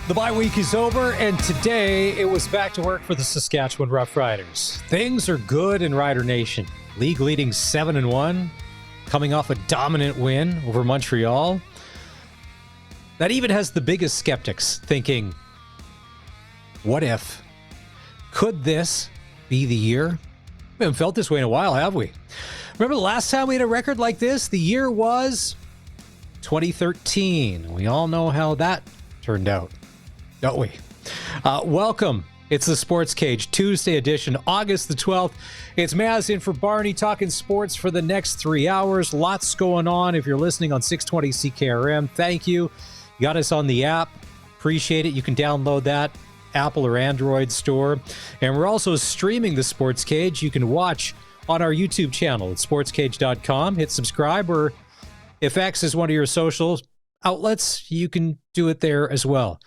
The bye week is over, and today it was back to work for the Saskatchewan Roughriders. Things are good in Rider Nation. League leading 7-1, coming off a dominant win over Montreal. That even has the biggest skeptics thinking, what if? Could this be the year? We haven't felt this way in a while, have we? Remember the last time we had a record like this? The year was 2013. We all know how that turned out, don't we? Welcome. It's the SportsCage Tuesday edition, August the 12th. It's Maz in for Barney, talking sports for the next 3 hours. Lots going on. If you're listening on 620 CKRM, thank you. You got us on the app. Appreciate it. You can download that, Apple or Android store. And we're also streaming the SportsCage. You can watch on our YouTube channel at sportscage.com. Hit subscribe, or if X is one of your social outlets, you can do it there as well.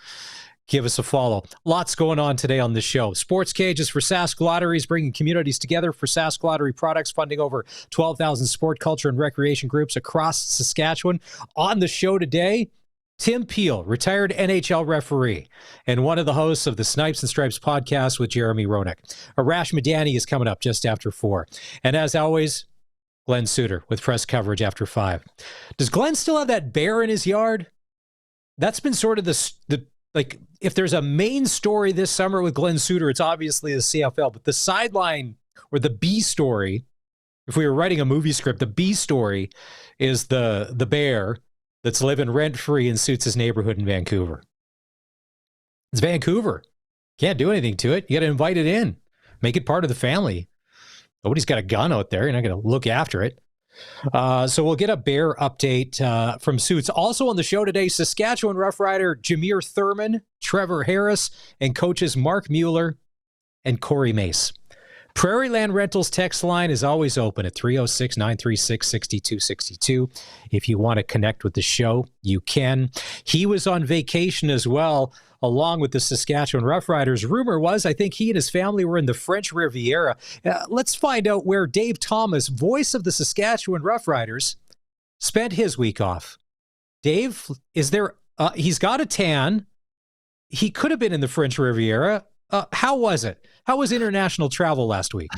Give us a follow. Lots going on today on the show. SportsCage is for Sask Lotteries, bringing communities together for Sask Lottery products, funding over 12,000 sport, culture, and recreation groups across Saskatchewan. On the show today, Tim Peel, retired NHL referee, and one of the hosts of the Snipes and Stripes podcast with Jeremy Roenick. Arash Madani is coming up just after 4. And as always, Glen Suitor with press coverage after 5. Does Glen still have that bear in his yard? That's been sort of the if there's a main story this summer with Glen Suitor, it's obviously the CFL. But the sideline, or the B story, if we were writing a movie script, the B story is the bear that's living rent-free in Suits' neighborhood in Vancouver. It's Vancouver. Can't do anything to it. You got to invite it in. Make it part of the family. Nobody's got a gun out there. You're not going to look after it. So we'll get a bear update from Suits. Also on the show today, Saskatchewan Roughrider Jameer Thurman, Trevor Harris, and coaches Mark Mueller and Corey Mace. Prairie Land Rentals text line is always open at 306-936-6262. If you want to connect with the show, you can. He was on vacation as well, along with the Saskatchewan Roughriders. Rumor was, I think he and his family were in the French Riviera. Let's find out where Dave Thomas, voice of the Saskatchewan Roughriders, spent his week off. Dave, is there? He's got a tan. He could have been in the French Riviera. How was it? How was international travel last week?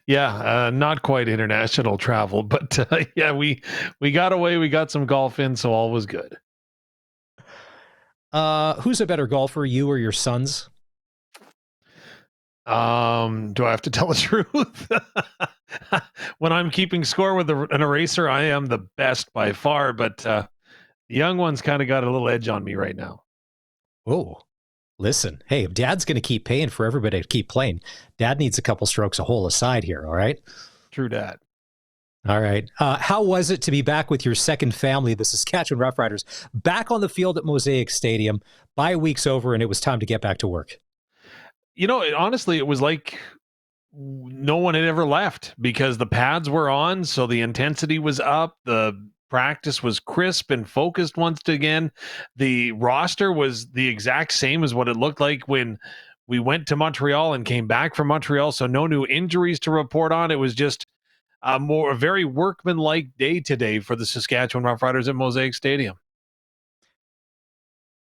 Not quite international travel, but we got away. We got some golf in, so all was good. Who's a better golfer, you or your sons? Do I have to tell the truth? When I'm keeping score with an eraser, I am the best by far, but the young one's kind of got a little edge on me right now. Oh, listen, hey, if Dad's going to keep paying for everybody to keep playing, Dad needs a couple strokes a hole aside here, all right? True, Dad. All right. How was it to be back with your second family, the Saskatchewan Roughriders, back on the field at Mosaic Stadium? Bye week's over, and it was time to get back to work. You know, honestly, it was like no one had ever left because the pads were on, so the intensity was up, the practice was crisp and focused once again. The roster was the exact same as what it looked like when we went to Montreal and came back from Montreal, so no new injuries to report on. It was just a very workmanlike day today for the Saskatchewan Roughriders at Mosaic Stadium.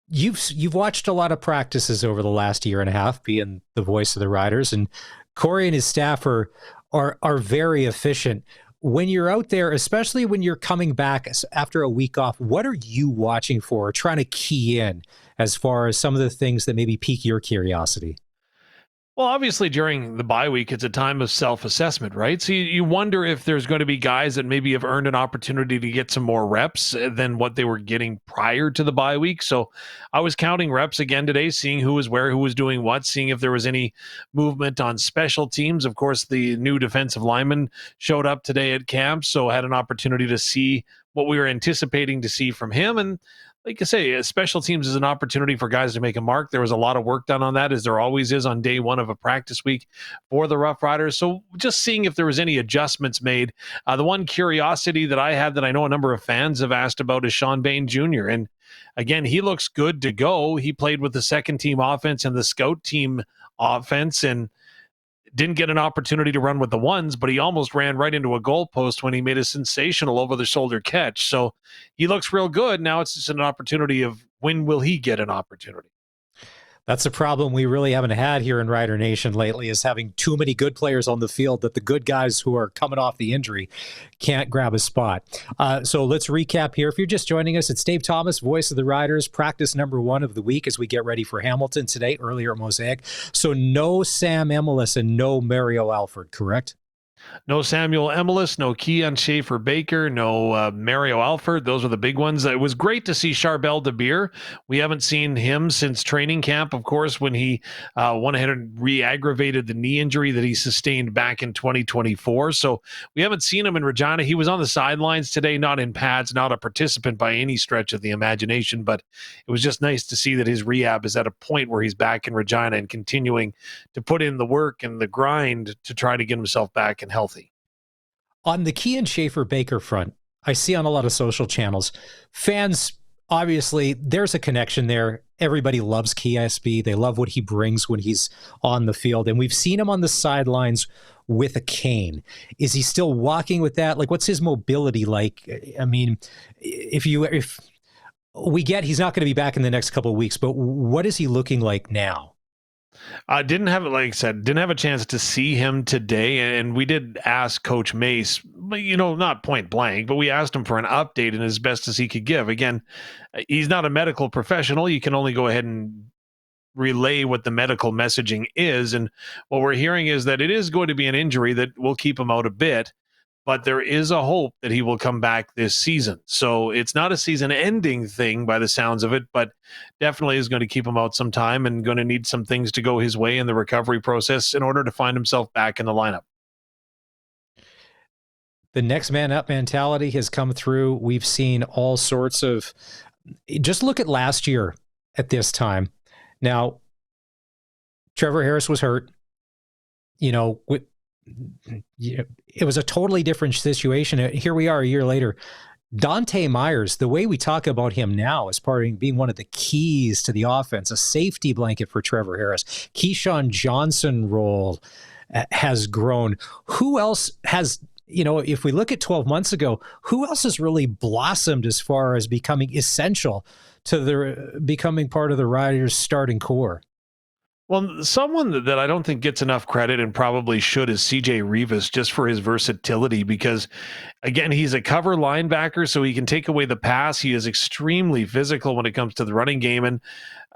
You've watched a lot of practices over the last year and a half, being the voice of the Riders, and Corey and his staff are very efficient. When you're out there, especially when you're coming back after a week off, what are you watching for or trying to key in as far as some of the things that maybe pique your curiosity? Well, obviously, during the bye week, it's a time of self-assessment, right? So you wonder if there's going to be guys that maybe have earned an opportunity to get some more reps than what they were getting prior to the bye week. So I was counting reps again today, seeing who was where, who was doing what, seeing if there was any movement on special teams. Of course, the new defensive lineman showed up today at camp, so I had an opportunity to see what we were anticipating to see from him. And like I say, special teams is an opportunity for guys to make a mark. There was a lot of work done on that, as there always is on day one of a practice week for the Roughriders. So just seeing if there was any adjustments made. The one curiosity that I had that I know a number of fans have asked about is Sean Bain Jr. And again, he looks good to go. He played with the second team offense and the scout team offense, and Didn't get an opportunity to run with the ones, but he almost ran right into a goalpost when he made a sensational over-the-shoulder catch. So he looks real good. Now it's just an opportunity of when will he get an opportunity? That's a problem we really haven't had here in Rider Nation lately, is having too many good players on the field that the good guys who are coming off the injury can't grab a spot. So let's recap here. If you're just joining us, it's Dave Thomas, voice of the Riders, practice number 1 of the week as we get ready for Hamilton today, earlier at Mosaic. So no Sam Emilus and no Mario Alford, correct? No Samuel Emilus, no Keon Schaefer-Baker, no Mario Alford. Those are the big ones. It was great to see Charbel DeBeer. We haven't seen him since training camp, of course, when he went ahead and re-aggravated the knee injury that he sustained back in 2024. So we haven't seen him in Regina. He was on the sidelines today, not in pads, not a participant by any stretch of the imagination, but it was just nice to see that his rehab is at a point where he's back in Regina and continuing to put in the work and the grind to try to get himself back and healthy. On the Keon Schaefer-Baker front, I see on a lot of social channels, fans, obviously, there's a connection there. Everybody loves KSB. They love what he brings when he's on the field. And we've seen him on the sidelines with a cane. Is he still walking with that? Like, what's his mobility like? I mean, if we get he's not going to be back in the next couple of weeks, but what is he looking like now? Didn't have, like I said, didn't have a chance to see him today, and we did ask Coach Mace, not point blank, but we asked him for an update and as best as he could give. Again, he's not a medical professional. You can only go ahead and relay what the medical messaging is, and what we're hearing is that it is going to be an injury that will keep him out a bit, but there is a hope that he will come back this season. So it's not a season-ending thing by the sounds of it, but definitely is going to keep him out some time and going to need some things to go his way in the recovery process in order to find himself back in the lineup. The next man up mentality has come through. We've seen all sorts of, just look at last year at this time. Now, Trevor Harris was hurt, it was a totally different situation. Here we are a year later. Dante Myers, the way we talk about him now as part of being one of the keys to the offense, a safety blanket for Trevor Harris. Keyshawn Johnson role has grown. Who else has, if we look at 12 months ago, who else has really blossomed as far as becoming essential to becoming part of the Riders' starting core? Well, someone that I don't think gets enough credit and probably should is CJ Rivas, just for his versatility, because again, he's a cover linebacker, so he can take away the pass. He is extremely physical when it comes to the running game. And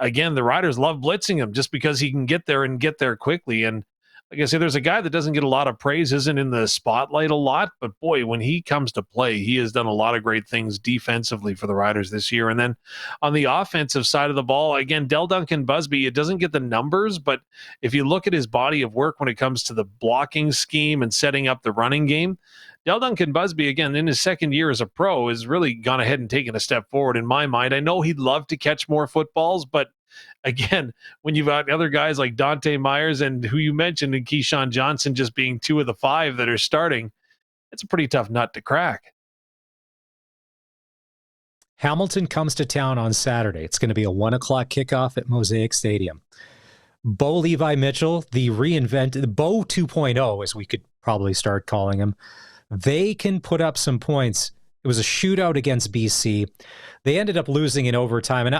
again, the Riders love blitzing him just because he can get there and get there quickly. And like I said, there's a guy that doesn't get a lot of praise, isn't in the spotlight a lot, but boy, when he comes to play, he has done a lot of great things defensively for the Riders this year. And then on the offensive side of the ball, again, Del Duncan Busby, it doesn't get the numbers, but if you look at his body of work when it comes to the blocking scheme and setting up the running game, Del Duncan Busby, again, in his second year as a pro, has really gone ahead and taken a step forward in my mind. I know he'd love to catch more footballs, but again, when you've got other guys like Dante Myers and who you mentioned and Keyshawn Johnson just being 2 of the 5 that are starting, it's a pretty tough nut to crack. Hamilton comes to town on Saturday. It's going to be a 1:00 kickoff at Mosaic Stadium. Bo Levi Mitchell, the reinvented Bo 2.0, as we could probably start calling him, they can put up some points. It was a shootout against BC. They ended up losing in overtime, and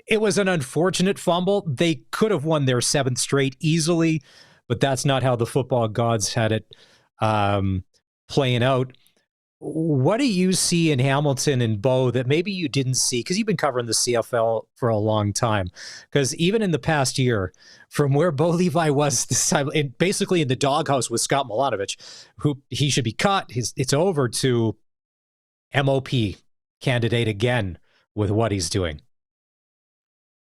it was an unfortunate fumble. They could have won their 7th straight easily, but that's not how the football gods had it playing out. What do you see in Hamilton and Bo that maybe you didn't see? Because you've been covering the CFL for a long time. Because even in the past year, from where Bo Levi was this time, basically in the doghouse with Scott Milanovic, who he should be cut, it's over, to MOP candidate again with what he's doing.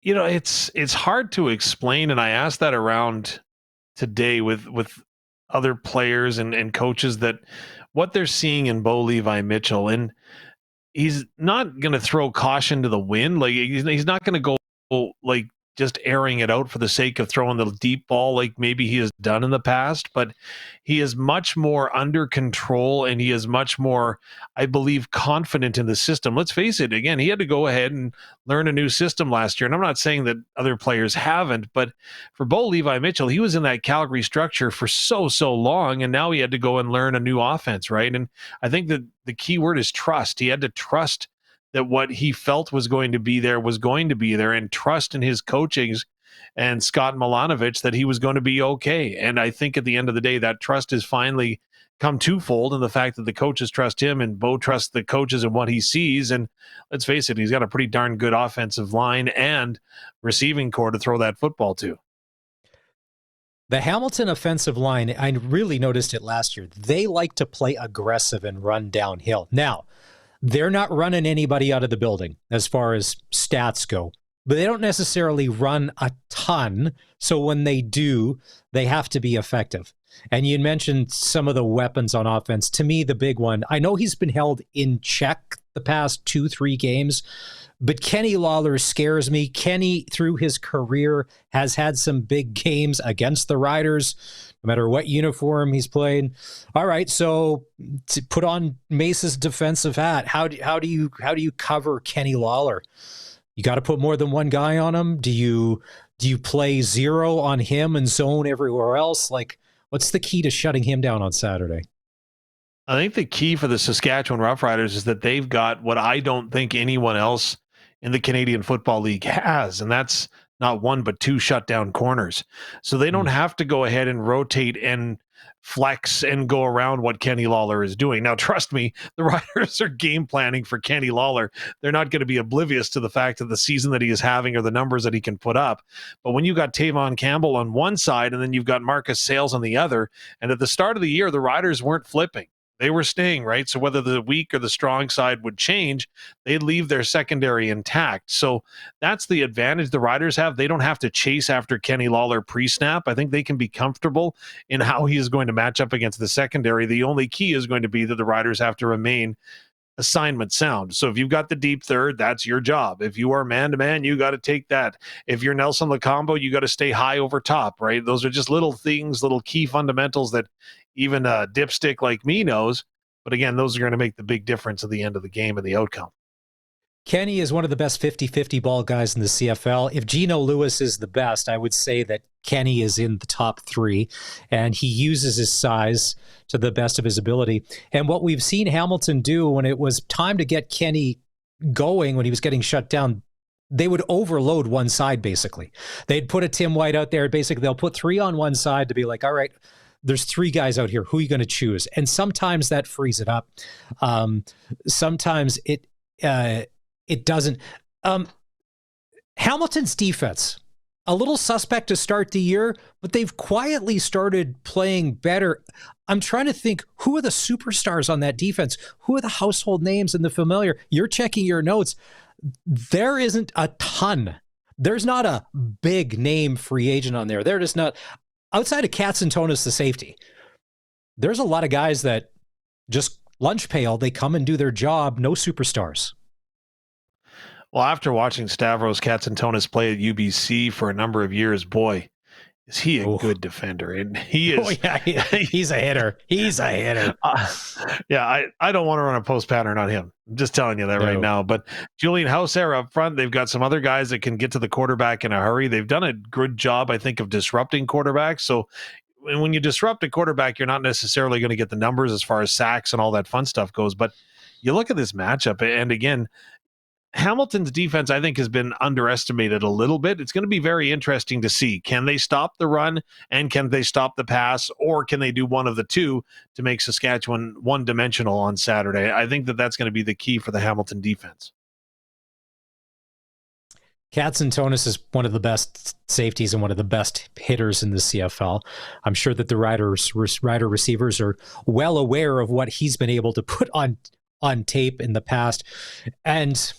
It's hard to explain, and I asked that around today with other players and coaches, that what they're seeing in Bo Levi Mitchell, and he's not going to throw caution to the wind. Like he's not going to go like just airing it out for the sake of throwing the deep ball like maybe he has done in the past, but he is much more under control and he is much more, I believe, confident in the system. Let's face it, again, he had to go ahead and learn a new system last year. And I'm not saying that other players haven't, but for Bo Levi Mitchell, he was in that Calgary structure for so long, and now he had to go and learn a new offense, right? And I think that the key word is trust. He had to trust that what he felt was going to be there, and trust in his coachings and Scott Milanovic that he was going to be okay. And I think at the end of the day, that trust has finally come twofold in the fact that the coaches trust him and Bo trusts the coaches and what he sees. And let's face it, he's got a pretty darn good offensive line and receiving core to throw that football to. The Hamilton offensive line, I really noticed it last year. They like to play aggressive and run downhill. Now, they're not running anybody out of the building as far as stats go, but they don't necessarily run a ton. So when they do, they have to be effective. And you mentioned some of the weapons on offense. To me, the big one, I know he's been held in check the past 2-3 games, but Kenny Lawler scares me. Kenny, through his career, has had some big games against the Riders, no matter what uniform he's played. All right, so to put on Mace's defensive hat, how do you cover Kenny Lawler? You got to put more than one guy on him. Do you play zero on him and zone everywhere else? Like, what's the key to shutting him down on Saturday? I think the key for the Saskatchewan Roughriders is that they've got what I don't think anyone else in the Canadian Football League has, and that's not one but two shutdown corners. So they don't have to go ahead and rotate and flex and go around what Kenny Lawler is doing. Now, trust me, the Riders are game planning for Kenny Lawler. They're not going to be oblivious to the fact of the season that he is having or the numbers that he can put up. But when you got Tavon Campbell on one side and then you've got Marcus Sales on the other, and at the start of the year, the Riders weren't flipping. They were staying, right? So whether the weak or the strong side would change, they'd leave their secondary intact. So that's the advantage the Riders have. They don't have to chase after Kenny Lawler pre-snap. I think they can be comfortable in how he is going to match up against the secondary. The only key is going to be that the Riders have to remain assignment sound. So if you've got the deep third, that's your job. If you are man-to-man, you got to take that. If you're Nelson Lacombo, you got to stay high over top, right? Those are just little things, little key fundamentals that even a dipstick like me knows. But again, those are going to make the big difference at the end of the game and the outcome. Kenny is one of the best 50-50 ball guys in the CFL. If Geno Lewis is the best, I would say that Kenny is in the top 3, and he uses his size to the best of his ability. And what we've seen Hamilton do when it was time to get Kenny going, when he was getting shut down, they would overload one side, basically. They'd put a Tim White out there. Basically, they'll put 3 on one side to be like, all right, there's 3 guys out here. Who are you going to choose? And sometimes that frees it up. Sometimes it doesn't. Hamilton's defense, a little suspect to start the year, but they've quietly started playing better. I'm trying to think, who are the superstars on that defense? Who are the household names and the familiar? You're checking your notes. There isn't a ton. There's not a big name free agent on there. They're just not. Outside of Katsantonis, the safety, there's a lot of guys that just lunch pail. They come and do their job. No superstars. Well, after watching Stavros Katsantonis play at UBC for a number of years, boy, is he a good defender. And he is. Oh, yeah, he's a hitter. He's a hitter. I don't want to run a post pattern on him. I'm just telling you that right now. But Julian Hauser up front, they've got some other guys that can get to the quarterback in a hurry. They've done a good job, I think, of disrupting quarterbacks. So when you disrupt a quarterback, you're not necessarily going to get the numbers as far as sacks and all that fun stuff goes. But you look at this matchup, and again, Hamilton's defense, I think, has been underestimated a little bit. It's going to be very interesting to see. Can they stop the run and can they stop the pass, or can they do one of the two to make Saskatchewan one-dimensional on Saturday? I think that that's going to be the key for the Hamilton defense. Katsantonis is one of the best safeties and one of the best hitters in the CFL. I'm sure that the Rider receivers are well aware of what he's been able to put on tape in the past. And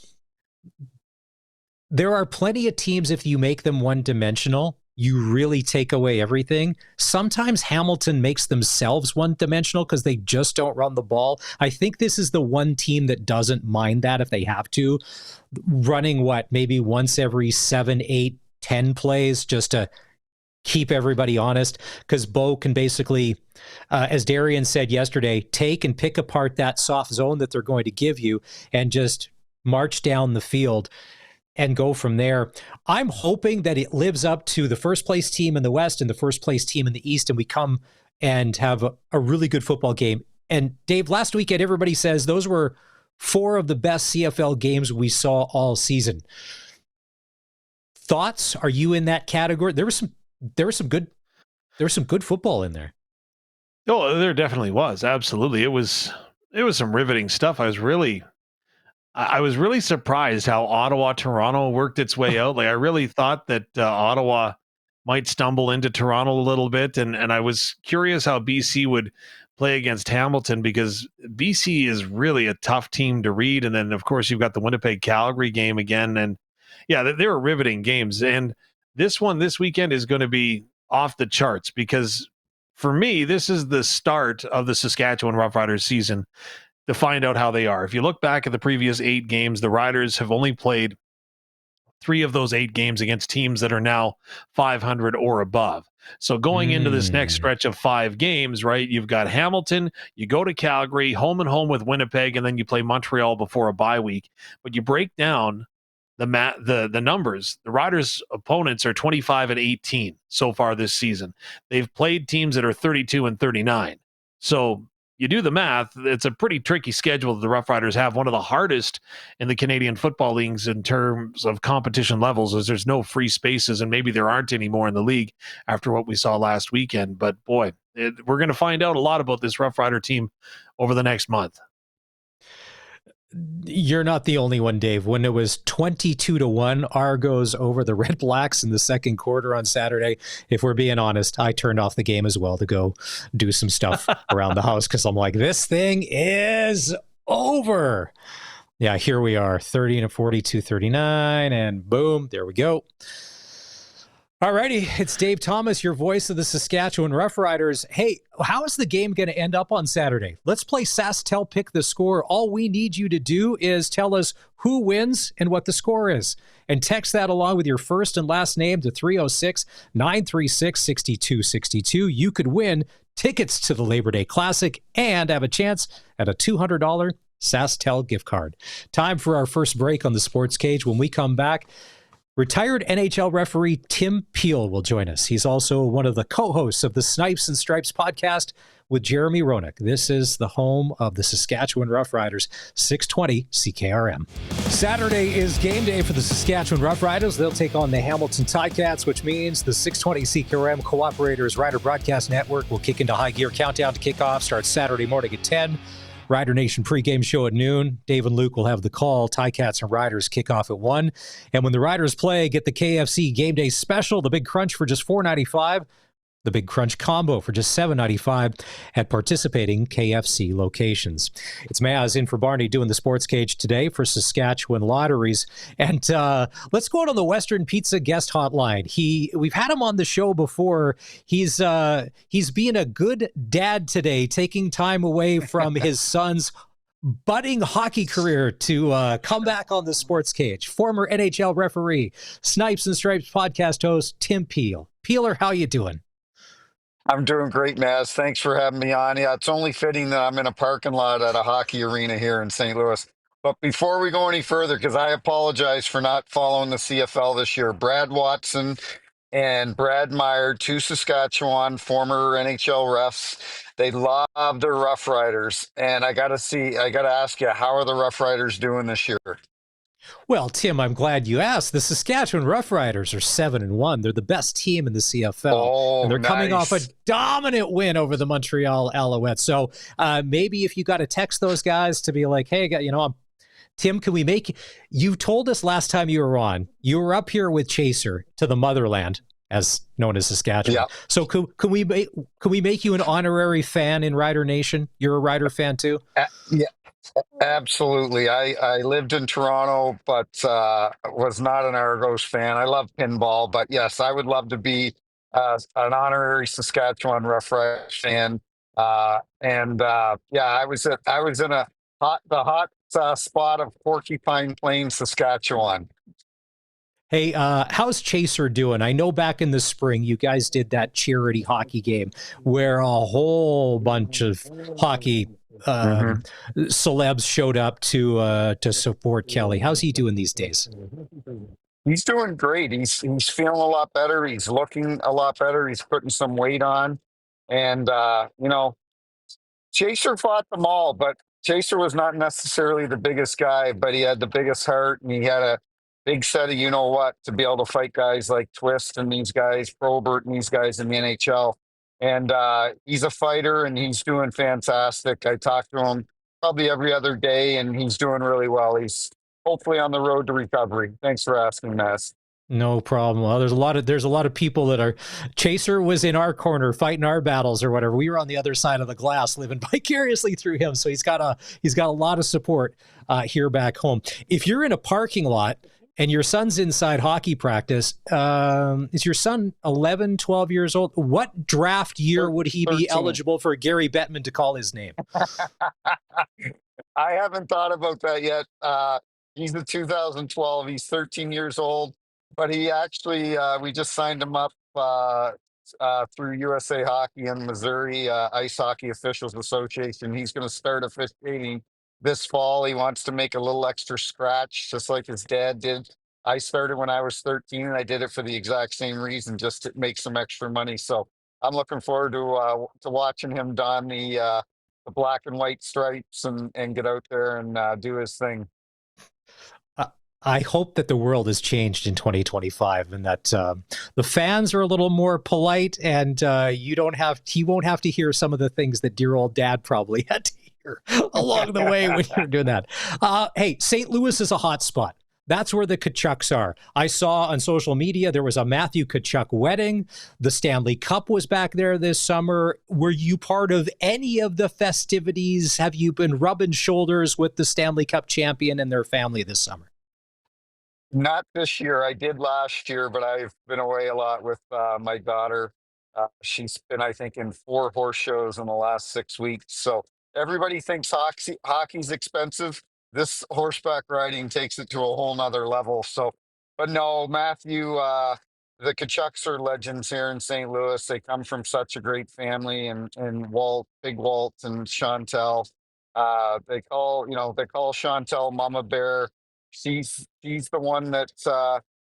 there are plenty of teams, if you make them one-dimensional, you really take away everything. Sometimes Hamilton makes themselves one-dimensional because they just don't run the ball. I think this is the one team that doesn't mind that if they have to. Running maybe once every 7, 8, 10 plays just to keep everybody honest, because Bo can basically, as Darian said yesterday, take and pick apart that soft zone that they're going to give you and just march down the field and go from there. I'm hoping that it lives up to the first place team in the West and the first place team in the East, and we come and have a really good football game. And Dave, last weekend, everybody says those were 4 of the best CFL games we saw all season. Thoughts? Are you in that category? There was some good football in there. Oh, there definitely was. Absolutely. It was some riveting stuff. I was really surprised how Ottawa-Toronto worked its way out. Like, I really thought that Ottawa might stumble into Toronto a little bit. And I was curious how BC would play against Hamilton, because BC is really a tough team to read. And then, of course, you've got the Winnipeg-Calgary game again. And yeah, they were riveting games. And this one this weekend is going to be off the charts, because for me, this is the start of the Saskatchewan Roughriders season, to find out how they are. If you look back at the previous 8 games, the Riders have only played 3 of those 8 games against teams that are now 500 or above. So going into this next stretch of 5 games, right, you've got Hamilton, you go to Calgary, home and home with Winnipeg, and then you play Montreal before a bye week. But you break down the numbers. The Riders' opponents are 25-18 so far this season. They've played teams that are 32-39. So you do the math, it's a pretty tricky schedule that the Roughriders have, one of the hardest in the Canadian football leagues in terms of competition levels, as there's no free spaces, and maybe there aren't anymore in the league after what we saw last weekend. But boy, we're going to find out a lot about this Rough Rider team over the next month. You're not the only one, Dave. When it was 22-1 Argos over the Red Blacks in the second quarter on Saturday, if we're being honest, I turned off the game as well to go do some stuff around the house, because I'm like, this thing is over. Yeah, here we are, 30-42-39, and boom, there we go. All righty, it's Dave Thomas, your voice of the Saskatchewan Roughriders. Hey, how is the game going to end up on Saturday? Let's play SaskTel Pick the Score. All we need you to do is tell us who wins and what the score is. And text that along with your first and last name to 306-936-6262. You could win tickets to the Labor Day Classic and have a chance at a $200 SaskTel gift card. Time for our first break on the Sports Cage. When we come back, retired NHL referee Tim Peel will join us. He's also one of the co-hosts of the Snipes and Stripes podcast with Jeremy Roenick. This is the home of the Saskatchewan Roughriders, 620 CKRM. Saturday is game day for the Saskatchewan Roughriders. They'll take on the Hamilton Ticats, which means the 620 CKRM Cooperators Rider Broadcast Network will kick into high gear. Countdown to kickoff starts Saturday morning at 10. Rider Nation pregame show at noon. Dave and Luke will have the call. Ticats and Riders kick off at 1. And when the Riders play, get the KFC Game Day Special, the Big Crunch for just $4.95. The Big Crunch Combo for just $7.95 at participating KFC locations. It's Maz in for Barney doing the Sports Cage today for Saskatchewan Lotteries. And let's go out on the Western Pizza guest hotline. We've had him on the show before. He's being a good dad today, taking time away from his son's budding hockey career to come back on the Sports Cage. Former NHL referee, Snipes and Stripes podcast host, Tim Peel. Peeler, how you doing? I'm doing great, Maz. Thanks for having me on. Yeah, it's only fitting that I'm in a parking lot at a hockey arena here in St. Louis. But before we go any further, because I apologize for not following the CFL this year, Brad Watson and Brad Meyer, 2 Saskatchewan former NHL refs, they love their Rough Riders. And I got to ask you, how are the Rough Riders doing this year? Well, Tim, I'm glad you asked. The Saskatchewan Roughriders are 7-1. They're the best team in the CFL. And they're coming off a dominant win over the Montreal Alouettes. So maybe if you got to text those guys to be like, hey, Tim, can we make you told us last time you were on, you were up here with Chaser to the motherland, as known as Saskatchewan. Yeah. So can we make you an honorary fan in Rider Nation? You're a Rider fan too? Yeah. Absolutely. I lived in Toronto, but was not an Argos fan. I love pinball, but yes, I would love to be an honorary Saskatchewan Roughriders fan. Yeah, I was in the hot spot of Porcupine Plain, Saskatchewan. Hey, how's Chaser doing? I know back in the spring you guys did that charity hockey game where a whole bunch of hockey Hmm. celebs showed up to support Kelly. How's he doing these days? He's doing great. He's feeling a lot better. He's looking a lot better. He's putting some weight on, and Chaser fought them all, but Chaser was not necessarily the biggest guy, but he had the biggest heart, and he had a big set of you know what to be able to fight guys like Twist and these guys, Probert and these guys in the NHL. And he's a fighter, and he's doing fantastic. I talk to him probably every other day, and he's doing really well. He's hopefully on the road to recovery. Thanks for asking, Mass. No problem. Well, there's a lot of people that are Chaser was in our corner fighting our battles or whatever. We were on the other side of the glass living vicariously through him. So he's got a lot of support here back home. If you're in a parking lot and your son's inside hockey practice, is your son 11, 12 years old? What draft year would he be 13. eligible for Gary Bettman to call his name? I haven't thought about that yet. He's the 2012. He's 13 years old, but he actually, we just signed him up through USA Hockey and Missouri Ice Hockey Officials Association. He's going to start officiating this fall. He wants to make a little extra scratch, just like his dad did. I started when I was 13, and I did it for the exact same reason, just to make some extra money. So I'm looking forward to watching him don the black and white stripes and get out there and do his thing. I hope that the world has changed in 2025 and that the fans are a little more polite and he won't have to hear some of the things that dear old dad probably had to hear along the way when you're doing that. Hey, St. Louis is a hot spot. That's where the Tkachuks are. I saw on social media there was a Matthew Tkachuk wedding. The Stanley Cup was back there this summer. Were you part of any of the festivities? Have you been rubbing shoulders with the Stanley Cup champion and their family this summer? Not this year. I did last year, but I've been away a lot with my daughter. She's been, I think, in 4 horse shows in the last 6 weeks. So everybody thinks hockey's expensive. This horseback riding takes it to a whole nother level. So, but no, Matthew, the Kachucks are legends here in St. Louis. They come from such a great family, and Walt, Big Walt, and Chantel. They call Chantel Mama Bear. She's the one that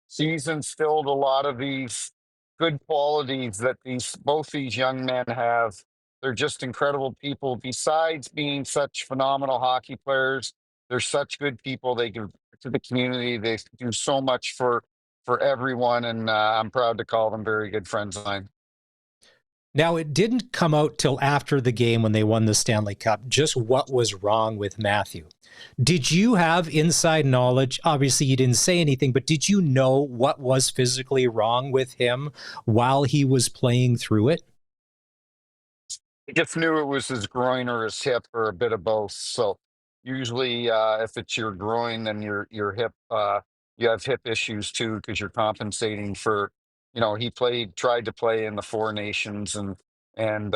she's instilled a lot of these good qualities that both these young men have. They're just incredible people. Besides being such phenomenal hockey players, they're such good people. They give to the community. They do so much for everyone, and I'm proud to call them very good friends of mine. Now, it didn't come out till after the game when they won the Stanley Cup, just what was wrong with Matthew. Did you have inside knowledge? Obviously, you didn't say anything, but did you know what was physically wrong with him while he was playing through it? I just knew it was his groin or his hip or a bit of both. So usually, if it's your groin, then your hip, you have hip issues too because you're compensating for. He tried to play in the Four Nations and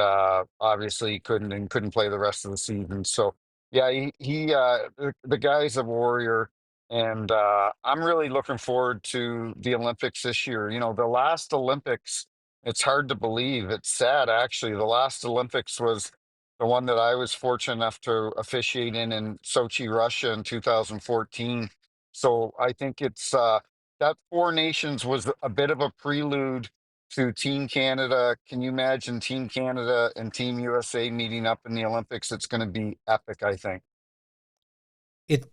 obviously couldn't play the rest of the season. So yeah, the guy's a warrior, and I'm really looking forward to the Olympics this year. The last Olympics. It's hard to believe. It's sad, actually. The last Olympics was the one that I was fortunate enough to officiate in Sochi, Russia in 2014. So I think that Four Nations was a bit of a prelude to Team Canada. Can you imagine Team Canada and Team USA meeting up in the Olympics? It's going to be epic, I think. It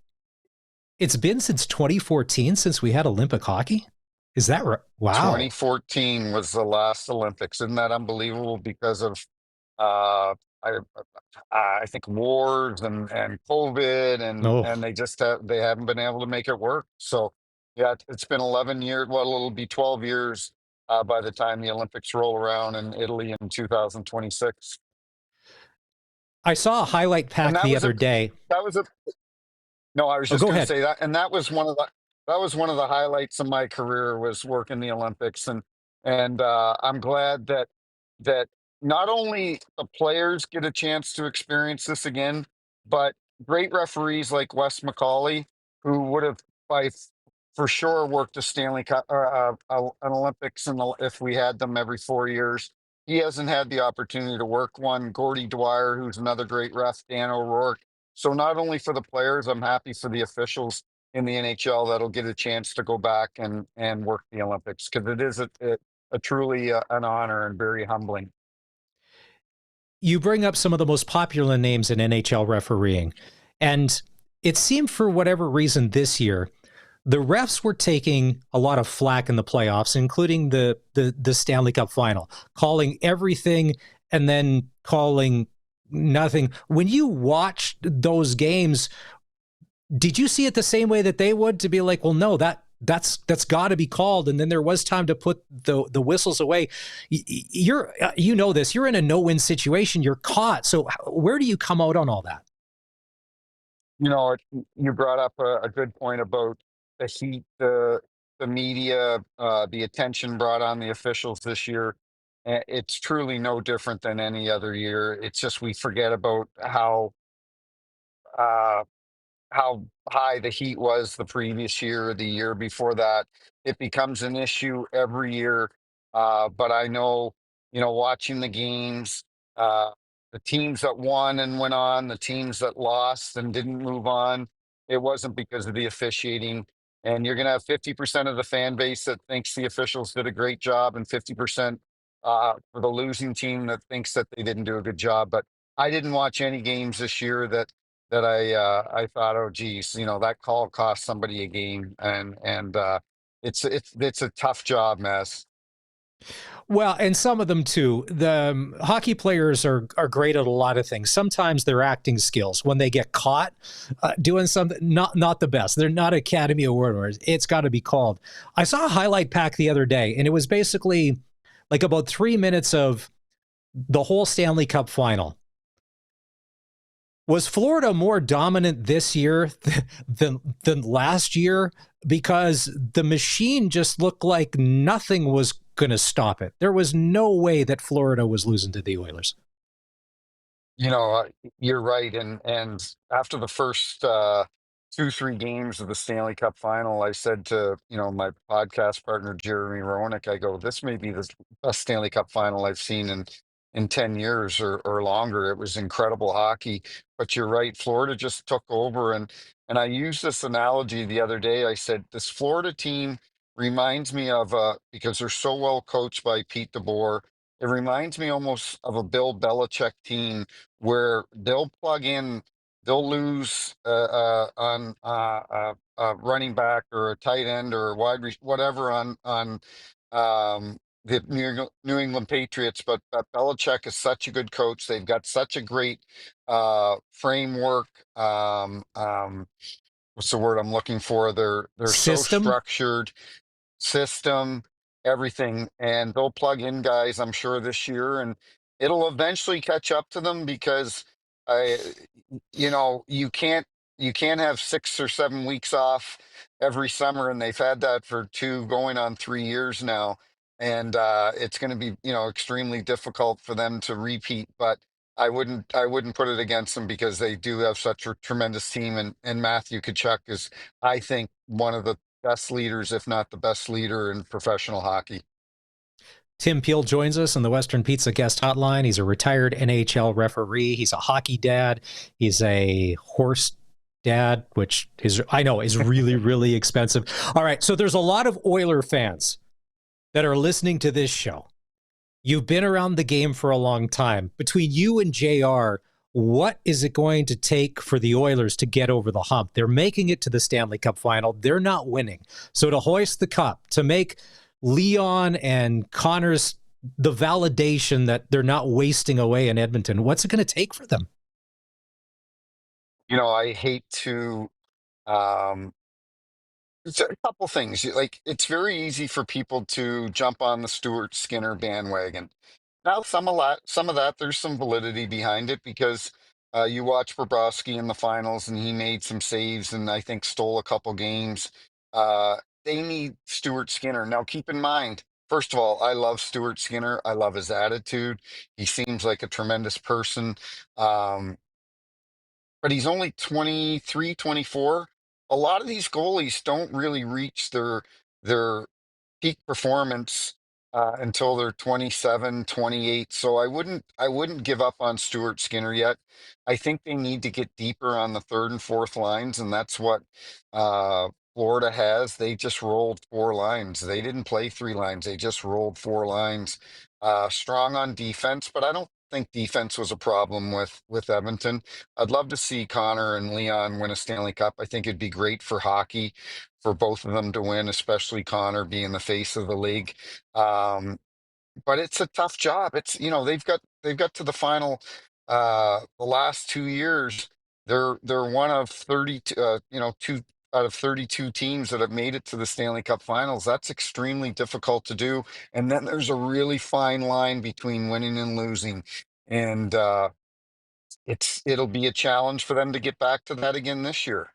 it's been since 2014 since we had Olympic hockey. Is that right? Wow. 2014 was the last Olympics. Isn't that unbelievable? Because of uh, I I think wars and COVID Oh, and they haven't been able to make it work. So yeah, it's been 11 years. Well, it'll be 12 years by the time the Olympics roll around in Italy in 2026. I saw a highlight And pack the other day. that was a no, I was Oh, just go going to ahead. say that, and that was one of the highlights of my career was working the Olympics, and I'm glad that not only the players get a chance to experience this again, but great referees like Wes McCauley, who would have by for sure work the Stanley Cup or an Olympics, and if we had them every 4 years. He hasn't had the opportunity to work one. Gordy Dwyer, who's another great ref, Dan O'Rourke. So not only for the players, I'm happy for the officials in the NHL that'll get a chance to go back and work the Olympics, because it is a truly an honor and very humbling. You bring up some of the most popular names in NHL refereeing, and it seemed for whatever reason this year, the refs were taking a lot of flack in the playoffs, including the Stanley Cup final, calling everything and then calling nothing. When you watched those games, did you see it the same way that they would, to be like, well, no, that's got to be called, and then there was time to put the whistles away? You're this. You're in a no-win situation. You're caught. So where do you come out on all that? You brought up a good point about the heat, the media, the attention brought on the officials this year. It's truly no different than any other year. It's just we forget about uh, how high the heat was the previous year or the year before that. It becomes an issue every year. But I know, watching the games, uh, the teams that won and went on, the teams that lost and didn't move on, it wasn't because of the officiating. And you're going to have 50% of the fan base that thinks the officials did a great job, and 50% for the losing team that thinks that they didn't do a good job. But I didn't watch any games this year that I thought, oh geez, that call cost somebody a game, and it's a tough job, Mess. Well, and some of them too. The hockey players are great at a lot of things. Sometimes their acting skills, when they get caught doing something not the best, they're not Academy Award winners. It's got to be called. I saw a highlight pack the other day, and it was basically like about 3 minutes of the whole Stanley Cup final. Was Florida more dominant this year than last year? Because the machine just looked like nothing was going to stop it. There was no way that Florida was losing to the Oilers. You're right, and after the first 2-3 games of the Stanley Cup final, I said to my podcast partner Jeremy Roenick, I go, this may be the best Stanley Cup final I've seen in 10 years or longer. It was incredible hockey. But you're right, Florida just took over, and I used this analogy the other day. I said this Florida team reminds me of because they're so well coached by Pete DeBoer. It reminds me almost of a Bill Belichick team, where they'll lose on running back or a tight end or a whatever on the New England Patriots. But Belichick is such a good coach. They've got such a great framework. What's the word I'm looking for? They're so System? structured, system, everything, and they'll plug in guys, I'm sure, this year, and it'll eventually catch up to them, because I, you can't have 6 or 7 weeks off every summer, and they've had that for 2 going on 3 years now, and it's going to be extremely difficult for them to repeat. But I wouldn't put it against them, because they do have such a tremendous team, and Matthew Tkachuk is, I think, one of the best leaders, if not the best leader in professional hockey. Tim Peel joins us on the Western Pizza guest hotline. He's a retired NHL referee. He's a hockey dad. He's a horse dad, which I know is really, really expensive. All right, so there's a lot of Oiler fans that are listening to this show. You've been around the game for a long time. Between you and JR, what is it going to take for the Oilers to get over the hump? They're making it to the Stanley Cup final. They're not winning. So to hoist the cup, to make Leon and Connor's the validation that they're not wasting away in Edmonton, what's it going to take for them? I hate to. Um, it's a couple things. Like, it's very easy for people to jump on the Stuart Skinner bandwagon. Now, some of that, there's some validity behind it, because you watch Bobrovsky in the finals, and he made some saves, and I think stole a couple games. Uh, they need Stuart Skinner. Now, keep in mind, first of all, I love Stuart Skinner. I love his attitude. He seems like a tremendous person. Um, but he's only 23, 24. a lot of these goalies don't really reach their peak performance until they're 27, 28. So I wouldn't give up on Stuart Skinner yet. I think they need to get deeper on the third and fourth lines, and that's what Florida has. They just rolled four lines. They didn't play three lines. They just rolled four lines. Strong on defense, but I don't think defense was a problem with Edmonton. I'd love to see Connor and Leon win a Stanley Cup. I think it'd be great for hockey for both of them to win, especially Connor being the face of the league. Um, but it's a tough job. It's they've got to the final the last 2 years. They're one of 32 two out of 32 teams that have made it to the Stanley Cup Finals. That's extremely difficult to do. And then there's a really fine line between winning and losing. And it'll be a challenge for them to get back to that again this year.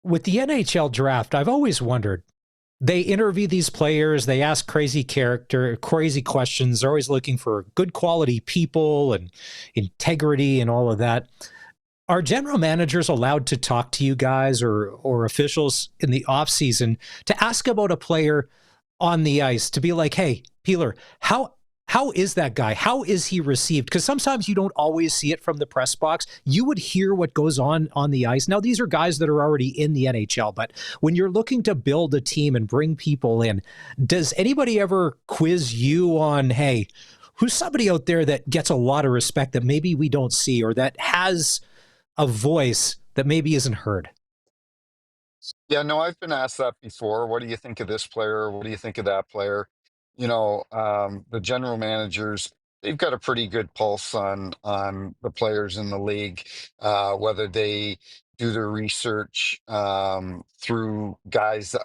With the NHL draft, I've always wondered, they interview these players, they ask crazy questions. They're always looking for good quality people and integrity and all of that. Are general managers allowed to talk to you guys or officials in the offseason to ask about a player on the ice, to be like, hey, Peeler, how is that guy? How is he received? Because sometimes you don't always see it from the press box. You would hear what goes on the ice. Now, these are guys that are already in the NHL, but when you're looking to build a team and bring people in, does anybody ever quiz you on, hey, who's somebody out there that gets a lot of respect that maybe we don't see, or that has a voice that maybe isn't heard? Yeah, no, I've been asked that before. What do you think of this player? What do you think of that player? The general managers, they've got a pretty good pulse on the players in the league, whether they do their research through guys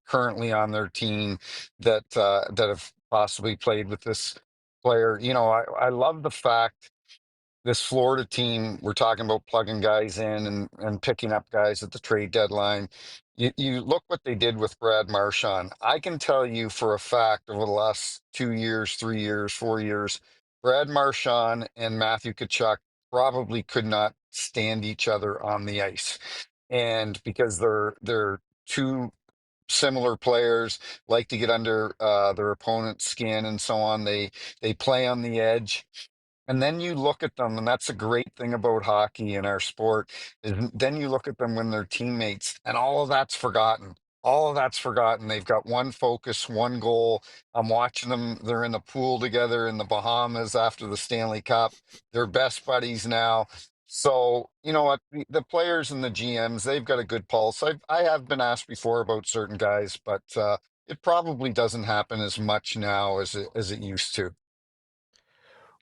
currently on their team that have possibly played with this player. I love the fact this Florida team, we're talking about plugging guys in and picking up guys at the trade deadline. You look what they did with Brad Marchand. I can tell you for a fact over the last 2 years, 3 years, 4 years, Brad Marchand and Matthew Tkachuk probably could not stand each other on the ice. And because they're two similar players, like to get under their opponent's skin and so on. They play on the edge. And then you look at them, and that's a great thing about hockey in our sport, is then you look at them when they're teammates, and all of that's forgotten. All of that's forgotten. They've got one focus, one goal. I'm watching them. They're in the pool together in the Bahamas after the Stanley Cup. They're best buddies now. So, you know what? The players and the GMs, they've got a good pulse. I have been asked before about certain guys, but it probably doesn't happen as much now as it used to.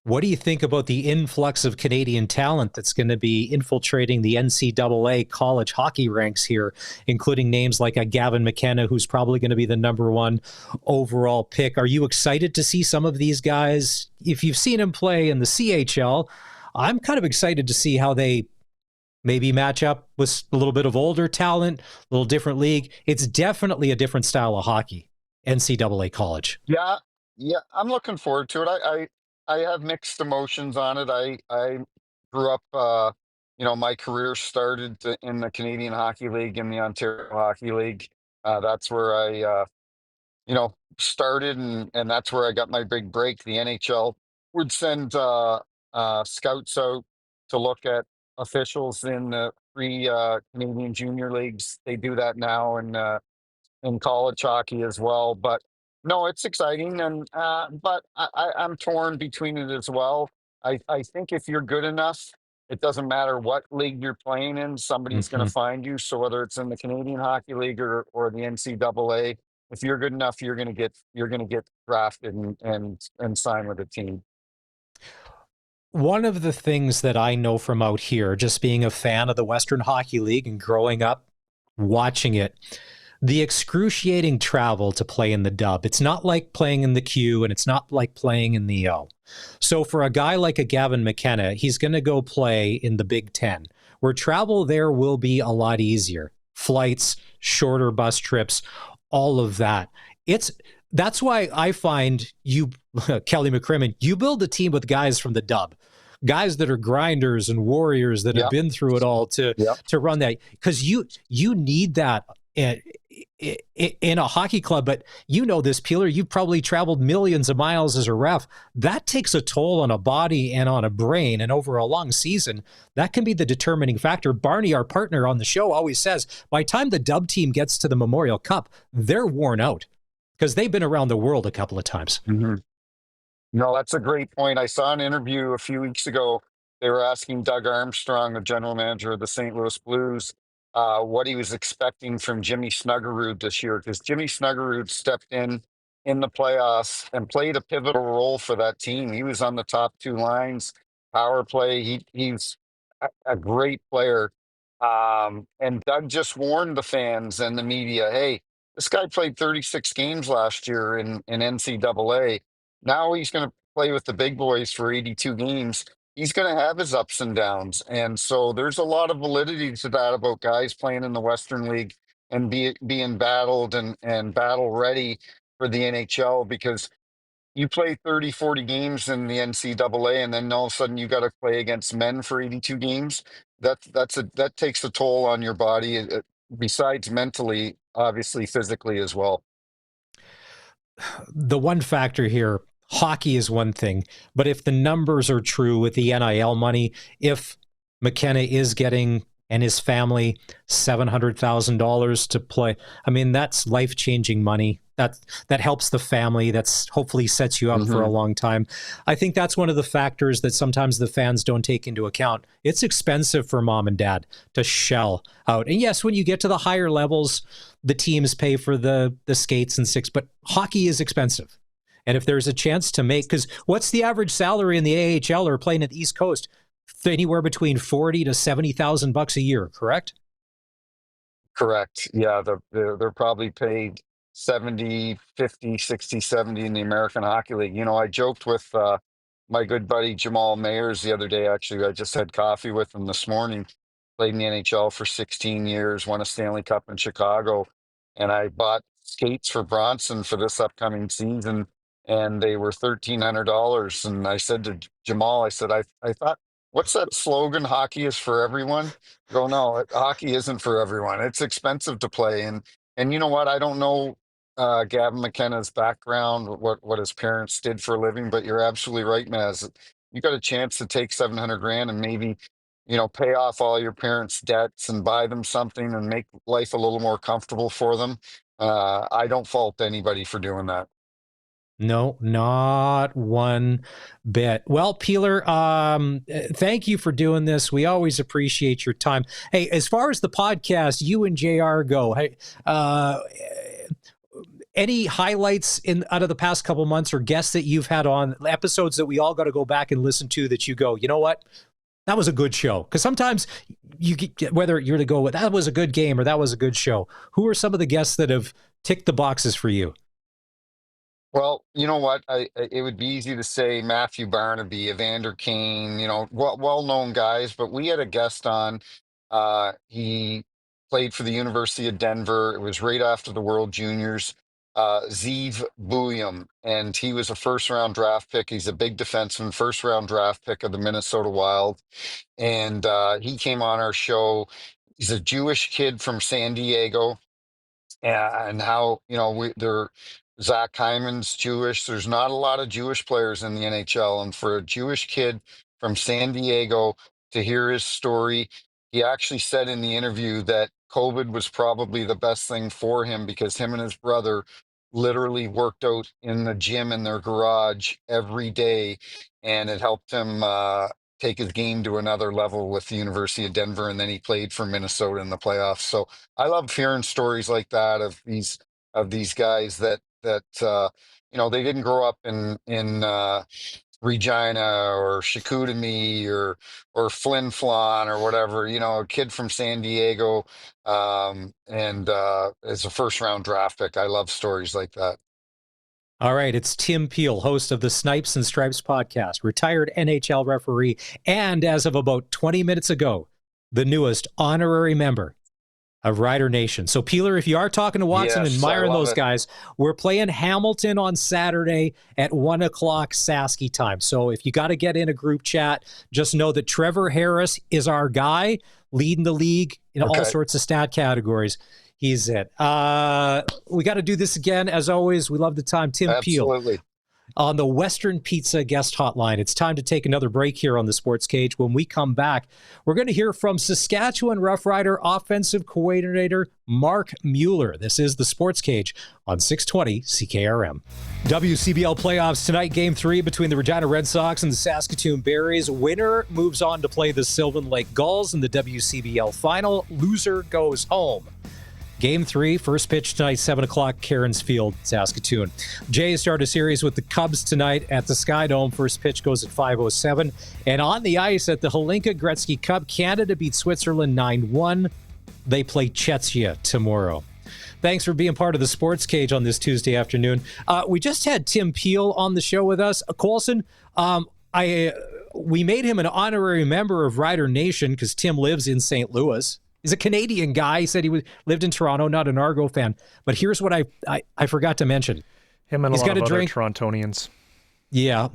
What do you think about the influx of Canadian talent that's going to be infiltrating the NCAA college hockey ranks here, including names like a Gavin McKenna, who's probably going to be the number one overall pick? Are you excited to see some of these guys? If you've seen him play in the CHL, I'm kind of excited to see how they maybe match up with a little bit of older talent, a little different league. It's definitely a different style of hockey, NCAA college. Yeah, yeah, I'm looking forward to it. I have mixed emotions on it. I grew up, my career started in the Canadian Hockey League and the Ontario Hockey League. That's where I, started, and that's where I got my big break. The NHL would send scouts out to look at officials in the three Canadian junior leagues. They do that now, and in college hockey as well. But no, it's exciting, and but I'm torn between it as well. I think if you're good enough, it doesn't matter what league you're playing in, somebody's going to Mhm. find you. So whether it's in the Canadian Hockey League or the NCAA, if you're good enough, you're going to get drafted and sign with a team. One of the things that I know from out here, just being a fan of the Western Hockey League and growing up watching it, the excruciating travel to play in the dub. It's not like playing in the Q, and it's not like playing in the O. So for a guy like a Gavin McKenna, he's going to go play in the Big Ten, where travel there will be a lot easier. Flights, shorter bus trips, all of that. That's why I find you, Kelly McCrimmon, you build a team with guys from the dub. guys that are grinders and warriors that have Yep. been through it all to Yep. run that, because you need that in a hockey club. But you know this, Peeler, you've probably traveled millions of miles as a ref. That takes a toll on a body and on a brain, and over a long season, that can be the determining factor. Barney, our partner on the show, always says by the time the Dub team gets to the Memorial Cup, they're worn out because they've been around the world a couple of times. Mm-hmm. No, that's a great point. I saw an interview a few weeks ago. They were asking Doug Armstrong, the general manager of the St. Louis Blues, what he was expecting from Jimmy Snuggerud this year, because Jimmy Snuggerud stepped in the playoffs and played a pivotal role for that team. He was on the top two lines, power play. He's a great player. And Doug just warned the fans and the media, hey, this guy played 36 games last year in NCAA. Now he's going to play with the big boys for 82 games. He's going to have his ups and downs. And so there's a lot of validity to that about guys playing in the Western League and being battled and battle ready for the NHL, because you play 30, 40 games in the NCAA and then all of a sudden you got to play against men for 82 games. That takes a toll on your body, besides mentally, obviously physically as well. The one factor here, hockey is one thing, but if the numbers are true with the NIL money, if McKenna is getting, and his family, $700,000 to play, I mean, that's life-changing money. That helps the family. That's hopefully sets you up for a long time. I think that's one of the factors that sometimes the fans don't take into account. It's expensive for mom and dad to shell out. And yes, when you get to the higher levels, the teams pay for the skates and sticks, but hockey is expensive. And if there's a chance to make, because what's the average salary in the AHL or playing at the East Coast? Anywhere between $40,000 to $70,000 a year, correct? Correct. Yeah, they're probably paid 70, 50, 60, 70 in the American Hockey League. You know, I joked with my good buddy Jamal Mayers the other day. Actually, I just had coffee with him this morning. Played in the NHL for 16 years, won a Stanley Cup in Chicago, and I bought skates for Bronson for this upcoming season, and they were $1,300. And I said to Jamal, I said, I thought, what's that slogan? Hockey is for everyone. Go, no, hockey isn't for everyone. It's expensive to play, and you know what? I don't know Gavin McKenna's background, what his parents did for a living, but you're absolutely right, Maz. You got a chance to take 700 grand and maybe, pay off all your parents' debts and buy them something and make life a little more comfortable for them. I don't fault anybody for doing that. No, not one bit. Well, Peeler, thank you for doing this. We always appreciate your time. Hey, as far as the podcast, you and JR go, hey, any highlights out of the past couple months, or guests that you've had on, episodes that we all got to go back and listen to, that you go, you know what? That was a good show. Because sometimes you get, whether you're to go with that was a good game or that was a good show. Who are some of the guests that have ticked the boxes for you? Well, you know what? It would be easy to say Matthew Barnaby, Evander Kane, well-known guys, but we had a guest on. He played for the University of Denver. It was right after the World Juniors. Zeev Bouillon, and he was a first-round draft pick. He's a big defenseman, first-round draft pick of the Minnesota Wild, and he came on our show. He's a Jewish kid from San Diego, and how Zach Hyman's Jewish. There's not a lot of Jewish players in the NHL, and for a Jewish kid from San Diego to hear his story, he actually said in the interview that COVID was probably the best thing for him, because him and his brother literally worked out in the gym in their garage every day, and it helped him take his game to another level with the University of Denver, and then he played for Minnesota in the playoffs. So I love hearing stories like that of these guys that they didn't grow up in Regina or Chicoutimi or Flin Flon or whatever. A kid from San Diego, and as a first-round draft pick. I love stories like that. All right, it's Tim Peel, host of the Snipes and Stripes podcast, retired NHL referee, and as of about 20 minutes ago, the newest honorary member of Rider Nation. So, Peeler, if you are talking to Watson and admiring those guys, we're playing Hamilton on Saturday at 1 o'clock Sasky time. So if you got to get in a group chat, just know that Trevor Harris is our guy, leading the league in all sorts of stat categories. He's it. We got to do this again. As always, we love the time. Tim Peel on the Western Pizza guest hotline. It's time to take another break here on the Sports Cage. When we come back, we're going to hear from Saskatchewan Roughrider offensive coordinator Mark Mueller. This is the Sports Cage on 620 CKRM. WCBL playoffs tonight, Game 3 between the Regina Red Sox and the Saskatoon Berries. Winner moves on to play the Sylvan Lake Gulls in the WCBL final. Loser goes home. Game 3, first pitch tonight, 7 o'clock, Cairns Field, Saskatoon. Jays start a series with the Cubs tonight at the Sky Dome. First pitch goes at 5:07. And on the ice at the Hlinka Gretzky Cup, Canada beats Switzerland 9-1. They play Czechia tomorrow. Thanks for being part of the Sports Cage on this Tuesday afternoon. We just had Tim Peel on the show with us. Colson, we made him an honorary member of Rider Nation because Tim lives in St. Louis. He's a Canadian guy. He said he lived in Toronto, not an Argo fan. But here's what I forgot to mention. Him and a lot of other Torontonians. Yeah.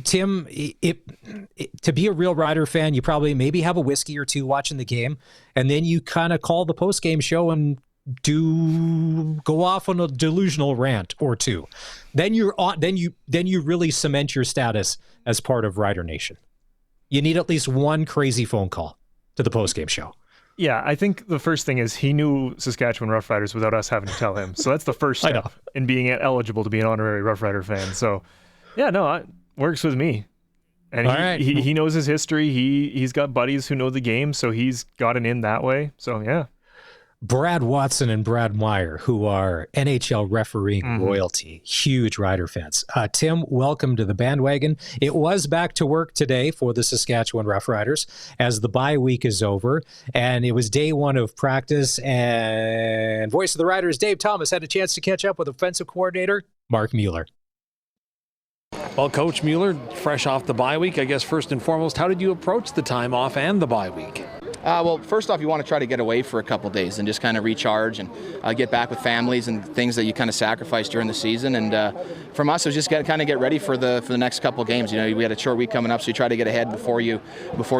Tim, to be a real Rider fan, you probably maybe have a whiskey or two watching the game, and then you kind of call the post-game show and go off on a delusional rant or two. Then you really cement your status as part of Rider Nation. You need at least one crazy phone call to the post-game show. Yeah, I think the first thing is he knew Saskatchewan Roughriders without us having to tell him. So that's the first step in being eligible to be an honorary Rough Rider fan. So, yeah, no, it works with me. And he knows his history. He's got buddies who know the game, so he's gotten in that way. So, yeah. Brad Watson and Brad Meyer, who are NHL refereeing royalty, huge Rider fans. Tim, welcome to the bandwagon. It was back to work today for the Saskatchewan Roughriders as the bye week is over, and it was day one of practice, and voice of the Riders, Dave Thomas, had a chance to catch up with offensive coordinator Mark Mueller. Well, Coach Mueller, fresh off the bye week, I guess first and foremost, how did you approach the time off and the bye week? Well, first off, you want to try to get away for a couple days and just kind of recharge and get back with families and things that you kind of sacrifice during the season. And from us, it was just kind of get ready for the next couple of games. You know, we had a short week coming up, so you try to get ahead before you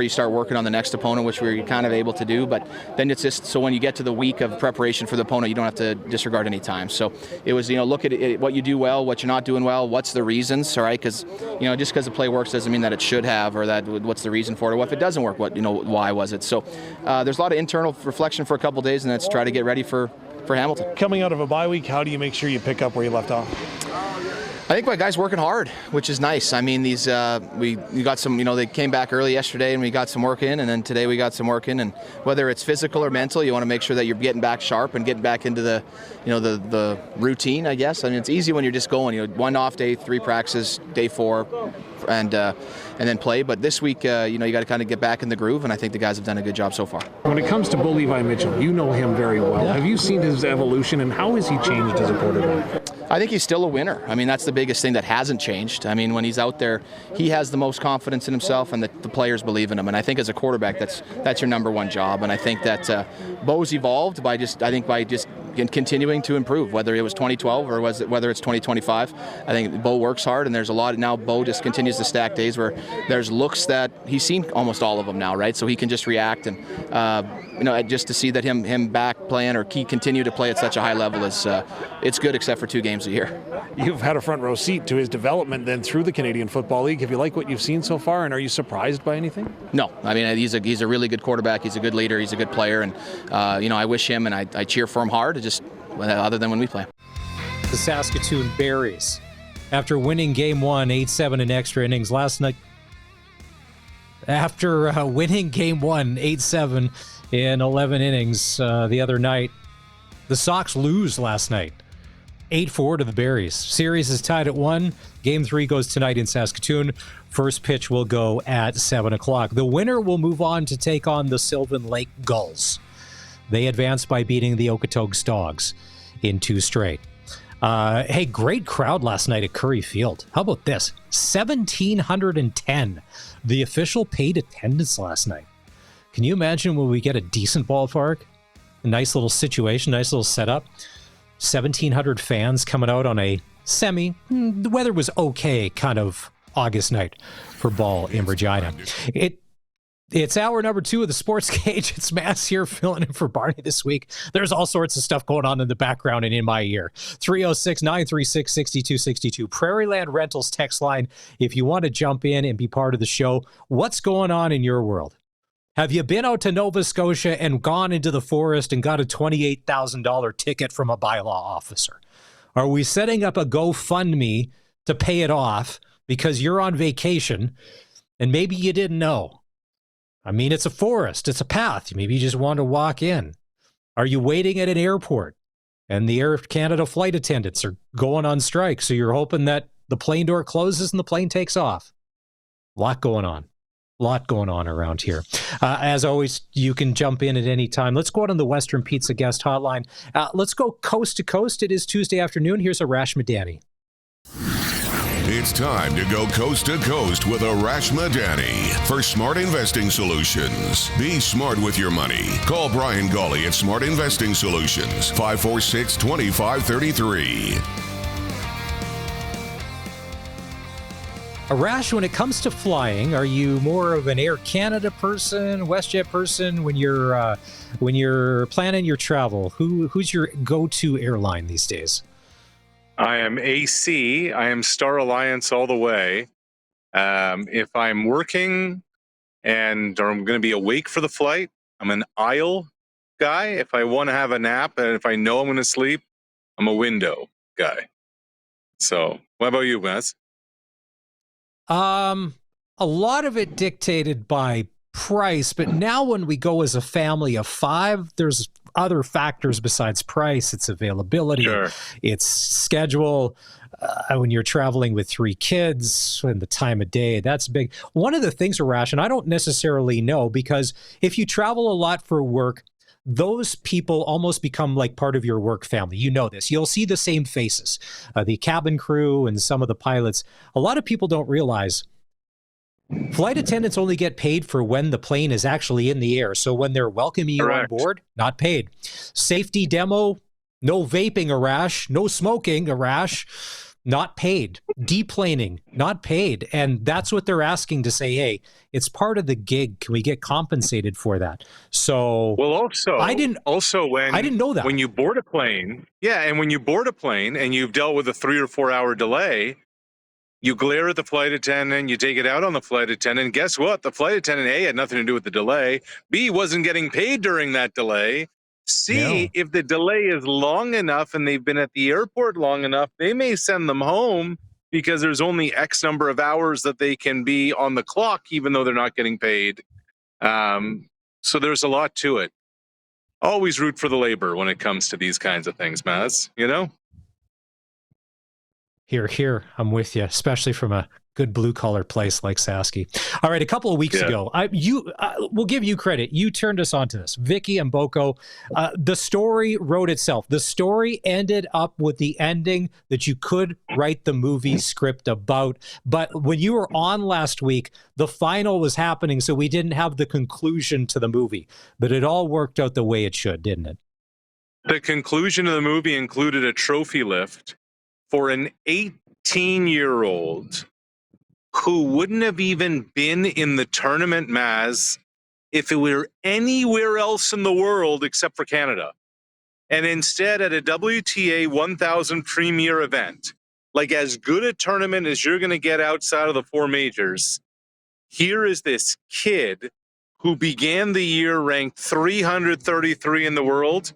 start working on the next opponent, which we were kind of able to do. But then it's just so when you get to the week of preparation for the opponent, you don't have to disregard any time. So it was, look at it, what you do well, what you're not doing well, what's the reasons, all right? Because just because the play works doesn't mean that it should have, or that what's the reason for it. Or if it doesn't work, why was it? So. There's a lot of internal reflection for a couple days, and that's try to get ready for Hamilton. Coming out of a bye week, how do you make sure you pick up where you left off? I think my guys working hard, which is nice. I mean, these we got some. They came back early yesterday, and we got some work in, and then today we got some work in. And whether it's physical or mental, you want to make sure that you're getting back sharp and getting back into the, the routine. I guess. I mean, it's easy when you're just going. One off day, 3 practices, day 4, and then play. But this week, you got to kind of get back in the groove, and I think the guys have done a good job so far. When it comes to Bo Levi Mitchell, you know him very well. Yeah. Have you seen his evolution, and how has he changed as a quarterback? I think he's still a winner. I mean, that's the biggest thing that hasn't changed. I mean, when he's out there, he has the most confidence in himself, and the players believe in him. And I think as a quarterback, that's your number one job. And I think that Bo's evolved by just continuing to improve, whether it was 2012 or whether it's 2025. I think Bo works hard, and there's a lot now. Bo just continues to stack days where there's looks that he's seen almost all of them now, right? So he can just react, and just to see that him back playing, or he continue to play at such a high level is it's good, except for 2 games a year. You've had a front row seat to his development then through the Canadian Football League. Have you liked what you've seen so far, and are you surprised by anything? No, I mean he's a really good quarterback. He's a good leader. He's a good player, and I wish him and I cheer for him hard. Just other than when we play. The Saskatoon Berries, after winning Game 1 8-7 in extra innings last night. After winning Game 1 8-7 in 11 innings the other night, the Sox lose last night 8-4 to the Berries. Series is tied at 1. Game 3 goes tonight in Saskatoon. First pitch will go at 7 o'clock. The winner will move on to take on the Sylvan Lake Gulls. They advanced by beating the Okotoks Dogs in 2 straight. Hey, great crowd last night at Curry Field. How about this? 1,710. The official paid attendance last night. Can you imagine when we get a decent ballpark? nice little situation, nice little setup. 1,700 fans coming out on a the weather was okay kind of August night for ball in Regina. It's hour number 2 of the Sports Cage. It's Maz here filling in for Barney this week. There's all sorts of stuff going on in the background and in my ear. 306-936-6262. Prairieland Rentals text line if you want to jump in and be part of the show. What's going on in your world? Have you been out to Nova Scotia and gone into the forest and got a $28,000 ticket from a bylaw officer? Are we setting up a GoFundMe to pay it off because you're on vacation and maybe you didn't know? I mean, it's a forest. It's a path. Maybe you just want to walk in. Are you waiting at an airport and the Air Canada flight attendants are going on strike, so you're hoping that the plane door closes and the plane takes off? A lot going on around here. As always, you can jump in at any time. Let's go out on the Western Pizza guest hotline. Let's go coast to coast. It is Tuesday afternoon. Here's Arash Madani. It's time to go coast to coast with Arash Madani for Smart Investing Solutions. Be smart with your money. Call Brian Gawley at Smart Investing Solutions, 546-2533. Arash, when it comes to flying, are you more of an Air Canada person, WestJet person? When you're planning your travel, who's your go-to airline these days? I am AC. I am Star Alliance all the way. If I'm working or I'm going to be awake for the flight, I'm an aisle guy. If I want to have a nap and if I know I'm going to sleep, I'm a window guy. So, what about you, Maz? A lot of it dictated by price, but now when we go as a family of 5, there's other factors besides price. It's availability, Sure. It's schedule. When you're traveling with 3 kids and the time of day, that's big. One of the things, Arash, and I don't necessarily know, because if you travel a lot for work, those people almost become like part of your work family. You know this. You'll see the same faces, the cabin crew and some of the pilots. A lot of people don't realize flight attendants only get paid for when the plane is actually in the air. So when they're welcoming you Correct. on board, not paid. Safety demo, no vaping, Arash. No smoking, Arash. Not paid. Deplaning, not paid. And that's what they're asking, to say, hey, it's part of the gig. Can we get compensated for that? So I didn't know that. When you board a plane, and when you board a plane and you've dealt with a 3 or 4 hour delay, you glare at the flight attendant, you take it out on the flight attendant. Guess what? The flight attendant, A, had nothing to do with the delay. B, wasn't getting paid during that delay. C, if the delay is long enough and they've been at the airport long enough, they may send them home because there's only X number of hours that they can be on the clock, even though they're not getting paid. So there's a lot to it. Always root for the labor when it comes to these kinds of things, Maz, you know? Here, I'm with you, especially from a good blue-collar place like Sasky. All right, a couple of weeks ago, we'll give you credit. You turned us on to this. Vicky and Boko, the story wrote itself. The story ended up with the ending that you could write the movie script about. But when you were on last week, the final was happening, so we didn't have the conclusion to the movie. But it all worked out the way it should, didn't it? The conclusion of the movie included a trophy lift for an 18-year-old who wouldn't have even been in the tournament, Maz, if it were anywhere else in the world except for Canada. And instead, at a WTA 1000 premier event, like as good a tournament as you're going to get outside of the 4 majors, here is this kid who began the year ranked 333 in the world,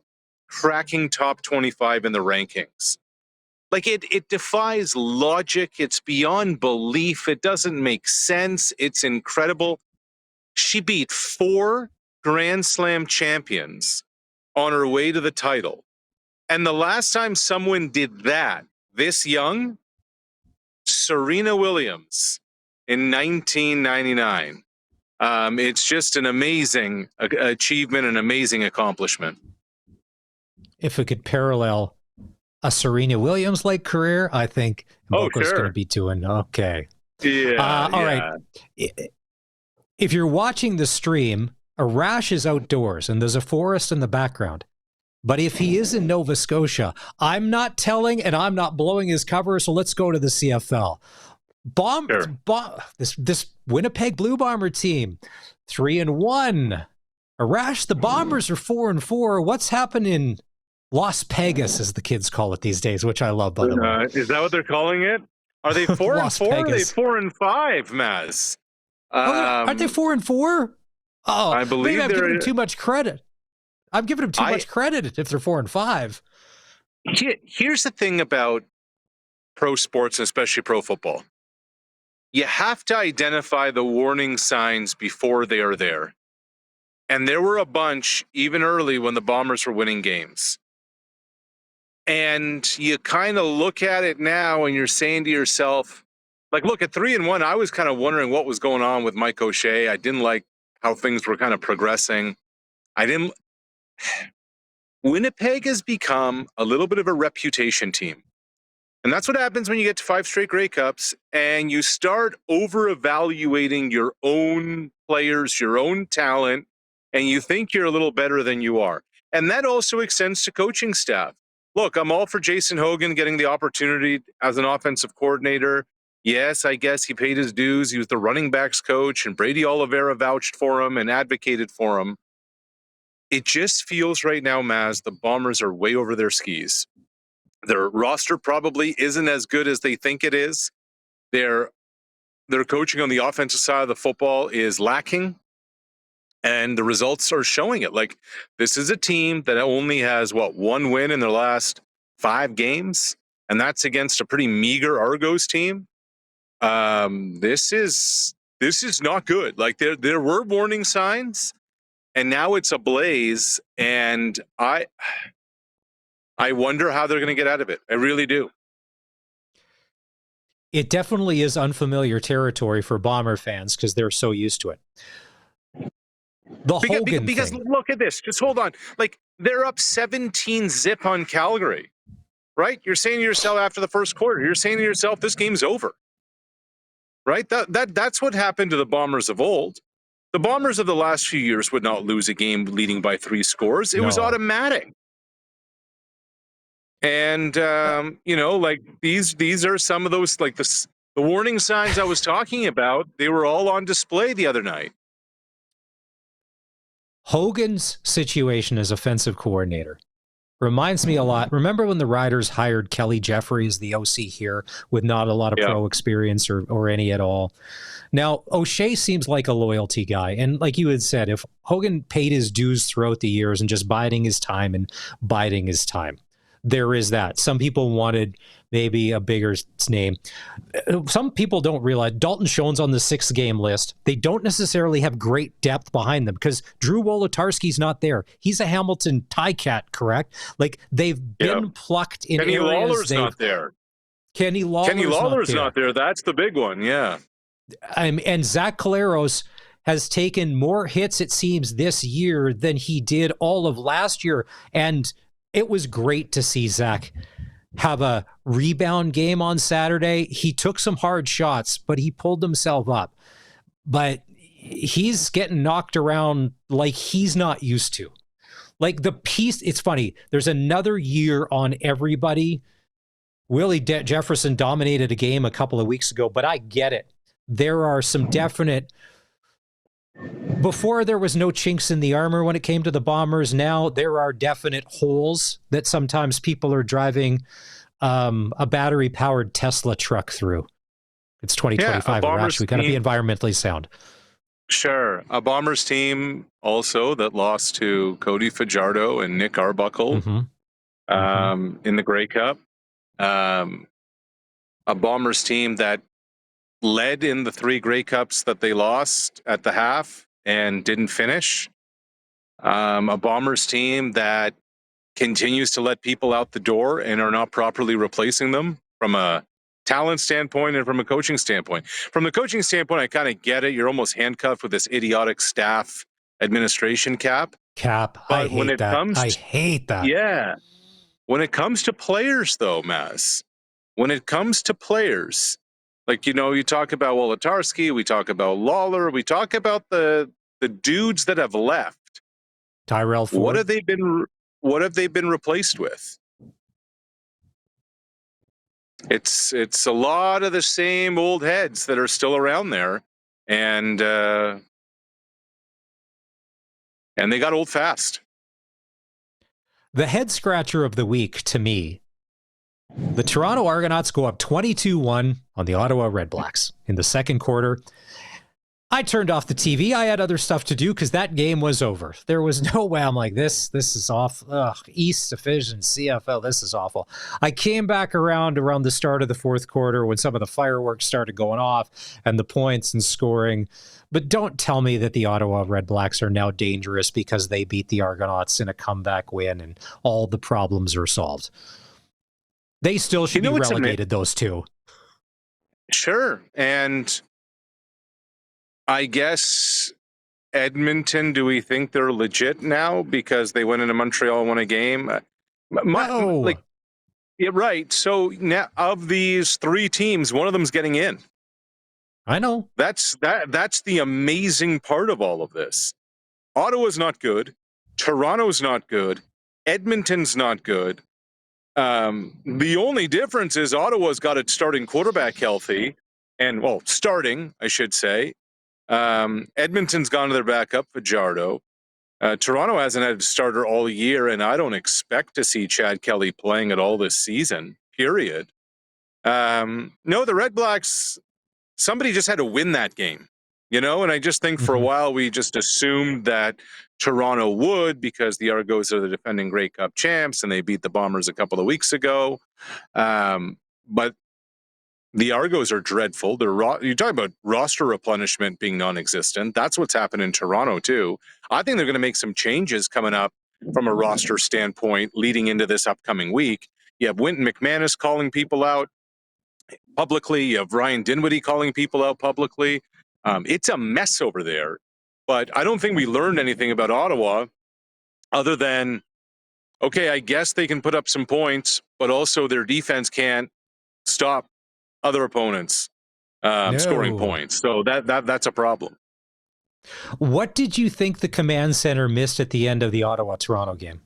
cracking top 25 in the rankings. Like it defies logic. It's beyond belief. It doesn't make sense. It's incredible. She beat 4 Grand Slam champions on her way to the title. And the last time someone did that this young, Serena Williams in 1999. It's just an amazing achievement, an amazing accomplishment. If it could parallel a Serena Williams-like career, I think Boko's going to be doing okay. Yeah. All right. If you're watching the stream, Arash is outdoors and there's a forest in the background. But if he is in Nova Scotia, I'm not telling and I'm not blowing his cover, so let's go to the CFL. This Winnipeg Blue Bomber team, 3-1. Arash, the Bombers are 4-4. What's happening in Las Vegas, as the kids call it these days, which I love, by the way. Is that what they're calling it? Are they 4-4? Or are they 4-5, Maz? Aren't they 4-4? Oh, I believe maybe I'm giving them too much credit. I'm giving them too much credit if they're 4-5. Here's the thing about pro sports, and especially pro football. You have to identify the warning signs before they are there. And there were a bunch even early when the Bombers were winning games. And you kind of look at it now and you're saying to yourself, like, look, at 3-1, I was kind of wondering what was going on with Mike O'Shea. I didn't like how things were kind of progressing. Winnipeg has become a little bit of a reputation team. And that's what happens when you get to 5 straight Grey Cups and you start over-evaluating your own players, your own talent, and you think you're a little better than you are. And that also extends to coaching staff. Look, I'm all for Jason Hogan getting the opportunity as an offensive coordinator. Yes, I guess he paid his dues. He was the running backs coach, and Brady Oliveira vouched for him and advocated for him. It just feels right now, Maz, the Bombers are way over their skis. Their roster probably isn't as good as they think it is. Their coaching on the offensive side of the football is lacking, and the results are showing it. Like, this is a team that only has, one win in their last 5 games, and that's against a pretty meager Argos team. This is not good. Like, there were warning signs, and now it's ablaze, and I wonder how they're going to get out of it. I really do. It definitely is unfamiliar territory for Bomber fans because they're so used to it. Because look at this. Just hold on. Like, they're up 17-0 on Calgary, right? You're saying to yourself after the first quarter, you're saying to yourself, this game's over, right? That's what happened to the Bombers of old. The Bombers of the last few years would not lose a game leading by 3 scores. It was automatic. And, like, these are some of those, like, the warning signs I was talking about. They were all on display the other night. Hogan's situation as offensive coordinator reminds me a lot. Remember when the Riders hired Kelly Jeffrey as the OC here with not a lot of pro experience or any at all? Now, O'Shea seems like a loyalty guy. And like you had said, if Hogan paid his dues throughout the years and just biding his time, there is that. Some people wanted maybe a bigger name. Some people don't realize Dalton Schoen's on the 6-game list. They don't necessarily have great depth behind them because Drew Wolodarski's not there. He's a Hamilton Ticats, correct? Like, they've been plucked in Kenny areas. Lawler's not there. Kenny Lawler's not there. That's the big one, yeah. And Zach Collaros has taken more hits, it seems, this year than he did all of last year. And it was great to see Zach have a rebound game on Saturday. He took some hard shots, but he pulled himself up. But he's getting knocked around like he's not used to. Like, it's funny. There's another year on everybody. Willie Jefferson dominated a game a couple of weeks ago, but I get it. There are some definite... Before, there was no chinks in the armor when it came to the Bombers. Now there are definite holes that sometimes people are driving a battery-powered Tesla truck through. It's 2025. We got to be environmentally sound. Sure. A Bombers team also that lost to Cody Fajardo and Nick Arbuckle in the Grey Cup. A Bombers team that led in the 3 Grey Cups that they lost at the half and didn't finish. A Bombers team that continues to let people out the door and are not properly replacing them from a talent standpoint and from a coaching standpoint. From the coaching standpoint, I kind of get it. You're almost handcuffed with this idiotic staff administration cap. But I hate that. Yeah. When it comes to players, though, Maz, like, you talk about Wolodarski, we talk about Lawler, we talk about the dudes that have left. Tyrell Ford. What have they been? what have they been replaced with? It's a lot of the same old heads that are still around there, and they got old fast. The head scratcher of the week to me, the Toronto Argonauts go up 22-1 on the Ottawa Red Blacks in the second quarter. I turned off the TV. I had other stuff to do because that game was over. There was no way. I'm like, this is off. Ugh, East Division, CFL, this is awful. I came back around the start of the fourth quarter when some of the fireworks started going off and the points and scoring. But don't tell me that the Ottawa Red Blacks are now dangerous because they beat the Argonauts in a comeback win and all the problems are solved. They still should be relegated, those two. Sure. And I guess Edmonton, do we think they're legit now because they went into Montreal and won a game? No. Yeah, right. So now of these three teams, one of them's getting in. I know. That's the amazing part of all of this. Ottawa's not good. Toronto's not good. Edmonton's not good. The only difference is Ottawa's got its starting quarterback healthy, and starting, I should say. Edmonton's gone to their backup, Fajardo. Toronto hasn't had a starter all year, and I don't expect to see Chad Kelly playing at all this season, period. No, the Red Blacks, somebody just had to win that game, and I just think for a while we just assumed that Toronto would because the Argos are the defending Grey Cup champs, and they beat the Bombers a couple of weeks ago. But the Argos are dreadful. You're talking about roster replenishment being non-existent. That's what's happened in Toronto, too. I think they're going to make some changes coming up from a roster standpoint leading into this upcoming week. You have Wynton McManus calling people out publicly. You have Ryan Dinwiddie calling people out publicly. It's a mess over there. But I don't think we learned anything about Ottawa other than, okay, I guess they can put up some points, but also their defense can't stop other opponents scoring points. So that's a problem. What did you think the command center missed at the end of the Ottawa-Toronto game?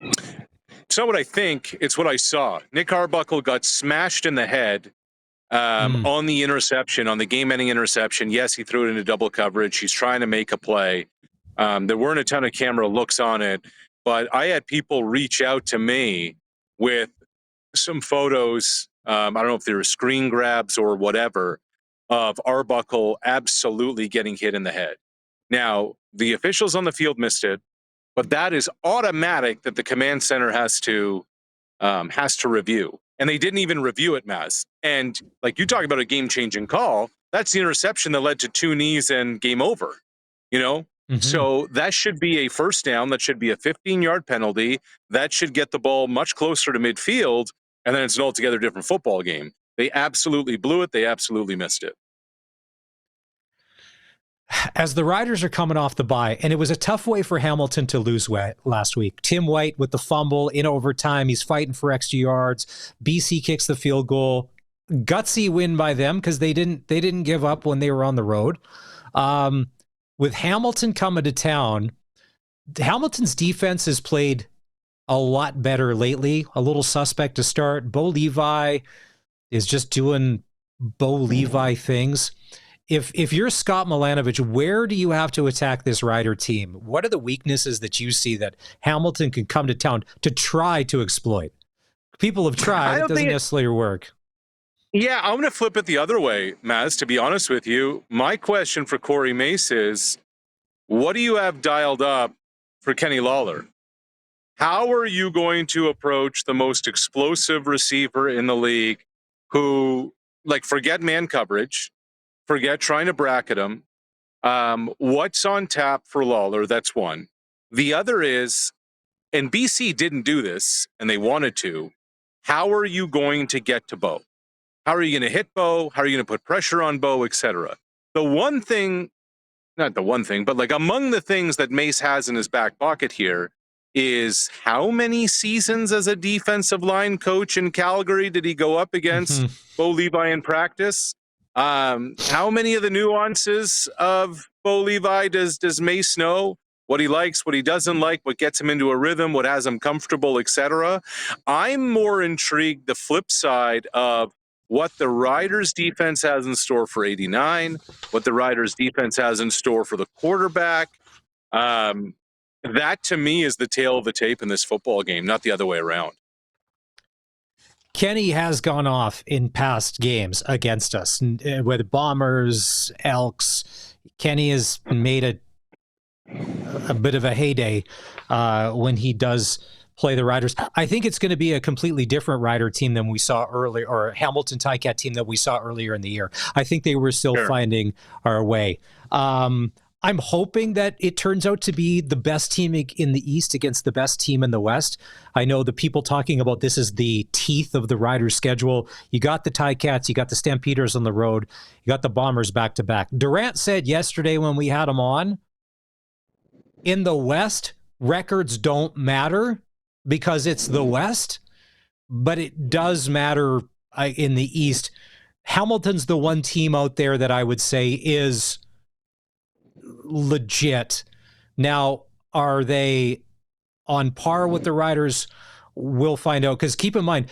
It's not what I think. It's what I saw. Nick Arbuckle got smashed in the head on the interception, on the game-ending interception. Yes, he threw it into double coverage. He's trying to make a play. There weren't a ton of camera looks on it, but I had people reach out to me with some photos. I don't know if they were screen grabs or whatever of Arbuckle absolutely getting hit in the head. Now, the officials on the field missed it, but that is automatic that the command center has to review. And they didn't even review it, Maz. And like you talk about a game-changing call, that's the interception that led to 2 knees and game over, So that should be a first down. That should be a 15-yard penalty. That should get the ball much closer to midfield. And then it's an altogether different football game. They absolutely blew it. They absolutely missed it. As the Riders are coming off the bye, and it was a tough way for Hamilton to lose last week. Tim White with the fumble in overtime. He's fighting for extra yards. BC kicks the field goal. Gutsy win by them because they didn't give up when they were on the road. With Hamilton coming to town, Hamilton's defense has played a lot better lately. A little suspect to start. Bo Levi is just doing Bo Levi things. If you're Scott Milanovich, where do you have to attack this Rider team? What are the weaknesses that you see that Hamilton can come to town to try to exploit? People have tried. It doesn't necessarily work. Yeah, I'm going to flip it the other way, Maz, to be honest with you. My question for Corey Mace is, what do you have dialed up for Kenny Lawler? How are you going to approach the most explosive receiver in the league who, forget man coverage, forget trying to bracket him? What's on tap for Lawler? That's one. The other is, and BC didn't do this, and they wanted to, how are you going to get to Bo? How are you going to hit Bo? How are you going to put pressure on Bo, etc.? The one thing, not the one thing, but among the things that Mace has in his back pocket here is how many seasons as a defensive line coach in Calgary did he go up against Bo Levi in practice? How many of the nuances of Bo Levi does Mace know? what he likes, what he doesn't like, what gets him into a rhythm, what has him comfortable, etc. I'm more intrigued the flip side of what the Riders defense has in store for 89, what the Riders defense has in store for the quarterback. That to me is the tail of the tape in this football game, not the other way around. Kenny has gone off in past games against us, with Bombers, Elks. Kenny has made a bit of a heyday when he does play the Riders. I think it's going to be a completely different Rider team than we saw earlier, or a Hamilton Ticat team that we saw earlier in the year. I think they were still finding our way. I'm hoping that it turns out to be the best team in the East against the best team in the West. I know the people talking about this is the teeth of the Riders' schedule. You got the Ticats, you got the Stampeders on the road, you got the Bombers back-to-back. Durant said yesterday when we had him on, in the West, records don't matter because it's the West, but it does matter in the East. Hamilton's the one team out there that I would say is legit. Now, are they on par with the Riders? We'll find out, because keep in mind,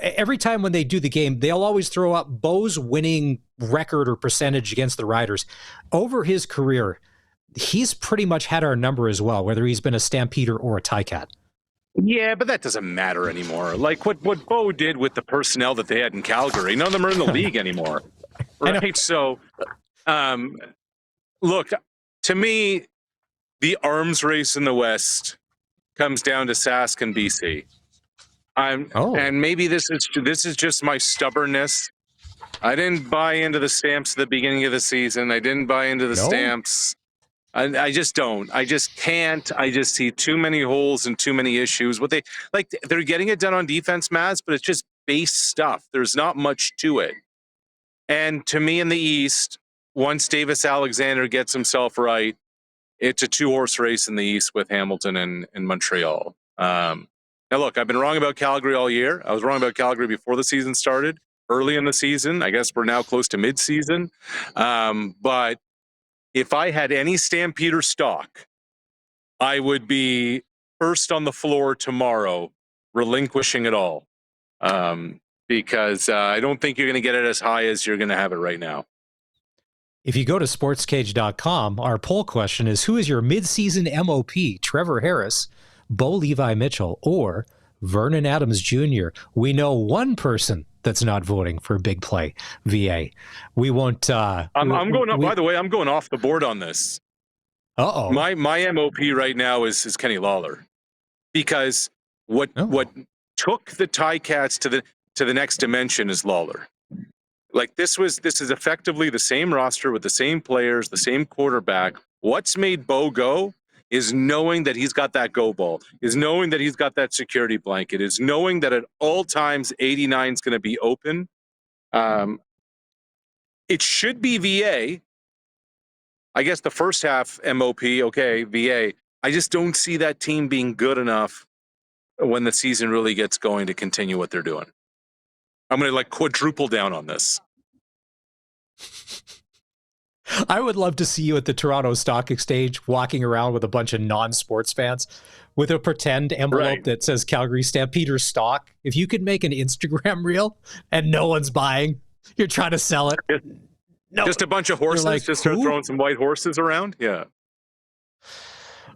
every time when they do the game, they'll always throw up Bo's winning record or percentage against the Riders. Over his career, he's pretty much had our number as well, whether he's been a Stampeder or a Ticat. Yeah, but that doesn't matter anymore. Like what Bo did with the personnel that they had in Calgary, none of them are in the league anymore. Right? So, look, to me, the arms race in the West comes down to Sask and BC. And maybe this is just my stubbornness. I didn't buy into the Stamps at the beginning of the season. I didn't buy into the Stamps. I just don't. I just can't. I just see too many holes and too many issues. They're getting it done on defense, Maz, but it's just base stuff. There's not much to it. And to me, in the East, once Davis Alexander gets himself right, it's a two-horse race in the East with Hamilton and Montreal. Now, look, I've been wrong about Calgary all year. I was wrong about Calgary before the season started, early in the season. I guess we're now close to mid-season. But if I had any Stampeder stock, I would be first on the floor tomorrow, relinquishing it all. Because I don't think you're going to get it as high as you're going to have it right now. If you go to sportscage.com, our poll question is, who is your midseason MOP? Trevor Harris, Bo Levi Mitchell, or Vernon Adams Jr.? We know one person that's not voting for Big Play VA. We won't. I'm going. By the way, I'm going off the board on this. Uh-oh. My MOP right now is Kenny Lawler, because what took the Ticats to the next dimension is Lawler. Like this is effectively the same roster with the same players, the same quarterback. What's made Bo go is knowing that he's got that go ball, is knowing that he's got that security blanket, is knowing that at all times 89 is going to be open. It should be VA. I guess the first half MOP, okay, VA. I just don't see that team being good enough when the season really gets going to continue what they're doing. I'm going to quadruple down on this. I would love to see you at the Toronto Stock Exchange walking around with a bunch of non-sports fans with a pretend envelope that says Calgary Stampeder stock. If you could make an Instagram reel and no one's buying, you're trying to sell it. Just a bunch of horses, just start throwing some white horses around. Yeah.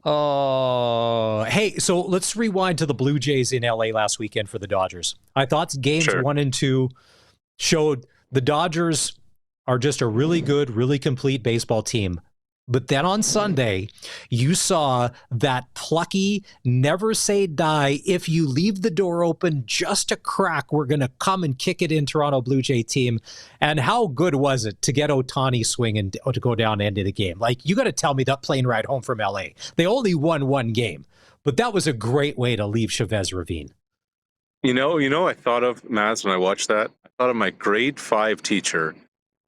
Oh, hey, so let's rewind to the Blue Jays in LA last weekend for the Dodgers. I thought games 1 and 2 showed the Dodgers are just a really good, really complete baseball team. But then on Sunday, you saw that plucky, never say die, if you leave the door open just a crack, we're going to come and kick it in Toronto Blue Jay team. And how good was it to get Ohtani swinging to go down into the game? Like, you got to tell me that plane ride home from LA. They only won one game, but that was a great way to leave Chavez Ravine. You know, I thought of, Maz, when I watched that, I thought of my grade 5 teacher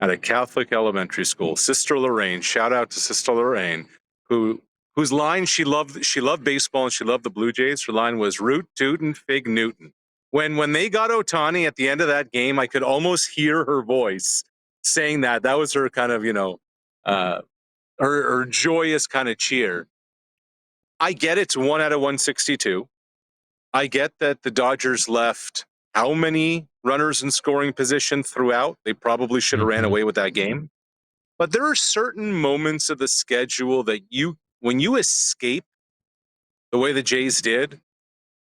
at a Catholic elementary school, Sister Lorraine. Shout out to Sister Lorraine, whose line, she loved baseball and she loved the Blue Jays. Her line was root, tootin', fig Newton. When they got Ohtani at the end of that game, I could almost hear her voice saying that. That was her kind of, her joyous kind of cheer. I get it's 1 out of 162. I get that the Dodgers left how many runners in scoring position throughout? They probably should have ran away with that game. But there are certain moments of the schedule that when you escape the way the Jays did,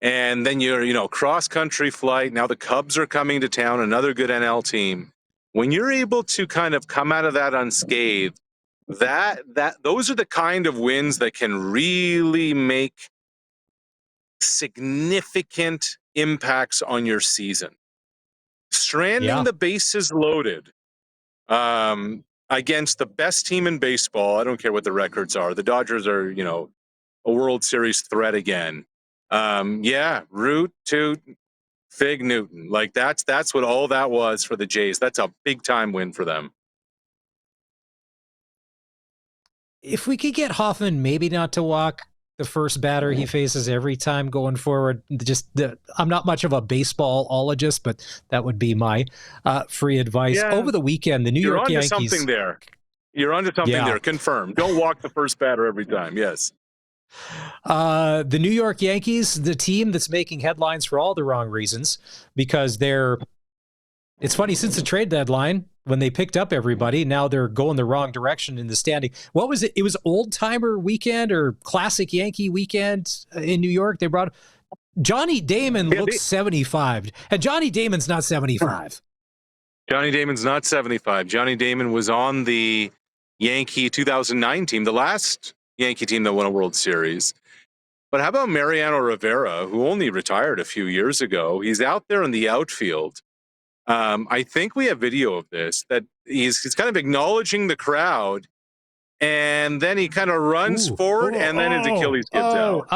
and then you're, cross-country flight, now the Cubs are coming to town, another good NL team. When you're able to kind of come out of that unscathed, those are the kind of wins that can really make significant impacts on your season. Stranding the bases loaded against the best team in baseball. I don't care what the records are. The Dodgers are, a World Series threat again. Root to Fig Newton. Like that's what all that was for the Jays. That's a big time win for them. If we could get Hoffman maybe not to walk the first batter he faces every time going forward, I'm not much of a baseballologist, but that would be my free advice. Yeah. Over the weekend, the New York Yankees. You're onto something there. Confirmed. Don't walk the first batter every time. Yes. The New York Yankees, the team that's making headlines for all the wrong reasons, because it's funny, since the trade deadline, when they picked up everybody, now they're going the wrong direction in the standing. What was it? It was old timer weekend or classic Yankee weekend in New York. They brought Johnny Damon looks 75, and Johnny Damon's not 75. Johnny Damon's not 75. Johnny Damon was on the Yankee 2009 team, the last Yankee team that won a World Series. But how about Mariano Rivera, who only retired a few years ago? He's out there in the outfield. I think we have video of this, that he's kind of acknowledging the crowd, and then he kind of runs forward, and then his Achilles gets out.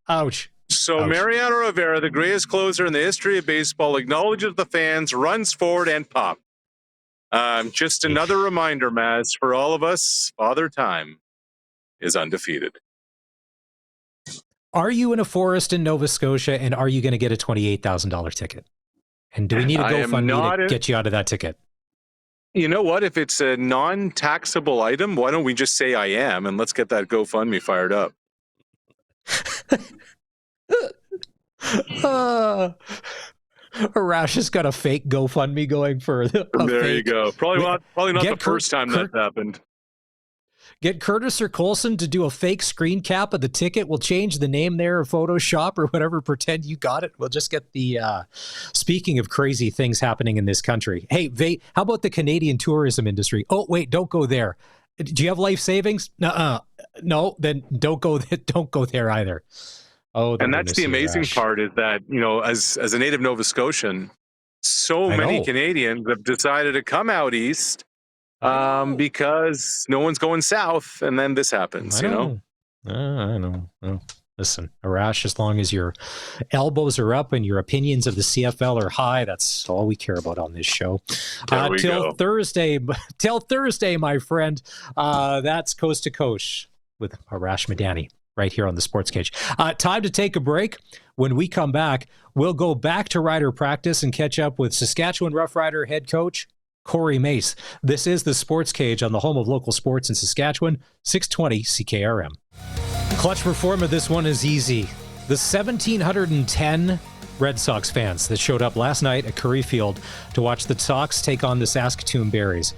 Ouch. So Mariano Rivera, the greatest closer in the history of baseball, acknowledges the fans, runs forward, and pop. Just another reminder, Maz, for all of us, Father Time is undefeated. Are you in a forest in Nova Scotia, and are you going to get a $28,000 ticket? And do we need a GoFundMe to get you out of that ticket? You know what? If it's a non-taxable item, why don't we just say I am, and let's get that GoFundMe fired up. Arash has got a fake GoFundMe going for you go. Probably not the first time that's happened. Get Curtis or Colson to do a fake screen cap of the ticket. We'll change the name there, or Photoshop or whatever. Pretend you got it. We'll just get the, speaking of crazy things happening in this country. Hey, how about the Canadian tourism industry? Oh, wait, don't go there. Do you have life savings? No, then don't go there either. Oh, and that's the amazing part, is that, as a native Nova Scotian, so many Canadians have decided to come out east because no one's going south, and then this happens. I know. Well, listen, Arash, as long as your elbows are up and your opinions of the CFL are high, that's all we care about on this show. Till Thursday, my friend. That's Coast to Coast with Arash Madani right here on the SportsCage. Time to take a break. When we come back, we'll go back to Rider practice and catch up with Saskatchewan Roughrider head coach Corey Mace. This is the SportsCage on the home of local sports in Saskatchewan, 620 CKRM. Clutch performer, this one is easy. The 1,710 Red Sox fans that showed up last night at Curry Field to watch the Sox take on the Saskatoon Berries.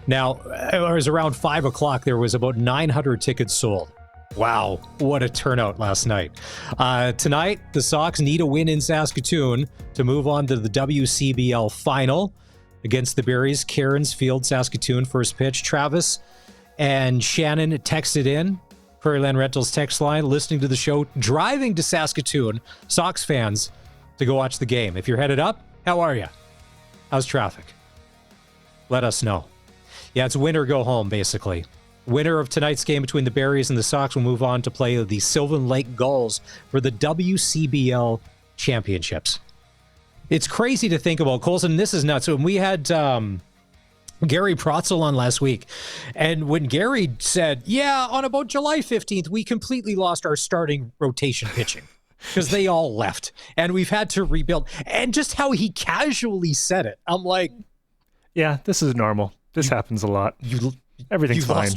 Now, it was around 5 o'clock. There was about 900 tickets sold. Wow, what a turnout last night. Tonight, the Sox need a win in Saskatoon to move on to the WCBL final against the Berries. Cairns Field, Saskatoon, first pitch. Travis and Shannon texted in, Prairie Land Rentals text line, listening to the show, driving to Saskatoon, Sox fans, to go watch the game. If you're headed up, how are you? How's traffic? Let us know. Yeah, it's win or go home, basically. Winner of tonight's game between the Berries and the Sox will move on to play the Sylvan Lake Gulls for the WCBL championships. It's crazy to think about, Colson. This is nuts. So when we had Gary Protzel on last week, and when Gary said, on about July 15th, we completely lost our starting rotation pitching because they all left, and we've had to rebuild. And just how he casually said it, I'm like, yeah, this is normal. This happens a lot. Everything's fine.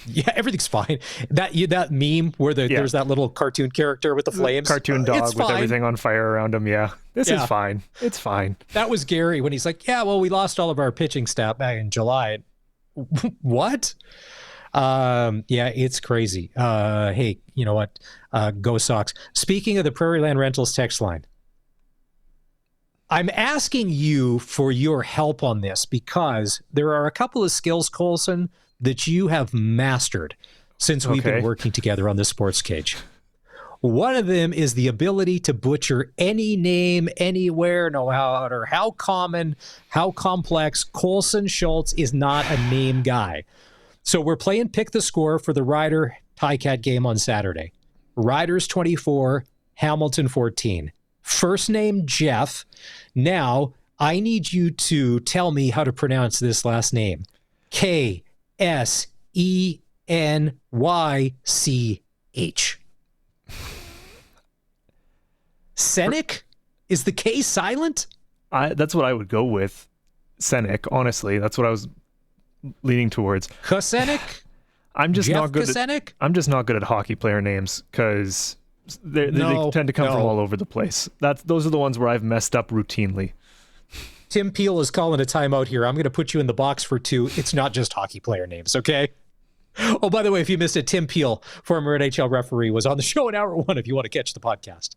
Yeah, everything's fine. That meme where there's that little cartoon character with the flames. Cartoon dog with everything on fire around him. Yeah, this is fine. It's fine. That was Gary when he's like, yeah, well, we lost all of our pitching staff back in July. What? Yeah, it's crazy. Hey, you know what? Go Sox. Speaking of the Prairie Land Rentals text line, I'm asking you for your help on this because there are a couple of skills, Colson, that you have mastered since we've been working together on the Sports Cage. One of them is the ability to butcher any name anywhere, no matter how common, how complex. Colson Schultz is not a name guy. So we're playing Pick the Score for the Rider Ticat game on Saturday. Riders 24, Hamilton 14. First name Jeff. Now I need you to tell me how to pronounce this last name. K-S-E-N-Y-C-H. Senek? Is the K silent? That's what I would go with. Senek, honestly. That's what I was leaning towards. Kosenek? I'm just Jeff not good Kosenek? I'm just not good at hockey player names because they tend to come from all over the place. Those are the ones where I've messed up routinely. Tim Peel is calling a timeout here. I'm going to put you in the box for 2. It's not just hockey player names, okay? Oh, by the way, if you missed it, Tim Peel, former NHL referee, was on the show in hour 1 if you want to catch the podcast.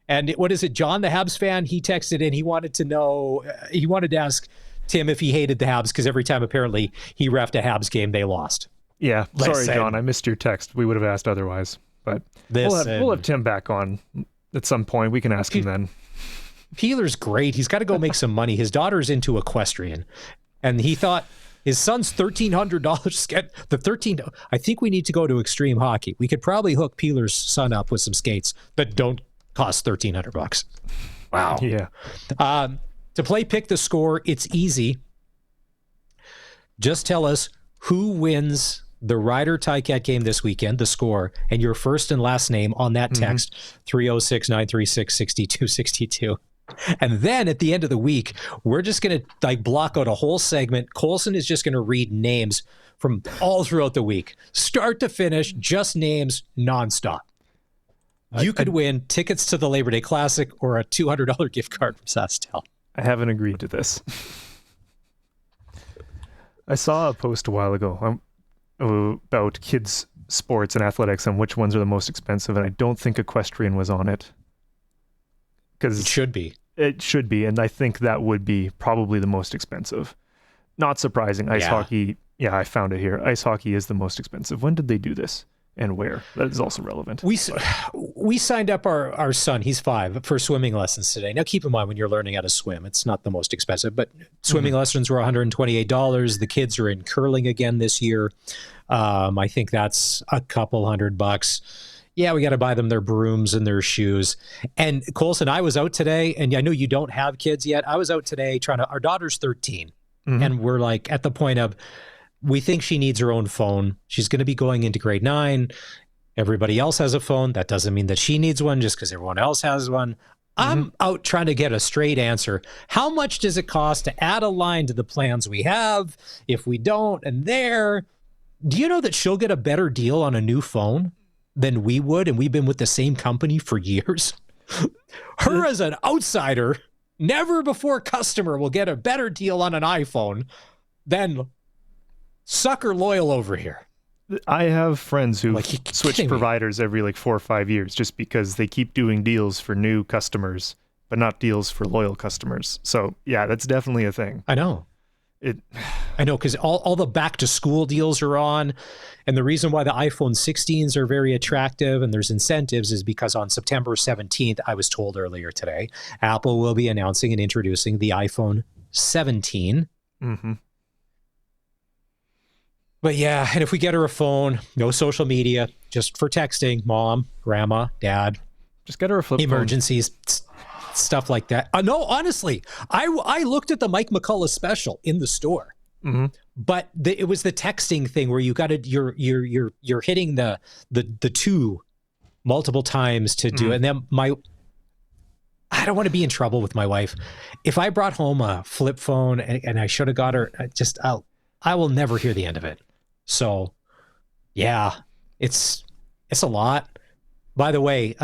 And what is it, John, the Habs fan? He texted in. He wanted to ask Tim if he hated the Habs because every time apparently he reffed a Habs game, they lost. Yeah, sorry, John, I missed your text. We would have asked otherwise. But we'll have Tim back on at some point. We can ask him then. Peeler's great. He's got to go make some money. His daughter's into equestrian, and he thought his son's $1,300 get the 13. I think we need to go to extreme hockey. We could probably hook Peeler's son up with some skates that don't cost $1,300. Wow. Yeah. To play Pick the Score, it's easy. Just tell us who wins the Rider Ticat game this weekend, the score, and your first and last name on that text, 306-936-6262. And then at the end of the week, we're just going to block out a whole segment. Colson is just going to read names from all throughout the week, start to finish, just names nonstop. You could win tickets to the Labor Day Classic or a $200 gift card from Sastel. I haven't agreed to this. I saw a post a while ago about kids' sports and athletics and which ones are the most expensive, and I don't think equestrian was on it. Because it should be. It should be, and I think that would be probably the most expensive. Not surprising. Ice hockey, I found it here. Ice hockey is the most expensive. When did they do this? And where? That is also relevant. We signed up our son, he's 5, for swimming lessons today. Now, keep in mind, when you're learning how to swim, it's not the most expensive, but swimming lessons were $128. The kids are in curling again this year. I think that's a couple $100. Yeah, we got to buy them their brooms and their shoes. And Colson, I was out today, and I know you don't have kids yet. I was out today our daughter's 13, and we're like at the point of, we think she needs her own phone. She's going to be going into grade 9. Everybody else has a phone. That doesn't mean that she needs one just because everyone else has one. I'm out trying to get a straight answer. How much does it cost to add a line to the plans we have? If we don't, and do you know that she'll get a better deal on a new phone than we would? And we've been with the same company for years. Her as an outsider, never before customer will get a better deal on an iPhone than sucker loyal over here. I have friends who switch providers every 4 or 5 years just because they keep doing deals for new customers, but not deals for loyal customers. So yeah, that's definitely a thing. I know. Because all the back to school deals are on, and the reason why the iPhone 16s are very attractive and there's incentives is because on September 17th, I was told earlier today, Apple will be announcing and introducing the iPhone 17. But yeah, and if we get her a phone, no social media, just for texting, mom, grandma, dad. Just get her a flip emergencies, stuff like that. No, honestly, I looked at the Mike McCullough special in the store, but it was the texting thing where you got to you're hitting the 2 multiple times to do it. And then I don't want to be in trouble with my wife. If I brought home a flip phone and I should have got her, I will never hear the end of it. So Yeah, it's a lot. By the way,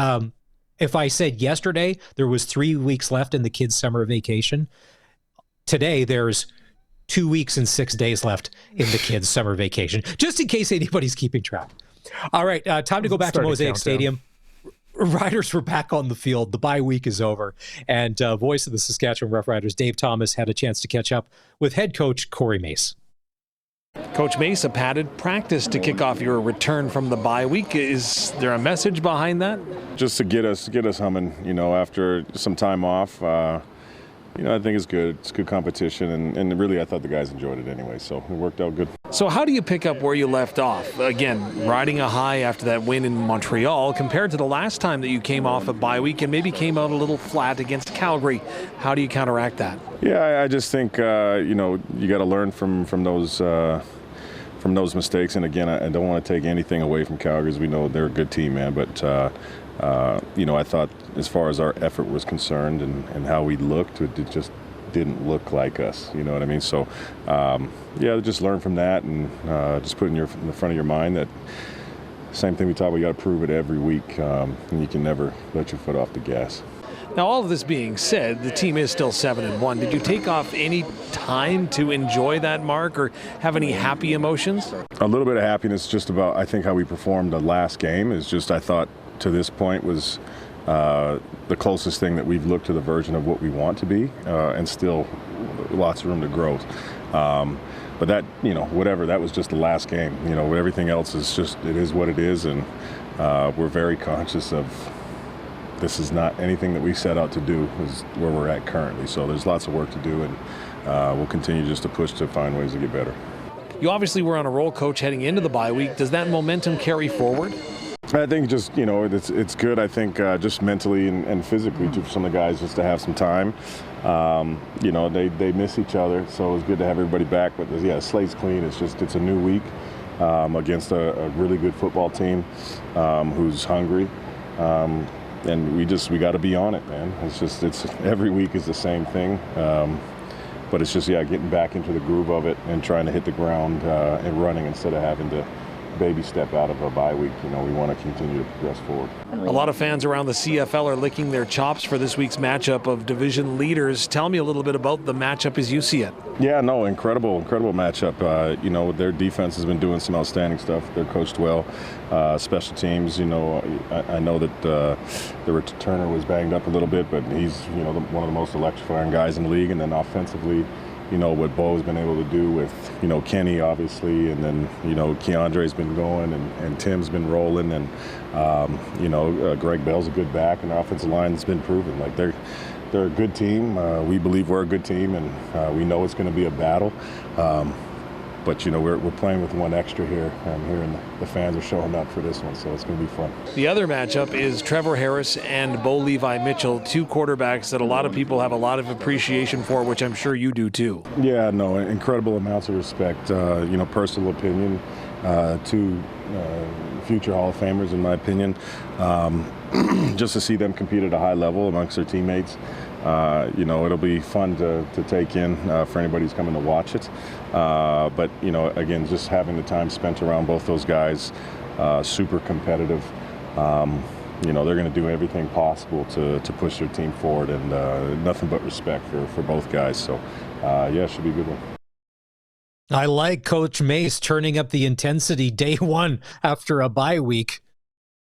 if I said yesterday there was 3 weeks left in the kids' summer vacation, today there's 2 weeks and 6 days left in the kids' summer vacation, just in case anybody's keeping track. All right, time to go back to Mosaic Stadium. Riders were back on the field. The bye week is over. And voice of the Saskatchewan Roughriders, Dave Thomas, had a chance to catch up with head coach Corey Mace. Coach Mace, a padded practice to kick off your return from the bye week. Is there a message behind that? Just to get us humming, after some time off. I think it's good. It's good competition, and really I thought the guys enjoyed it anyway, so it worked out good. So how do you pick up where you left off? Again, riding a high after that win in Montreal compared to the last time that you came off a bye week and maybe came out a little flat against Calgary. How do you counteract that? Yeah, I just think, you got to learn from those mistakes. And again, I don't want to take anything away from Calgary, as we know they're a good team, man, but I thought as far as our effort was concerned and how we looked, it just didn't look like us. You know what I mean? So, just learn from that and just put in the front of your mind that same thing we talk about, you got to prove it every week, and you can never let your foot off the gas. Now, all of this being said, the team is still 7-1. Did you take off any time to enjoy that mark or have any happy emotions? A little bit of happiness just about, I think, how we performed the last game is just, I thought, to this point was the closest thing that we've looked to the version of what we want to be, and still lots of room to grow. But that, whatever, that was just the last game. Everything else is just, it is what it is, and we're very conscious of this is not anything that we set out to do, is where we're at currently. So there's lots of work to do, and we'll continue just to push to find ways to get better. You obviously were on a roll, Coach, heading into the bye week. Does that momentum carry forward? I think just, it's good, I think, just mentally and physically for some of the guys just to have some time. They miss each other, so it was good to have everybody back. But, slate's clean. It's a new week against a really good football team who's hungry. And we got to be on it, man. It's every week is the same thing. But it's just, getting back into the groove of it and trying to hit the ground and running instead of having to baby step out of a bye week. We want to continue to progress forward. A lot of fans around the CFL are licking their chops for this week's matchup of division leaders. Tell me a little bit about the matchup as you see it. Yeah, no, incredible matchup. Their defense has been doing some outstanding stuff. They're coached well. Special teams, I know that the returner was banged up a little bit, but he's, one of the most electrifying guys in the league. And then offensively, what Bo's been able to do with, Kenny, obviously, and then, Keandre's been going and Tim's been rolling, and, Greg Bell's a good back, and the offensive line has been proven. Like, they're a good team. We believe we're a good team, and we know it's going to be a battle. But, we're playing with one extra here. I'm hearing the fans are showing up for this one, so it's going to be fun. The other matchup is Trevor Harris and Bo Levi Mitchell, two quarterbacks that a lot of people have a lot of appreciation for, which I'm sure you do too. Yeah, no, incredible amounts of respect. Personal opinion, two future Hall of Famers, in my opinion. Just to see them compete at a high level amongst their teammates. It'll be fun to take in for anybody who's coming to watch it. But, again, just having the time spent around both those guys, super competitive. They're going to do everything possible to push their team forward, and nothing but respect for both guys. So, it should be a good one. I like Coach Mace turning up the intensity day one after a bye week.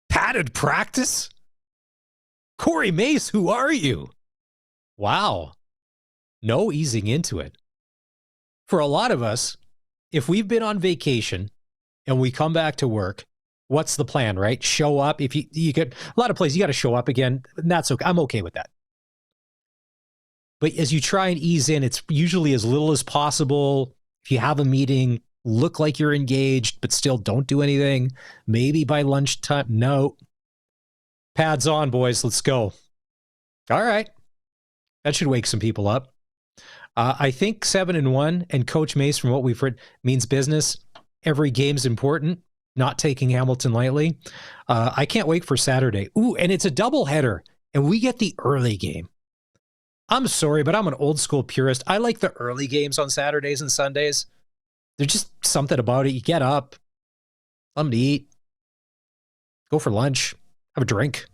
Padded practice? Corey Mace, who are you? Wow. No easing into it. For a lot of us, if we've been on vacation and we come back to work, what's the plan, right? Show up. If you get a lot of places, you got to show up again. And that's okay. I'm okay with that. But as you try and ease in, it's usually as little as possible. If you have a meeting, look like you're engaged, but still don't do anything. Maybe by lunchtime. No. Pads on, boys. Let's go. All right. That should wake some people up. I think 7-1 and Coach Mace, from what we've heard, means business. Every game's important. Not taking Hamilton lightly. I can't wait for Saturday. Ooh, and it's a doubleheader, and we get the early game. I'm sorry, but I'm an old school purist. I like the early games on Saturdays and Sundays. There's just something about it. You get up, something to eat, go for lunch, have a drink.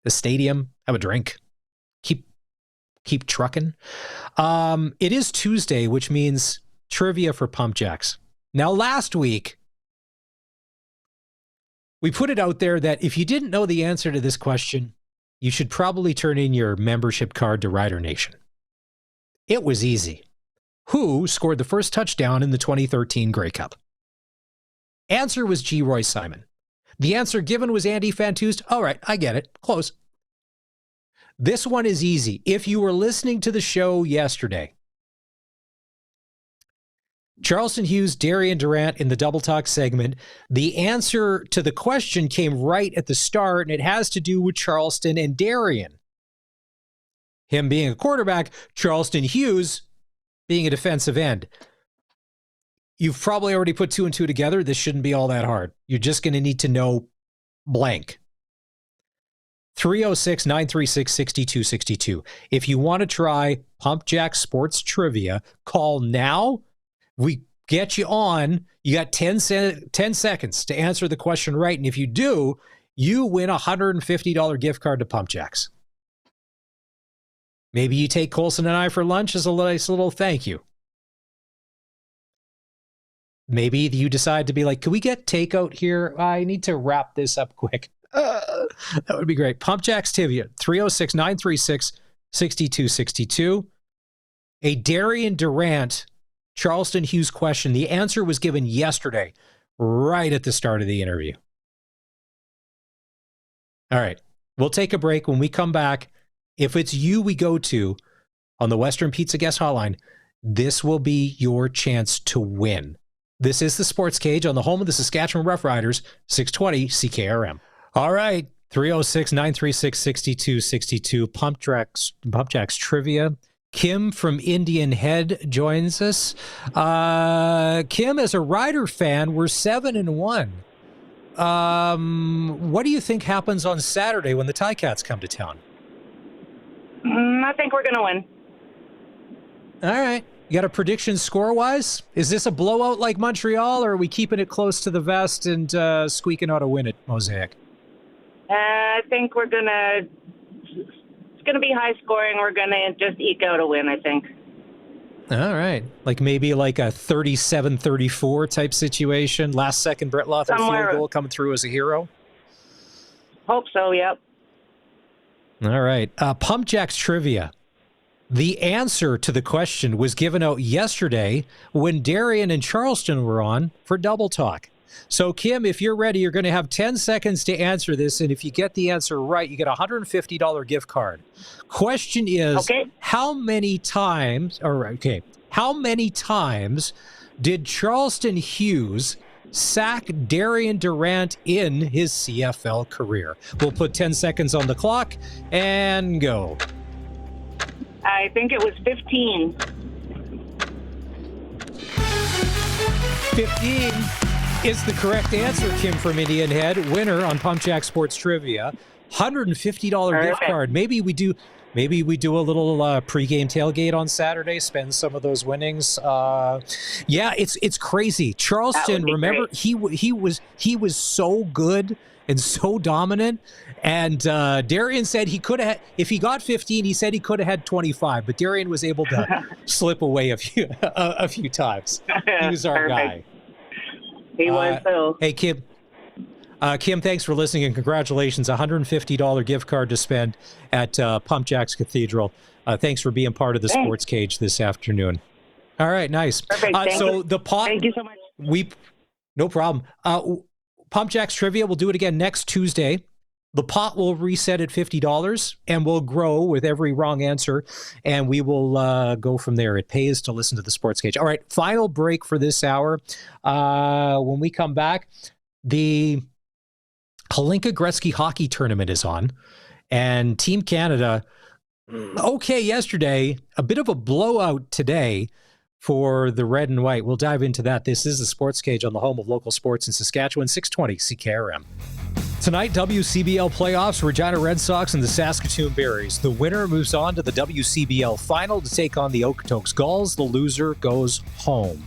The stadium, have a drink. Keep trucking. It is Tuesday, which means trivia for Pump Jacks. Now, last week, we put it out there that if you didn't know the answer to this question, you should probably turn in your membership card to Rider Nation. It was easy. Who scored the first touchdown in the 2013 Grey Cup? Answer was G. Roy Simon. The answer given was Andy Fantoost. All right, I get it. Close. This one is easy. If you were listening to the show yesterday, Charleston Hughes, Darian Durant in the Double Talk segment, the answer to the question came right at the start, and it has to do with Charleston and Darian. Him being a quarterback, Charleston Hughes being a defensive end. You've probably already put 2 and 2 together. This shouldn't be all that hard. You're just going to need to know blank. 306-936-6262. If you want to try Pump Jack Sports Trivia, call now. We get you on. You got 10 seconds to answer the question right. And if you do, you win a $150 gift card to Pump Jacks. Maybe you take Colson and I for lunch as a nice little thank you. Maybe you decide to be like, can we get takeout here? I need to wrap this up quick. That would be great. Pump Jacks Trivia, 306-936-6262. A Darian Durant, Charleston Hughes question. The answer was given yesterday, right at the start of the interview. All right. We'll take a break. When we come back, if it's you we go to on the Western Pizza Guest Hotline, this will be your chance to win. This is the Sports Cage on the home of the Saskatchewan Roughriders, 620 CKRM. All right, 306-936-6262, Pump Jacks Trivia. Kim from Indian Head joins us. Kim, as a Rider fan, we're 7-1. What do you think happens on Saturday when the Ticats come to town? I think we're going to win. All right. You got a prediction score-wise? Is this a blowout like Montreal, or are we keeping it close to the vest and squeaking out a win at Mosaic? I think it's going to be high scoring. We're going to just eke out a win, I think. All right. Like maybe like a 37-34 type situation. Last second, Brett Lothar field goal coming through as a hero. Hope so, yep. All right. Pump Jacks Trivia. The answer to the question was given out yesterday when Darian and Charleston were on for Double Talk. So, Kim, if you're ready, you're going to have 10 seconds to answer this. And if you get the answer right, you get a $150 gift card. Question is, how many times did Charleston Hughes sack Darian Durant in his CFL career? We'll put 10 seconds on the clock and go. I think it was 15. 15 is the correct answer, Kim from Indian Head. Winner on Pump Jack Sports Trivia. $150 gift card. Maybe we do a little pregame tailgate on Saturday, spend some of those winnings. Yeah, it's crazy. Charleston, remember, he was so good and so dominant. And Darian said he could have, if he got 15, he said he could have had 25. But Darian was able to slip away a few times. He was our guy. He was so. Hey, Kim. Kim, thanks for listening and congratulations. $150 gift card to spend at Pump Jacks Cathedral. Thanks for being part of the Sports Cage this afternoon. All right, nice. Perfect. Thank you so much. No problem. Pump Jacks Trivia, we'll do it again next Tuesday. The pot will reset at $50 and will grow with every wrong answer, and we will go from there. It pays to listen to the Sports Cage. All right, final break for this hour. When we come back, the Hlinka Gretzky Hockey Tournament is on, and Team Canada, okay yesterday, a bit of a blowout today for the red and white. We'll dive into that. This is the Sports Cage on the home of local sports in Saskatchewan, 620 CKRM. Tonight, WCBL playoffs, Regina Red Sox and the Saskatoon Berries. The winner moves on to the WCBL final to take on the Okotoks Gulls. The loser goes home.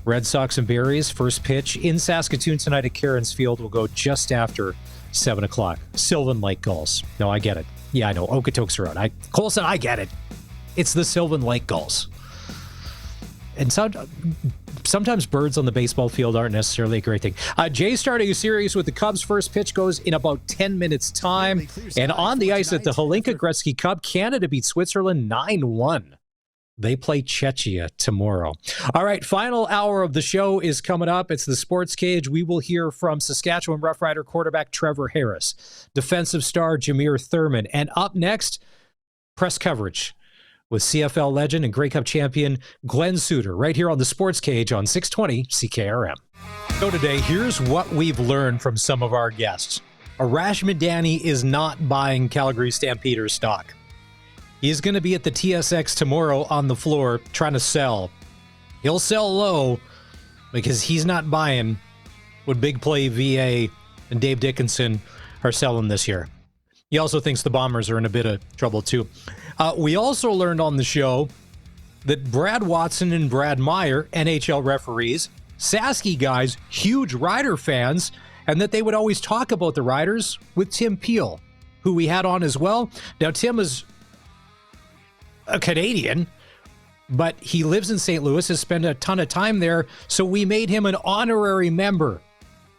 Red Sox and Berries, first pitch in Saskatoon tonight at Cairns Field will go just after 7 o'clock. Sylvan Lake Gulls. No, I get it. Yeah, I know. Okotoks are out. Colson, I get it. It's the Sylvan Lake Gulls. And sometimes birds on the baseball field aren't necessarily a great thing. Jay starting a series with the Cubs. First pitch goes in about 10 minutes' time. And on the ice at the Hlinka Gretzky Cup, Canada beat Switzerland 9-1. They play Czechia tomorrow. All right, final hour of the show is coming up. It's the Sports Cage. We will hear from Saskatchewan Roughrider quarterback Trevor Harris, defensive star Jameer Thurman, and up next, press coverage with CFL legend and Grey Cup champion Glen Suitor, right here on the Sports Cage on 620 CKRM. So today, here's what we've learned from some of our guests. Arash Madani is not buying Calgary Stampeders stock. He's going to be at the TSX tomorrow on the floor trying to sell. He'll sell low because he's not buying what Big Play VA and Dave Dickinson are selling this year. He also thinks the Bombers are in a bit of trouble, too. We also learned on the show that Brad Watson and Brad Meyer, NHL referees, Sasky guys, huge Rider fans, and that they would always talk about the Riders with Tim Peel, who we had on as well. Now, Tim is a Canadian, but he lives in St. Louis, has spent a ton of time there, so we made him an honorary member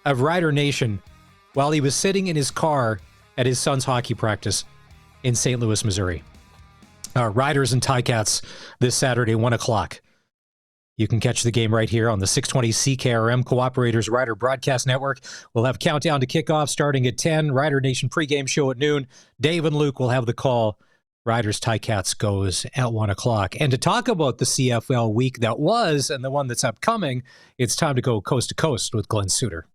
of Rider Nation while he was sitting in his car at his son's hockey practice in St. Louis, Missouri. Riders and Ticats this Saturday, 1 o'clock. You can catch the game right here on the 620 CKRM Cooperators Rider Broadcast Network. We'll have countdown to kickoff starting at 10. Rider Nation pregame show at noon. Dave and Luke will have the call. Riders Ticats goes at 1 o'clock. And to talk about the CFL week that was and the one that's upcoming, it's time to go coast to coast with Glen Suitor.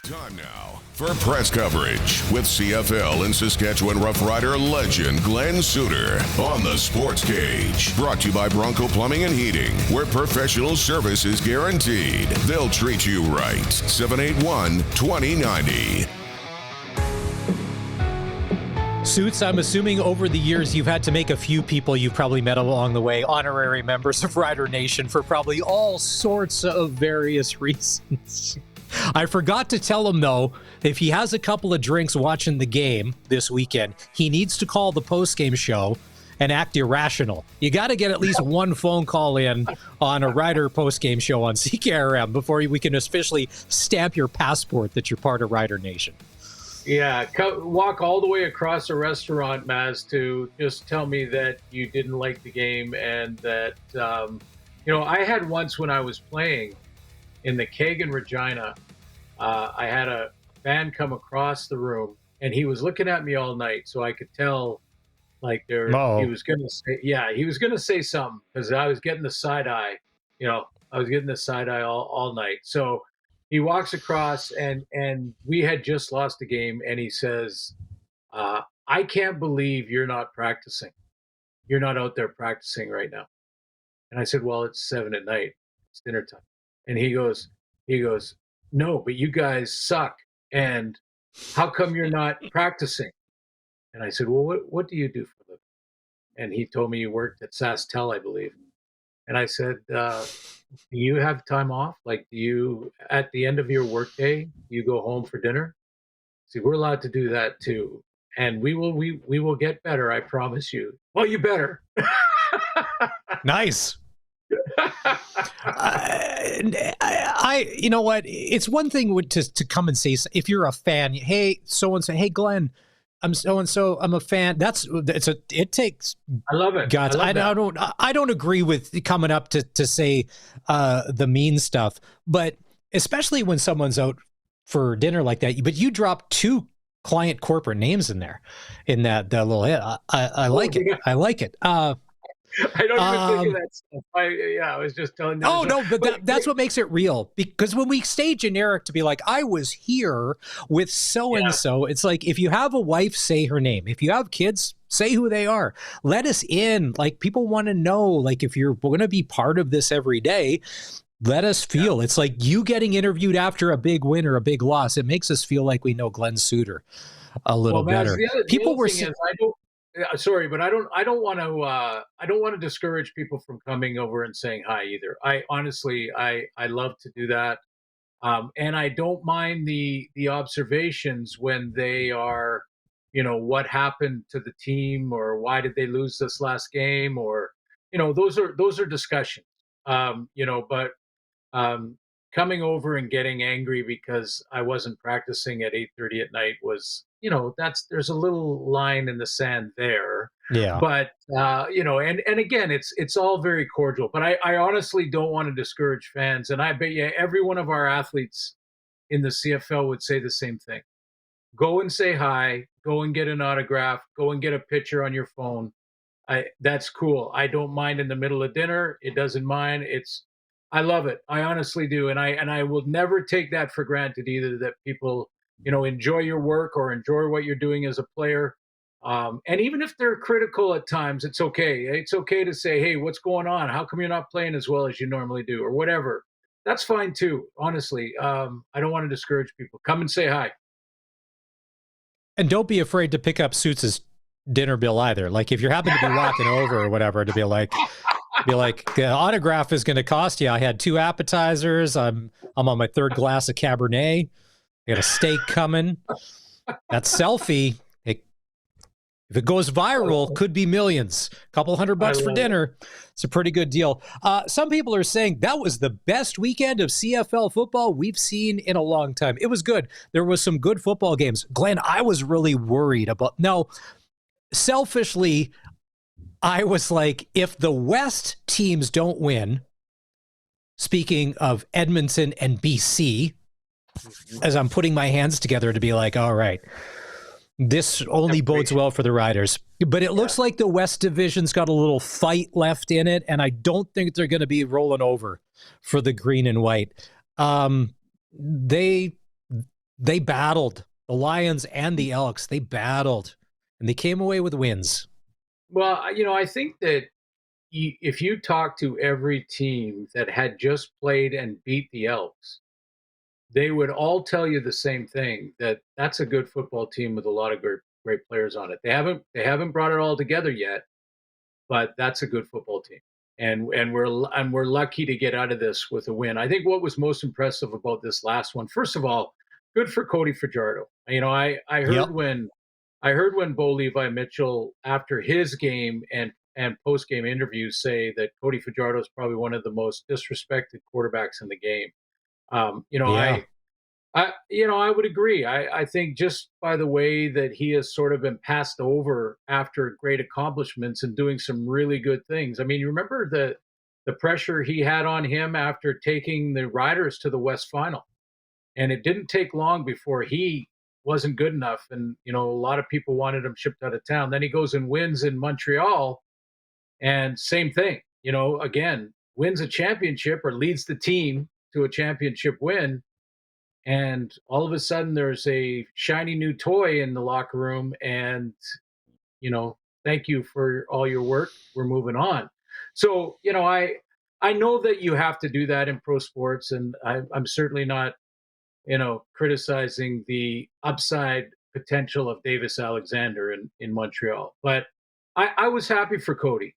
Time now for press coverage with CFL and Saskatchewan Roughrider legend Glen Suitor on the Sports Cage. Brought to you by Bronco Plumbing and Heating, where professional service is guaranteed. They'll treat you right. 781-2090. Suits, I'm assuming over the years you've had to make a few people you've probably met along the way honorary members of Rider Nation for probably all sorts of various reasons. I forgot to tell him, though, if he has a couple of drinks watching the game this weekend, he needs to call the postgame show and act irrational. You got to get at least one phone call in on a Rider postgame show on CKRM before we can officially stamp your passport that you're part of Rider Nation. Yeah, walk all the way across a restaurant, Maz, to just tell me that you didn't like the game and that, I had once when I was playing in the Keg in Regina, I had a fan come across the room and he was looking at me all night, so I could tell like he was going to say something because I was getting the side eye, all night. So he walks across and we had just lost the game and he says, I can't believe you're not practicing. You're not out there practicing right now. And I said, well, it's 7 at night. It's dinner time. And he goes, no, but you guys suck. And how come you're not practicing? And I said, well, what do you do for a living? And he told me he worked at SaskTel, I believe. And I said, do you have time off? Like, do you, at the end of your workday, you go home for dinner? See, we're allowed to do that too. And we will get better, I promise you. Well, you better. Nice. You know what? It's one thing to come and say, if you're a fan, hey, so-and-so, hey, Glenn, I'm so-and-so, I'm a fan. It takes. I love it. Guts. I don't agree with coming up to say the mean stuff, but especially when someone's out for dinner like that, but you drop two client corporate names in there, in that little hit. I like it. I like it. I don't even think of that stuff. I was just telling you. Oh, no, but that's what makes it real. Because when we stay generic to be like, I was here with so-and-so, it's like, if you have a wife, say her name. If you have kids, say who they are. Let us in. Like, people want to know, like, if you're going to be part of this every day, let us feel. It's like you getting interviewed after a big win or a big loss. It makes us feel like we know Glen Suitor a little better. People were saying, sorry, but I don't want to discourage people from coming over and saying hi either. I honestly, I love to do that. And I don't mind the observations when they are, what happened to the team, or why did they lose this last game, or those are discussions. But coming over and getting angry because I wasn't practicing at 8:30 at night was, there's a little line in the sand there. Yeah. But and again, it's all very cordial. But I honestly don't want to discourage fans, and I bet you every one of our athletes in the CFL would say the same thing. Go and say hi. Go and get an autograph. Go and get a picture on your phone. That's cool. I don't mind in the middle of dinner. It doesn't mind. I love it. I honestly do, and I will never take that for granted either. That people enjoy your work or enjoy what you're doing as a player. And even if they're critical at times, it's okay. It's okay to say, "Hey, what's going on? How come you're not playing as well as you normally do?" or whatever. That's fine too. Honestly, I don't want to discourage people. Come and say hi. And don't be afraid to pick up Suits' dinner bill either. Like if you happen to be walking over or whatever, to be like, the autograph is going to cost you. I had 2 appetizers. I'm on my 3rd glass of Cabernet. I got a steak coming. That selfie, if it goes viral, could be millions. A couple $100 for dinner. It's a pretty good deal. Some people are saying that was the best weekend of CFL football we've seen in a long time. It was good. There was some good football games. Glenn, I was really worried about. Now, selfishly, I was like, if the West teams don't win, speaking of Edmonton and BC, as I'm putting my hands together to be like, all right, this only bodes well for the Riders. But it looks like the West Division's got a little fight left in it, and I don't think they're going to be rolling over for the green and white. They battled. The Lions and the Elks, they battled, and they came away with wins. Well, I think that if you talk to every team that had just played and beat the Elks, they would all tell you the same thing, that that's a good football team with a lot of great players on it. They haven't brought it all together yet, but that's a good football team. And we're lucky to get out of this with a win. I think what was most impressive about this last one, first of all, good for Cody Fajardo. I heard when Bo Levi Mitchell, after his game and post-game interviews, say that Cody Fajardo is probably one of the most disrespected quarterbacks in the game. I would agree. I think just by the way that he has sort of been passed over after great accomplishments and doing some really good things. I mean, you remember the pressure he had on him after taking the Riders to the West Final, and it didn't take long before he wasn't good enough, and a lot of people wanted him shipped out of town. Then he goes and wins in Montreal, and same thing. Again, wins a championship or leads the team to a championship win, and all of a sudden there's a shiny new toy in the locker room, and thank you for all your work, we're moving on. So I know that you have to do that in pro sports, and I'm certainly not criticizing the upside potential of Davis Alexander in Montreal, but I was happy for Cody,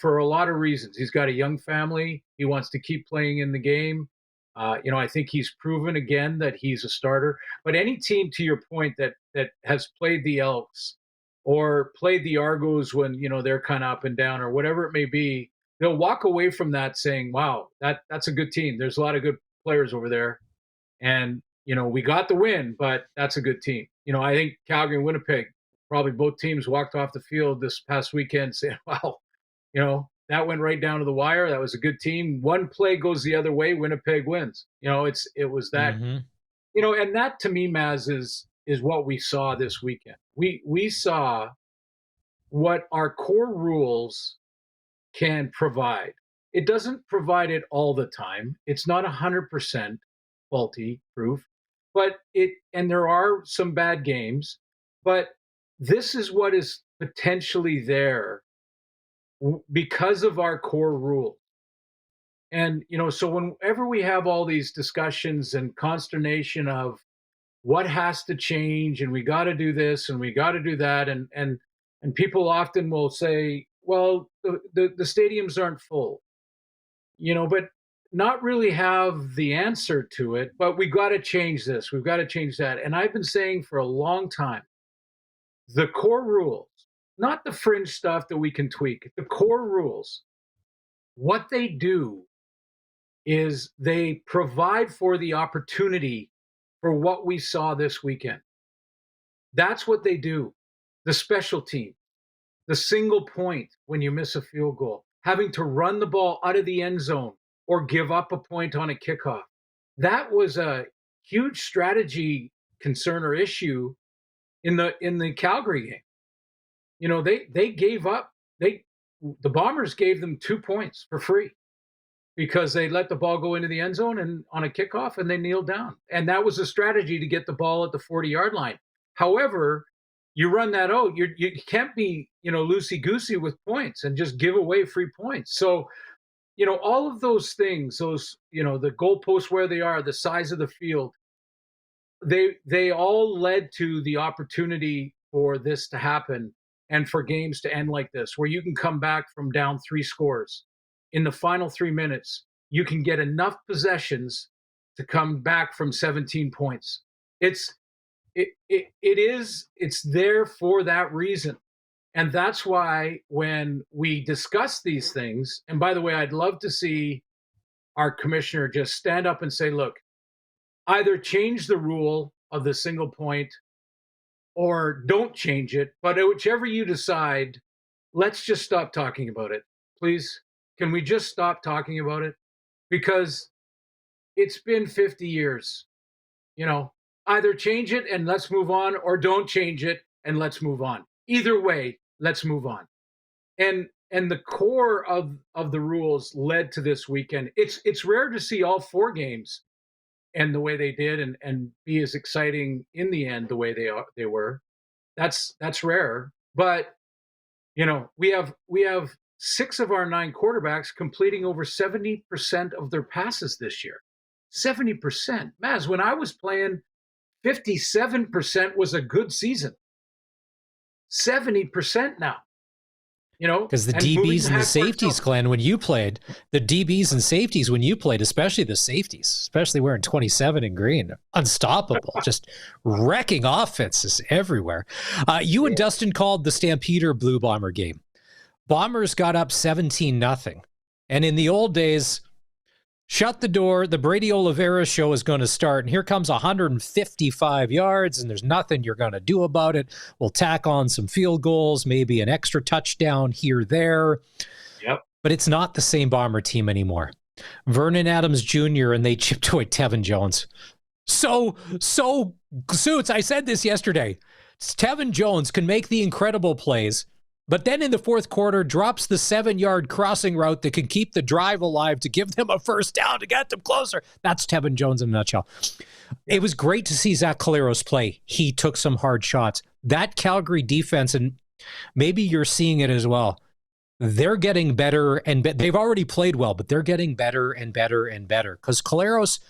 for a lot of reasons. He's got a young family. He wants to keep playing in the game. I think he's proven again that he's a starter. But any team, to your point, that has played the Elks or played the Argos when they're kind of up and down or whatever it may be, they'll walk away from that saying, "Wow, that's a good team. There's a lot of good players over there, and we got the win, but that's a good team." I think Calgary and Winnipeg, probably both teams walked off the field this past weekend saying, "Wow, that went right down to the wire. That was a good team. One play goes the other way, Winnipeg wins." It was that, and that to me, Maz, is what we saw this weekend. We saw what our core rules can provide. It doesn't provide it all the time. It's not 100% faulty proof, but and there are some bad games, but this is what is potentially there because of our core rule. And so whenever we have all these discussions and consternation of what has to change, and we got to do this and we got to do that, and And people often will say, well, the stadiums aren't full, but not really have the answer to it. But we got to change this. We've got to change that. And I've been saying for a long time, the core rules, not the fringe stuff that we can tweak, the core rules, what they do is they provide for the opportunity for what we saw this weekend. That's what they do. The special team, the single point when you miss a field goal, having to run the ball out of the end zone or give up a point on a kickoff. That was a huge strategy concern or issue in the Calgary game. They gave up. The Bombers gave them 2 points for free because they let the ball go into the end zone and on a kickoff and they kneeled down. And that was a strategy to get the ball at the 40-yard line. However, you run that out, you can't be, loosey-goosey with points and just give away free points. So, all of those things, the goalposts where they are, the size of the field, they all led to the opportunity for this to happen and for games to end like this, where you can come back from down 3 scores. In the final 3 minutes, you can get enough possessions to come back from 17 points. It's there for that reason. And that's why when we discuss these things, and by the way, I'd love to see our commissioner just stand up and say, look, either change the rule of the single point or don't change it, but whichever you decide, let's just stop talking about it. Please, can we just stop talking about it? Because it's been 50 years, either change it and let's move on, or don't change it and let's move on. Either way, let's move on. And the core of the rules led to this weekend. It's rare to see all 4 games and the way they did and be as exciting in the end the way they were. That's rare. But we have 6 of our 9 quarterbacks completing over 70% of their passes this year. 70%. Maz, when I was playing, 57% was a good season. 70% now. Because the DBs and the safeties, Glenn, when you played, the DBs and safeties when you played, especially the safeties, especially wearing 27 in green, unstoppable, just wrecking offenses everywhere. You and Dustin called the Stampeder Blue Bomber game. Bombers got up 17-0. And in the old days, shut the door, the Brady Oliveira show is going to start, and here comes 155 yards, and there's nothing you're going to do about it. We'll tack on some field goals, maybe an extra touchdown here, there. Yep. But it's not the same Bomber team anymore. Vernon Adams Jr., and they chipped away Tevin Jones. So, Suits, I said this yesterday. Tevin Jones can make the incredible plays, but then in the fourth quarter drops the 7-yard crossing route that can keep the drive alive to give them a first down to get them closer. That's Tevin Jones in a nutshell. It was great to see Zach Collaros play. He took some hard shots. That Calgary defense, and maybe you're seeing it as well, they're getting better, and they've already played well, but they're getting better and better and better. Because Collaros,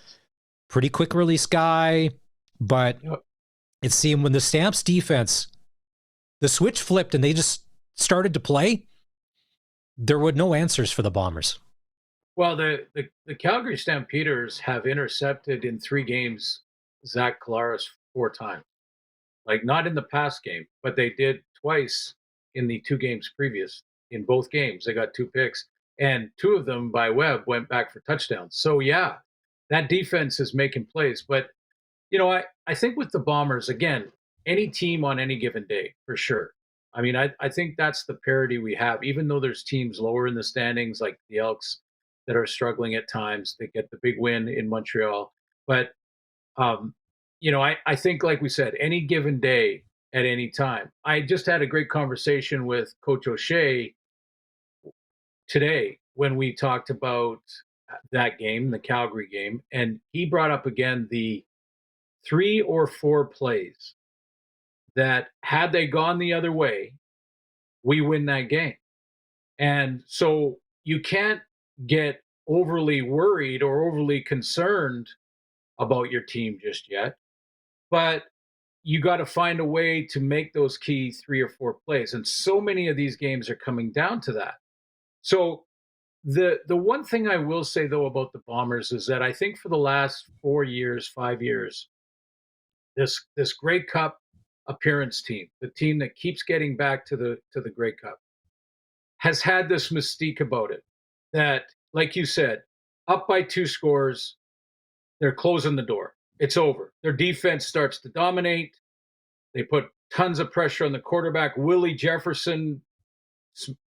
pretty quick release guy, but it seemed when the Stamps defense, the switch flipped and they just started to play, there were no answers for the Bombers. Well, the Calgary Stampeders have intercepted in 3 games Zach Collaros 4 times. Like, not in the past game, but they did twice in the 2 games previous. In both games, they got 2 picks, and 2 of them by Webb went back for touchdowns. So, yeah, that defense is making plays. But, I think with the Bombers, again, any team on any given day, for sure. I mean, I think that's the parity we have, even though there's teams lower in the standings like the Elks that are struggling at times. They get the big win in Montreal. But, I think, like we said, any given day at any time. I just had a great conversation with Coach O'Shea today when we talked about that game, the Calgary game, and he brought up again the 3 or 4 plays that had they gone the other way, we win that game. And so you can't get overly worried or overly concerned about your team just yet. But you got to find a way to make those key 3 or 4 plays. And so many of these games are coming down to that. So the one thing I will say, though, about the Bombers is that I think for the last 4 years, 5 years, this Grey Cup appearance team, the team that keeps getting back to the Grey Cup, has had this mystique about it that, like you said, up by 2 scores, they're closing the door. It's over. Their defense starts to dominate. They put tons of pressure on the quarterback. Willie Jefferson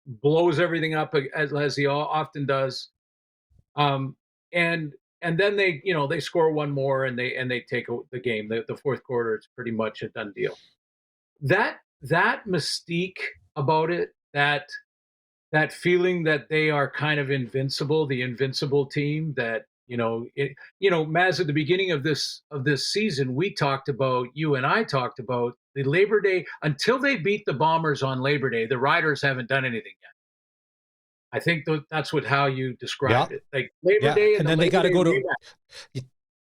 blows everything up as he often does. And then they score one more and they take the game. The fourth quarter, it's pretty much a done deal. That mystique about it, that feeling that they are kind of invincible, the invincible team that, Maz, at the beginning of this season, you and I talked about the Labor Day, until they beat the Bombers on Labor Day, the Riders haven't done anything yet. I think that's how you described it. Like Labor Day, and then they got to go to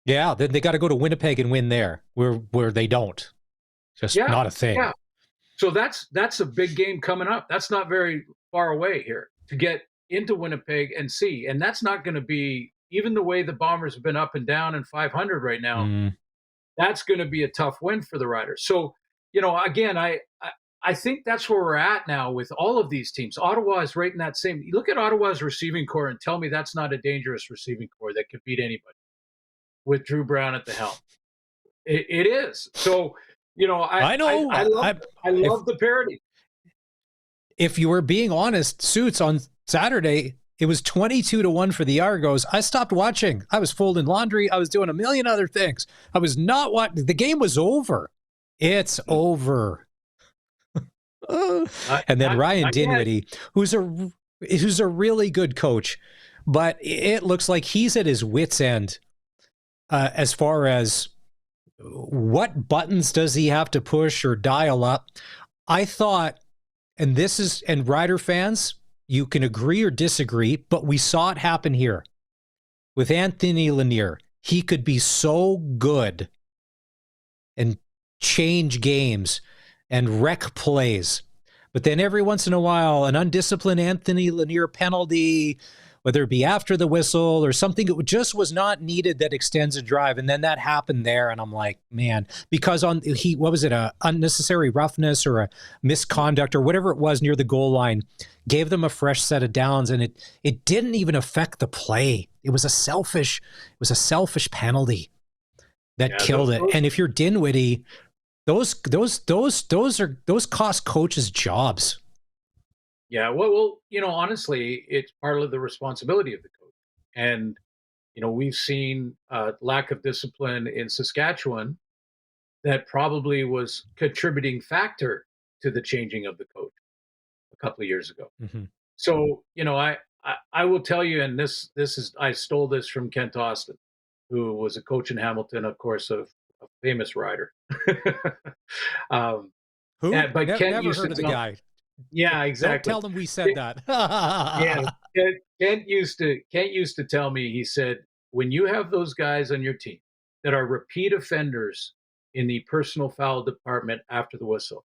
then they got to go to Winnipeg and win there, where they don't. Just not a thing. Yeah. So that's a big game coming up. That's not very far away here to get into Winnipeg and see. And that's not going to be, even the way the Bombers have been up and down and 500 right now, that's going to be a tough win for the Riders. So, again, I think that's where we're at now with all of these teams. Ottawa is right in that same. You look at Ottawa's receiving core and tell me that's not a dangerous receiving core that could beat anybody with Drew Brown at the helm. It is. So, I know. I love the parity. If you were being honest, Suits, on Saturday, it was 22-1 for the Argos. I stopped watching. I was folding laundry. I was doing a million other things. I was not watching. The game was over. It's over. And then Ryan Dinwiddie, who's a really good coach, but it looks like he's at his wit's end as far as what buttons does he have to push or dial up. I thought, and Rider fans, you can agree or disagree, but we saw it happen here with Anthony Lanier. He could be so good and change games and wreck plays. But then every once in a while, an undisciplined Anthony Lanier penalty, whether it be after the whistle or something, it just was not needed that extends a drive. And then that happened there. And I'm like, man, because what was it, a unnecessary roughness or a misconduct or whatever it was near the goal line, gave them a fresh set of downs. And it didn't even affect the play. It was a selfish penalty that killed it. And if you're Dinwiddie, those cost coaches jobs. Yeah, well, honestly, it's part of the responsibility of the coach. And, we've seen lack of discipline in Saskatchewan that probably was contributing factor to the changing of the coach a couple of years ago. Mm-hmm. So, I will tell you, and this is, I stole this from Kent Austin, who was a coach in Hamilton, of course, of a famous rider. Who? But Kent never used heard to of the guy. Yeah, exactly. Don't tell them we said that. Yeah, Kent used to tell me, he said, when you have those guys on your team that are repeat offenders in the personal foul department after the whistle,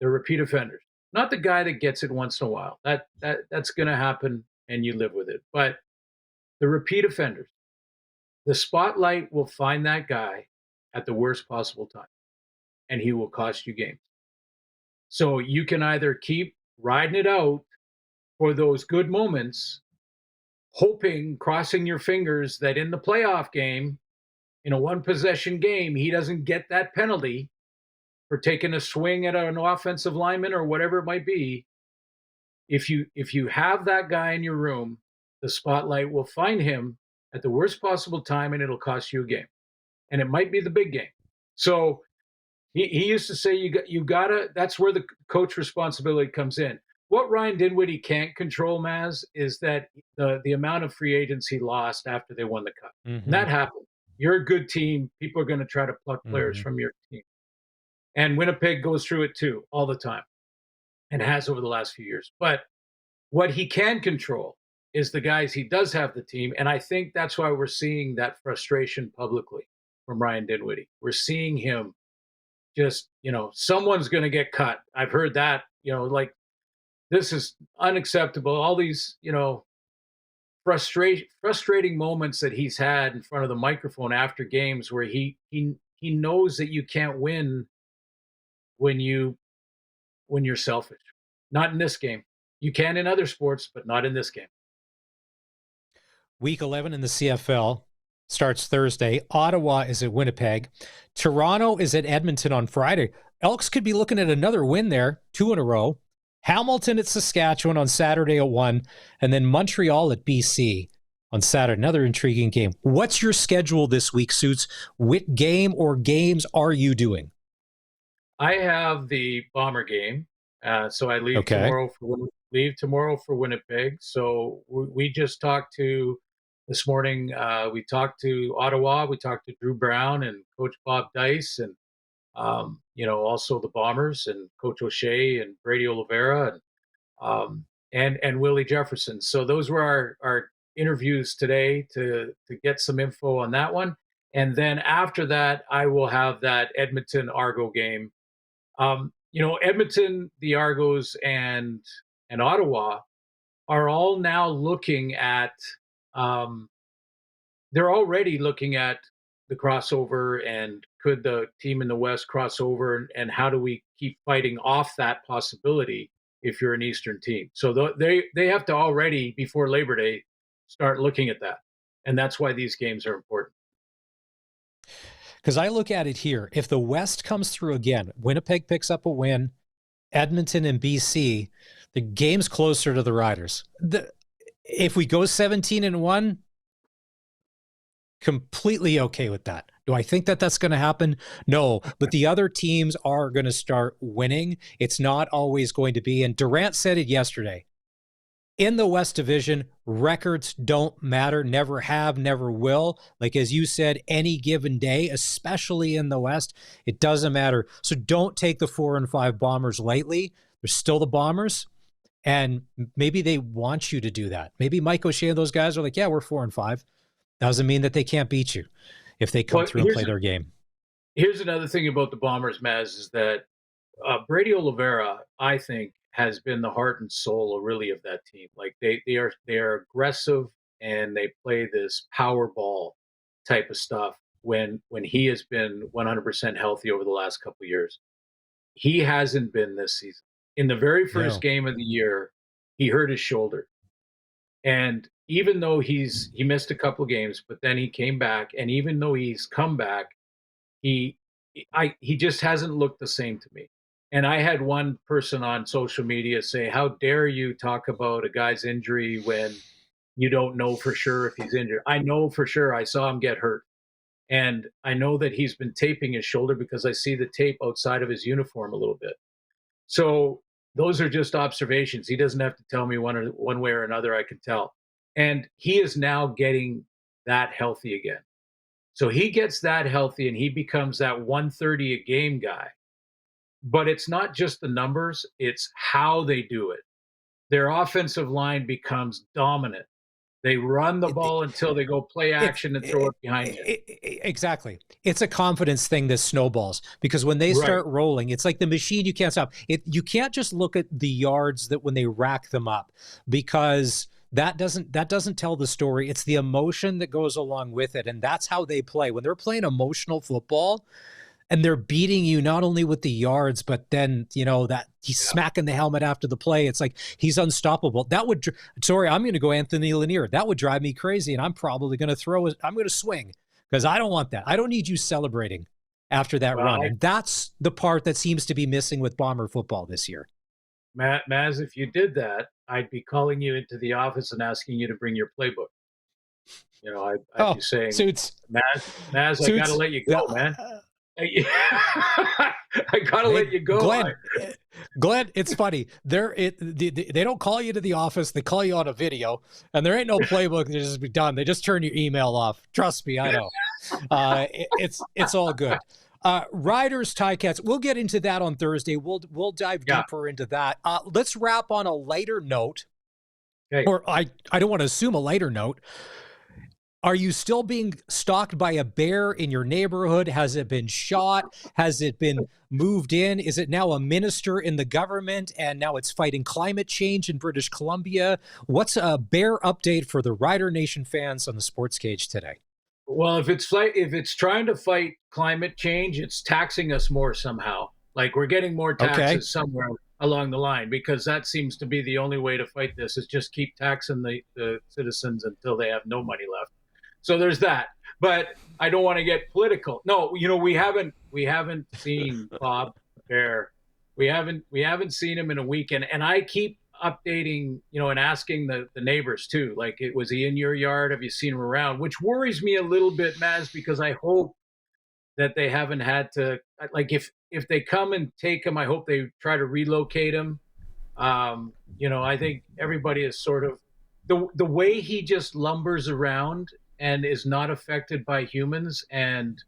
they're repeat offenders. Not the guy that gets it once in a while. That's going to happen and you live with it. But the repeat offenders, the spotlight will find that guy at the worst possible time, and he will cost you games. So you can either keep riding it out for those good moments, hoping, crossing your fingers that in the playoff game, in a one-possession game, he doesn't get that penalty for taking a swing at an offensive lineman or whatever it might be. If you have that guy in your room, the spotlight will find him at the worst possible time, and it'll cost you a game. And it might be the big game. So he used to say you gotta. That's where the coach responsibility comes in. What Ryan Dinwiddie can't control, Maz, is that the amount of free agents he lost after they won the cup. Mm-hmm. And that happened. You're a good team. People are going to try to pluck players from your team. And Winnipeg goes through it too, all the time, and has over the last few years. But what he can control is the guys he does have the team. And I think that's why we're seeing that frustration publicly from Ryan Dinwiddie. We're seeing him just, someone's going to get cut. I've heard that, like, this is unacceptable. All these, frustrating moments that he's had in front of the microphone after games where he knows that you can't win when you're selfish. Not in this game. You can in other sports, but not in this game. Week 11 in the CFL starts Thursday. Ottawa is at Winnipeg. Toronto is at Edmonton on Friday. Elks could be looking at another win there, 2 in a row. Hamilton at Saskatchewan on Saturday at 1, and then Montreal at BC on Saturday. Another intriguing game. What's your schedule this week, Suits? What game or games are you doing? I have the Bomber game, so I leave tomorrow for Winnipeg. So we just talked to this morning. We talked to Ottawa. We talked to Drew Brown and Coach Bob Dice, and also the Bombers and Coach O'Shea and Brady Oliveira and Willie Jefferson. So those were our interviews today to get some info on that one. And then after that, I will have that Edmonton Argo game. Edmonton, the Argos, and Ottawa are all now looking at. They're already looking at the crossover, and could the team in the West cross over, and how do we keep fighting off that possibility if you're an Eastern team? So they have to already, before Labor Day, start looking at that. And that's why these games are important. Because I look at it here. If the West comes through again, Winnipeg picks up a win, Edmonton and BC, the game's closer to the Riders. If we go 17-1, completely okay with that. Do I think that that's going to happen? No, but the other teams are going to start winning. It's not always going to be. And Durant said it yesterday. In the West Division, records don't matter, never have, never will. Like, as you said, any given day, especially in the West, it doesn't matter. So don't take the 4-5 Bombers lightly. They're still the Bombers. And maybe they want you to do that. Maybe Mike O'Shea and those guys are like, yeah, we're 4-5. Doesn't mean that they can't beat you if they come through and play their game. Here's another thing about the Bombers, Maz, is that Brady Oliveira, I think, has been the heart and soul really of that team. Like they are aggressive, and they play this power ball type of stuff when he has been 100% healthy over the last couple of years. He hasn't been this season. In the very first game of the year, he hurt his shoulder. And even though he missed a couple of games, but then he came back, and even though he's come back, he just hasn't looked the same to me. And I had one person on social media say, how dare you talk about a guy's injury when you don't know for sure if he's injured? I know for sure. I saw him get hurt. And I know that he's been taping his shoulder because I see the tape outside of his uniform a little bit. So those are just observations. He doesn't have to tell me one way or another. I can tell. And he is now getting that healthy again. So he gets that healthy, and he becomes that 130 a game guy. But it's not just the numbers, it's how they do it. Their offensive line becomes dominant. They run the ball until they go play action and throw it behind you. Exactly. It's a confidence thing that snowballs, because when they start rolling, it's like the machine you can't stop. You can't just look at the yards that when they rack them up, because that doesn't tell the story. It's the emotion that goes along with it, and that's how they play. When they're playing emotional football, and they're beating you not only with the yards, but then, that he's smacking the helmet after the play. It's like he's unstoppable. I'm going to go Anthony Lanier. That would drive me crazy, and I'm probably going to I'm going to swing, because I don't want that. I don't need you celebrating after that run. And that's the part that seems to be missing with Bomber football this year. Maz, if you did that, I'd be calling you into the office and asking you to bring your playbook. I'd be saying, Suits. Maz, I got to let you go, man. I gotta let you go, Glenn. It's funny. They don't call you to the office. They call you on a video, and there ain't no playbook. They just be done. They just turn your email off. Trust me, I know. It's all good. Riders, Ticats. We'll get into that on Thursday. We'll dive deeper into that. Let's wrap on a lighter note, or I don't want to assume a lighter note. Are you still being stalked by a bear in your neighborhood? Has it been shot? Has it been moved in? Is it now a minister in the government and now it's fighting climate change in British Columbia? What's a bear update for the Rider Nation fans on the SportsCage today? Well, if it's trying to fight climate change, it's taxing us more somehow. Like we're getting more taxes somewhere along the line, because that seems to be the only way to fight this, is just keep taxing the citizens until they have no money left. So there's that. But I don't want to get political. No, we haven't seen Bob Bear. We haven't seen him in a week, and I keep updating, and asking the neighbors too. Like, was he in your yard? Have you seen him around? Which worries me a little bit, Maz, because I hope that they haven't had to, like, if they come and take him, I hope they try to relocate him. I think everybody is sort of the way he just lumbers around and is not affected by humans and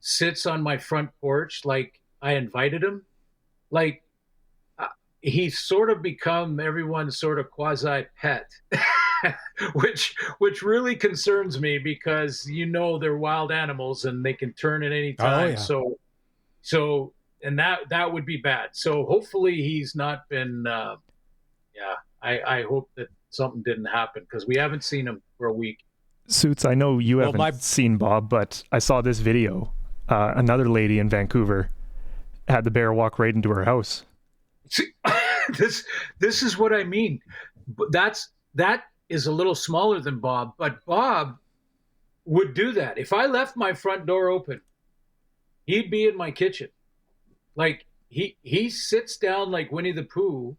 sits on my front porch like I invited him. Like, he's sort of become everyone's sort of quasi pet, which really concerns me, because they're wild animals and they can turn at any time. Oh, yeah. So and that would be bad. So hopefully he's not been. I hope that something didn't happen, because we haven't seen him for a week. Suits, I know you haven't seen Bob, but I saw this video. Another lady in Vancouver had the bear walk right into her house. See, this is what I mean. That is a little smaller than Bob, but Bob would do that. If I left my front door open, he'd be in my kitchen. Like, he sits down like Winnie the Pooh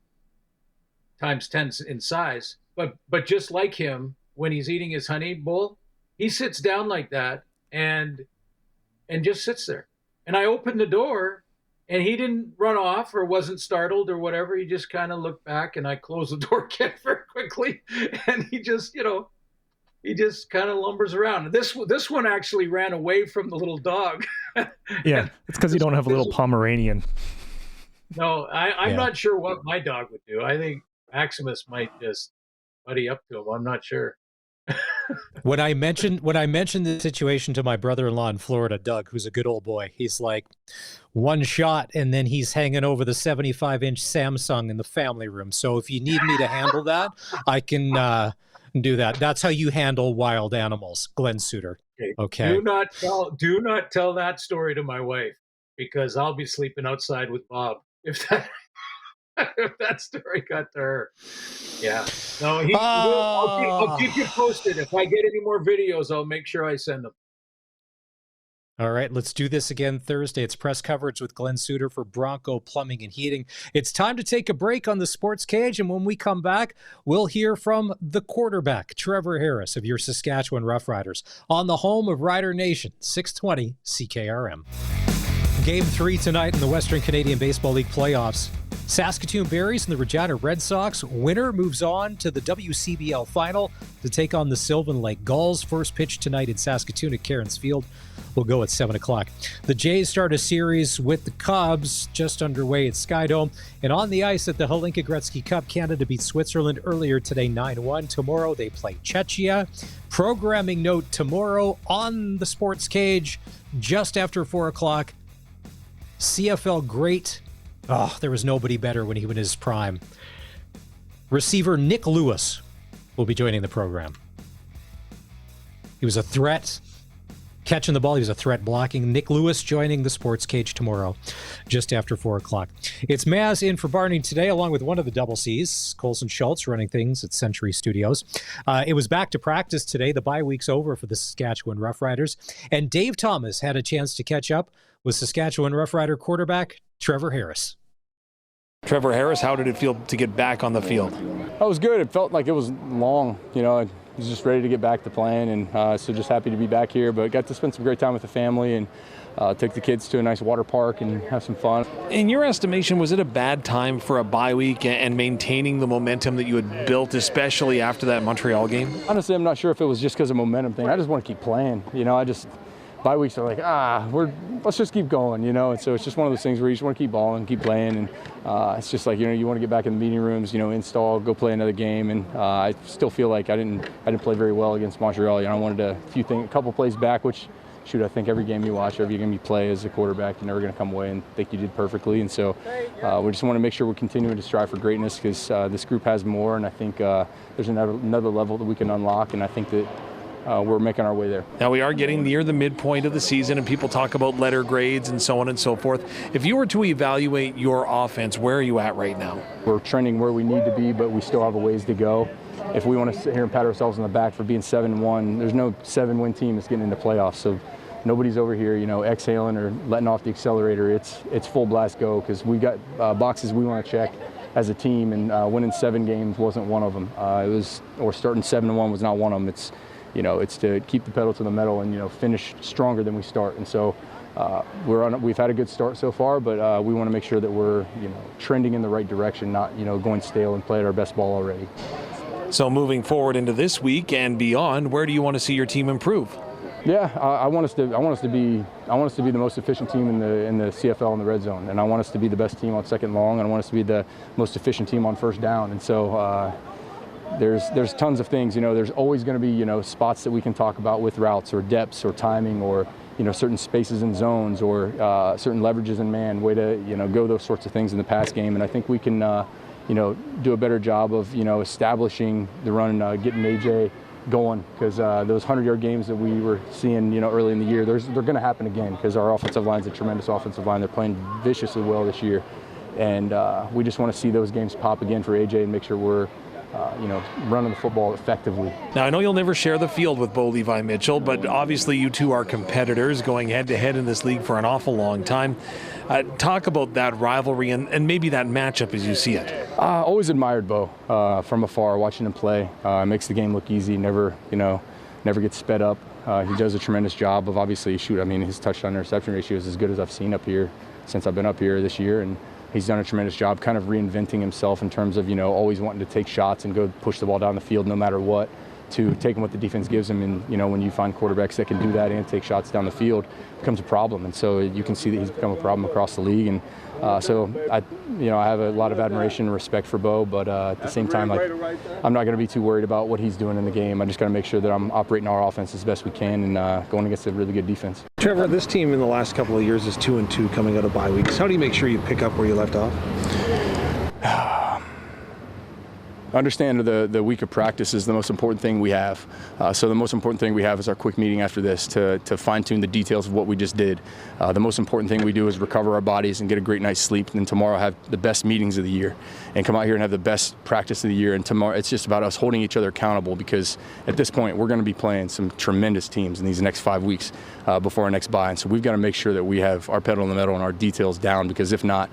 times 10 in size, but just like him, when he's eating his honey bowl, he sits down like that and just sits there. And I opened the door, and he didn't run off or wasn't startled or whatever. He just kind of looked back, and I closed the door again very quickly. And he just kind of lumbers around. This one actually ran away from the little dog. Yeah, it's because you don't have a little Pomeranian. No, I'm not sure what my dog would do. I think Maximus might just buddy up to him. I'm not sure. When I mentioned the situation to my brother-in-law in Florida, Doug, who's a good old boy, he's like, one shot and then he's hanging over the 75-inch Samsung in the family room. So if you need me to handle that, I can do that. That's how you handle wild animals, Glen Suitor. Okay. Do not tell that story to my wife, because I'll be sleeping outside with Bob if that story got to her. Yeah. No, I'll keep you posted. If I get any more videos, I'll make sure I send them. All right, let's do this again Thursday. It's press coverage with Glen Suitor for Bronco Plumbing and Heating. It's time to take a break on the SportsCage, and when we come back, we'll hear from the quarterback, Trevor Harris of your Saskatchewan Roughriders, on the home of Rider Nation, 620 CKRM. Game 3 tonight in the Western Canadian Baseball League playoffs. Saskatoon Berries and the Regina Red Sox. Winner moves on to the WCBL final to take on the Sylvan Lake Gulls. First pitch tonight in Saskatoon at Cairns Field will go at 7 o'clock. The Jays start a series with the Cubs just underway at Skydome. And on the ice at the Hlinka Gretzky Cup, Canada beat Switzerland earlier today 9-1. Tomorrow they play Czechia. Programming note tomorrow on the SportsCage just after 4 o'clock. CFL great. Oh, there was nobody better when he was in his prime. Receiver Nick Lewis will be joining the program. He was a threat catching the ball. He was a threat blocking. Nick Lewis joining the SportsCage tomorrow, just after 4 o'clock. It's Maz in for Barney today, along with one of the double C's, Colson Schultz, running things at Century Studios. It was back to practice today. The bye week's over for the Saskatchewan Roughriders. And Dave Thomas had a chance to catch up with Saskatchewan Roughrider quarterback Trevor Harris. Trevor Harris, how did it feel to get back on the field? It was good. It felt like it was long. I was just ready to get back to playing, and so just happy to be back here. But got to spend some great time with the family and took the kids to a nice water park and have some fun. In your estimation, was it a bad time for a bye week and maintaining the momentum that you had built, especially after that Montreal game? Honestly, I'm not sure if it was just because of momentum thing. I just want to keep playing. bye weeks are like, let's just keep going, And so it's just one of those things where you just want to keep balling, keep playing. And it's just like, you want to get back in the meeting rooms, install, go play another game. And I still feel like I didn't play very well against Montreal. I wanted a couple plays back, which, I think every game you watch, every game you play as a quarterback, you're never going to come away and think you did perfectly. And so we just want to make sure we're continuing to strive for greatness, because this group has more, and I think there's another level that we can unlock, and I think that we're making our way there. Now, we are getting near the midpoint of the season, and people talk about letter grades and so on and so forth. If you were to evaluate your offense, where are you at right now? We're trending where we need to be, but we still have a ways to go. If we want to sit here and pat ourselves on the back for being 7-1, there's no 7-win team that's getting into playoffs. So nobody's over here, exhaling or letting off the accelerator. It's full blast go, because we got boxes we want to check as a team, and winning 7 games wasn't one of them. Starting 7-1 was not one of them. It's to keep the pedal to the metal and finish stronger than we start. And so we've had a good start so far, but we want to make sure that we're trending in the right direction, not going stale and play at our best ball already. So moving forward into this week and beyond, where do you want to see your team improve? Yeah, I want us to be the most efficient team in the CFL in the red zone, and I want us to be the best team on second long, and I want us to be the most efficient team on first down. And so there's tons of things. There's always going to be spots that we can talk about with routes or depths or timing or certain spaces in zones or certain leverages in man, way to go those sorts of things in the pass game. And I think we can do a better job of establishing the run and getting AJ going, because those 100-yard games that we were seeing early in the year, they're going to happen again, because our offensive line's a tremendous offensive line. They're playing viciously well this year, and we just want to see those games pop again for AJ and make sure we're running the football effectively. Now, I know you'll never share the field with Bo Levi Mitchell, but obviously you two are competitors going head-to-head in this league for an awful long time. Talk about that rivalry and maybe that matchup as you see it. Always admired Bo from afar, watching him play. Makes the game look easy, never gets sped up. He does a tremendous job of obviously his touchdown interception ratio is as good as I've seen up here since I've been up here this year, and he's done a tremendous job kind of reinventing himself in terms of, always wanting to take shots and go push the ball down the field no matter what, to taking what the defense gives him. And, when you find quarterbacks that can do that and take shots down the field, it becomes a problem. And so you can see that he's become a problem across the league. And so I have a lot of admiration and respect for Bo, but at the same time, I'm not going to be too worried about what he's doing in the game. I just got to make sure that I'm operating our offense as best we can and going against a really good defense. Trevor, this team in the last couple of years is 2-2 coming out of bye weeks. How do you make sure you pick up where you left off? Understand the week of practice is the most important thing we have. So the most important thing we have is our quick meeting after this to fine-tune the details of what we just did. The most important thing we do is recover our bodies and get a great night's sleep, and then tomorrow have the best meetings of the year and come out here and have the best practice of the year. And tomorrow it's just about us holding each other accountable, because at this point we're going to be playing some tremendous teams in these next 5 weeks before our next bye. And so we've got to make sure that we have our pedal in the metal and our details down, because if not,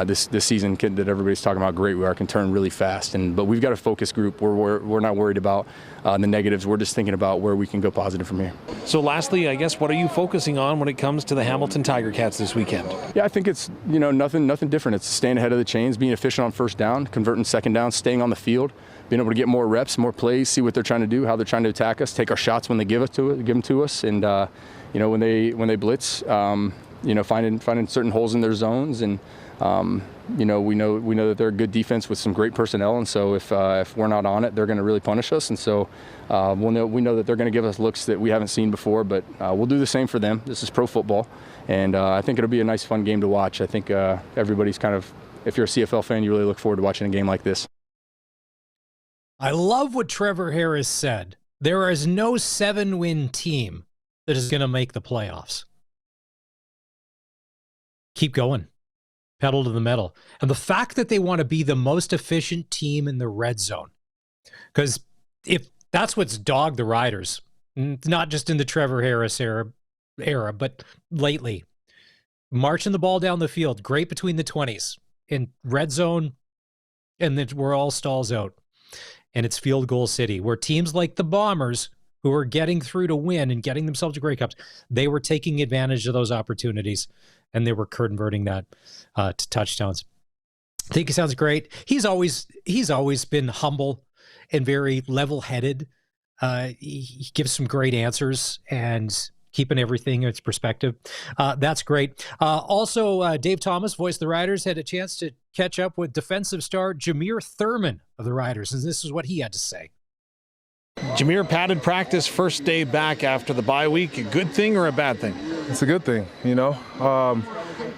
this season that everybody's talking about great we are can turn really fast. But we've got a focus group where we're not worried about the negatives. We're just thinking about where we can go positive from here. So lastly, I guess, what are you focusing on when it comes to the Hamilton Tiger Cats this weekend? Yeah, I think it's nothing different. It's staying ahead of the chains, being efficient on first down, converting second down, staying on the field, being able to get more reps, more plays, see what they're trying to do, how they're trying to attack us, take our shots when they give them to us, and when they blitz, finding certain holes in their zones. And we know that they're a good defense with some great personnel, and so if we're not on it, they're going to really punish us. And so we know that they're going to give us looks that we haven't seen before, but we'll do the same for them. This is pro football, and I think it'll be a nice, fun game to watch. I think everybody's if you're a CFL fan, you really look forward to watching a game like this. I love what Trevor Harris said. There is no 7-win team that is going to make the playoffs. Keep going. Pedal to the metal. And the fact that they want to be the most efficient team in the red zone, because if that's what's dogged the Riders, not just in the Trevor Harris era, but lately, marching the ball down the field, great between the 20s, in red zone, and then we're all stalls out. And it's field goal city, where teams like the Bombers, who are getting through to win and getting themselves to Grey Cups, they were taking advantage of those opportunities, and they were converting that to touchdowns. I think he sounds great. He's always been humble and very level-headed. He gives some great answers, and keeping everything in its perspective. That's great. Also, Dave Thomas, voice of the Riders, had a chance to catch up with defensive star Jameer Thurman of the Riders, and this is what he had to say. Jameer, padded practice first day back after the bye week. A good thing or a bad thing? It's a good thing,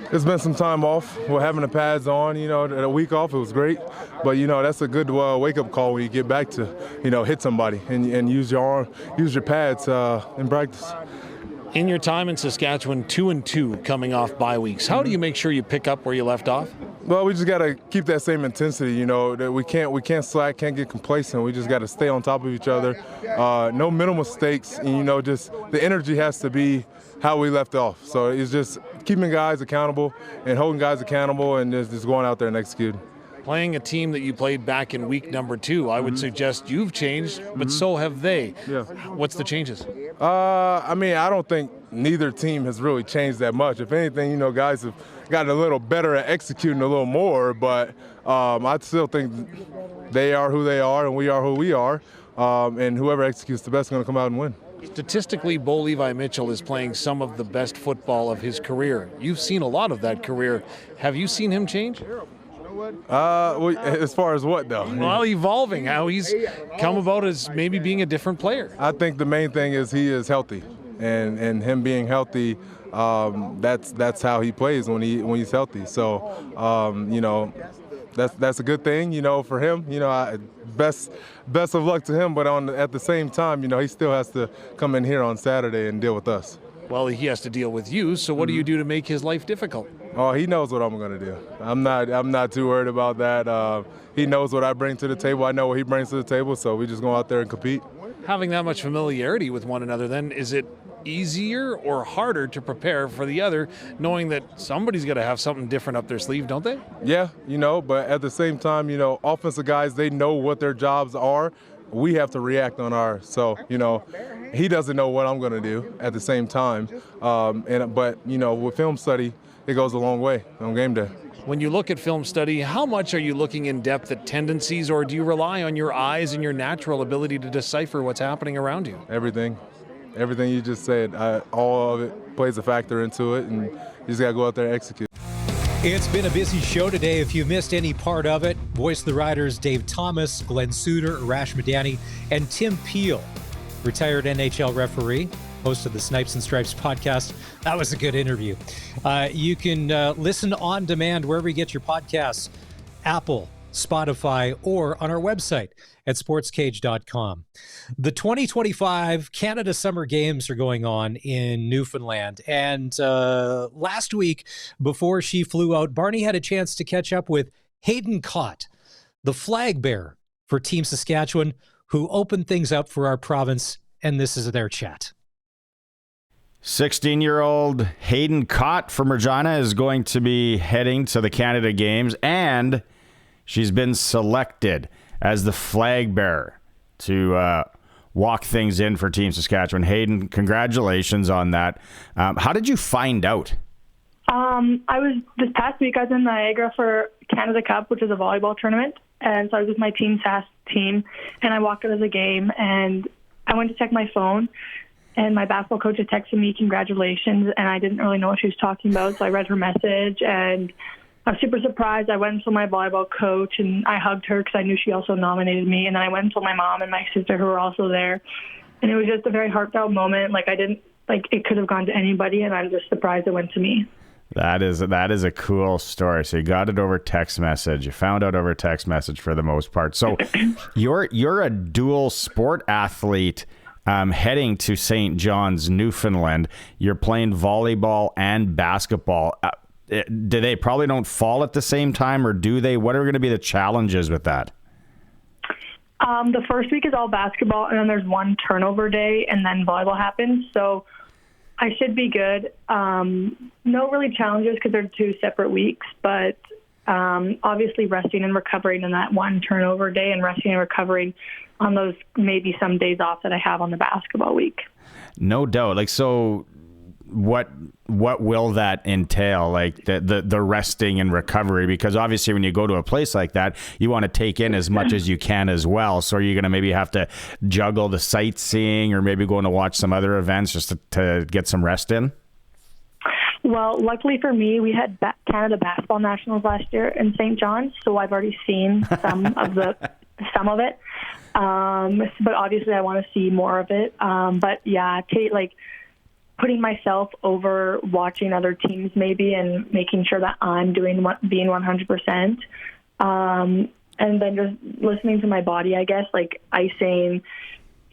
It's been some time off. We're having the pads on, a week off. It was great. But, that's a good wake-up call when you get back to, hit somebody and use your arm, use your pads in practice. In your time in Saskatchewan, 2-2 coming off bye weeks, how do you make sure you pick up where you left off? Well, we just got to keep that same intensity, that we can't slack, can't get complacent. We just got to stay on top of each other. No minimal mistakes, and, just the energy has to be how we left off. So it's just keeping guys accountable and holding guys accountable and just going out there and executing. Playing a team that you played back in week number 2, I would suggest you've changed, but so have they. Yeah. What's the changes? I don't think neither team has really changed that much. If anything, guys have gotten a little better at executing a little more, but I still think they are who they are and we are who we are, and whoever executes the best is going to come out and win. Statistically, Bo Levi Mitchell is playing some of the best football of his career. You've seen a lot of that career. Have you seen him change? As far as what, though? Well, evolving, how he's come about as maybe being a different player. I think the main thing is he is healthy, and him being healthy, that's how he plays when he's healthy. So, that's a good thing, for him. Best of luck to him. But at the same time, he still has to come in here on Saturday and deal with us. Well, he has to deal with you. So what do you do to make his life difficult? Oh, he knows what I'm going to do. I'm not too worried about that. He knows what I bring to the table. I know what he brings to the table. So we just go out there and compete. Having that much familiarity with one another, then is it easier or harder to prepare for the other, knowing that somebody's got to have something different up their sleeve, don't they? Yeah, but at the same time, offensive guys, they know what their jobs are. We have to react on ours. So, he doesn't know what I'm going to do at the same time. But with film study, it goes a long way on game day. When you look at film study, how much are you looking in depth at tendencies, or do you rely on your eyes and your natural ability to decipher what's happening around you? Everything you just said, all of it plays a factor into it, and you just got to go out there and execute. It's been a busy show today. If you missed any part of it, voice of the Riders Dave Thomas, Glen Suitor, Arash Madani, and Tim Peel, retired NHL referee, host of the Snipes and Stripes podcast. That was a good interview. You can listen on demand wherever you get your podcasts, Apple, Spotify, or on our website at sportscage.com. The 2025 Canada Summer Games are going on in Newfoundland. And last week, before she flew out, Barney had a chance to catch up with Hayden Cott, the flag bearer for Team Saskatchewan, who opened things up for our province. And this is their chat. 16-year-old Hayden Cott from Regina is going to be heading to the Canada Games, and she's been selected as the flag bearer to walk things in for Team Saskatchewan. Hayden, congratulations on that. How did you find out? This past week I was in Niagara for Canada Cup, which is a volleyball tournament, and so I was with my Team SAS team, and I walked out of the game, and I went to check my phone, and my basketball coach had texted me congratulations, and I didn't really know what she was talking about, so I read her message, and I was super surprised. I went and told my volleyball coach, and I hugged her because I knew she also nominated me, and then I went and told my mom and my sister, who were also there, and it was just a very heartfelt moment. It could have gone to anybody, and I'm just surprised it went to me. That is a cool story. So you got it over text message. You found out over text message for the most part. So you're a dual sport athlete heading to St. John's, Newfoundland. You're playing volleyball and basketball. Do they probably don't fall at the same time, or do they? What are going to be the challenges with that? The first week is all basketball, and then there's one turnover day, and then volleyball happens. So I should be good. No really challenges because they're 2 separate weeks, but obviously resting and recovering in that one turnover day, and resting and recovering on those maybe some days off that I have on the basketball week. No doubt. So what will that entail? Like the resting and recovery, because obviously when you go to a place like that, you want to take in as much as you can as well. So are you going to maybe have to juggle the sightseeing or maybe going to watch some other events just to get some rest in? Well, luckily for me, we had Canada Basketball Nationals last year in St. John's, so I've already seen some of it. But obviously I want to see more of it. But yeah, putting myself over watching other teams maybe and making sure that I'm being 100%. And then just listening to my body, I guess, like icing,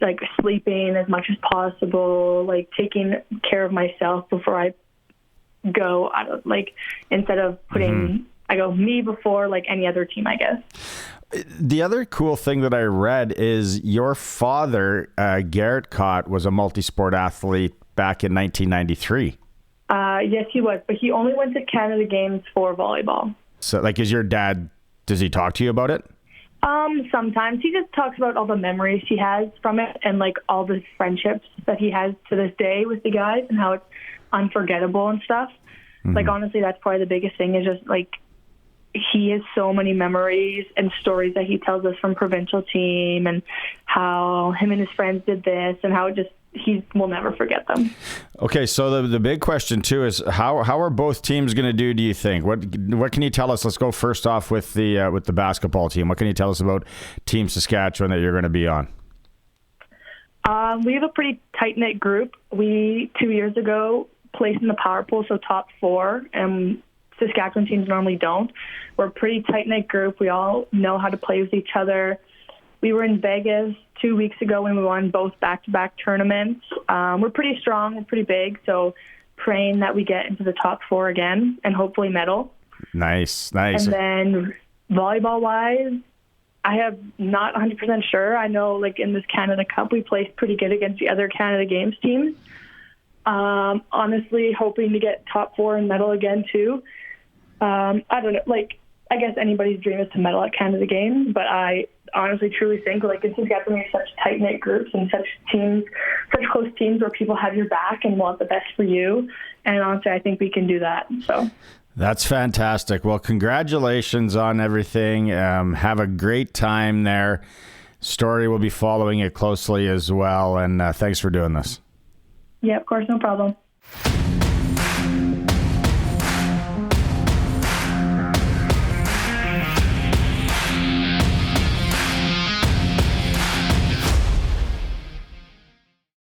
like sleeping as much as possible, like taking care of myself before I go. Instead of putting, I go me before like any other team, I guess. The other cool thing that I read is your father, Garrett Cott, was a multi-sport athlete back in 1993. Yes, he was, but he only went to Canada Games for volleyball. So, like, is your dad, does he talk to you about it? Sometimes. He just talks about all the memories he has from it and, like, all the friendships that he has to this day with the guys and how it's unforgettable and stuff. Like, honestly, that's probably the biggest thing is just, like, he has so many memories and stories that he tells us from provincial team and how him and his friends did this and how he will never forget them. Okay, so the big question too is how are both teams going to do you think? What can you tell us? Let's go first off with the basketball team. What can you tell us about Team Saskatchewan that you're going to be on? We have a pretty tight-knit group. We 2 years ago placed in the power pool, so top 4, and Saskatchewan teams normally don't. We're a pretty tight-knit group. We all know how to play with each other. We were in Vegas 2 weeks ago when we won both back-to-back tournaments. We're pretty strong. We're pretty big, so praying that we get into the top 4 again and hopefully medal. Nice. And then volleyball-wise, I have not 100% sure. I know, like, in this Canada Cup, we placed pretty good against the other Canada Games teams. Honestly, hoping to get top 4 and medal again, too. I don't know. Like, I guess anybody's dream is to medal at Canada Games, but I honestly truly think, like, in Saskatchewan, we have such tight-knit groups and such close teams where people have your back and want the best for you. And honestly, I think we can do that. So that's fantastic. Well, congratulations on everything. Have a great time there. Story will be following it closely as well. And thanks for doing this. Yeah, of course, no problem.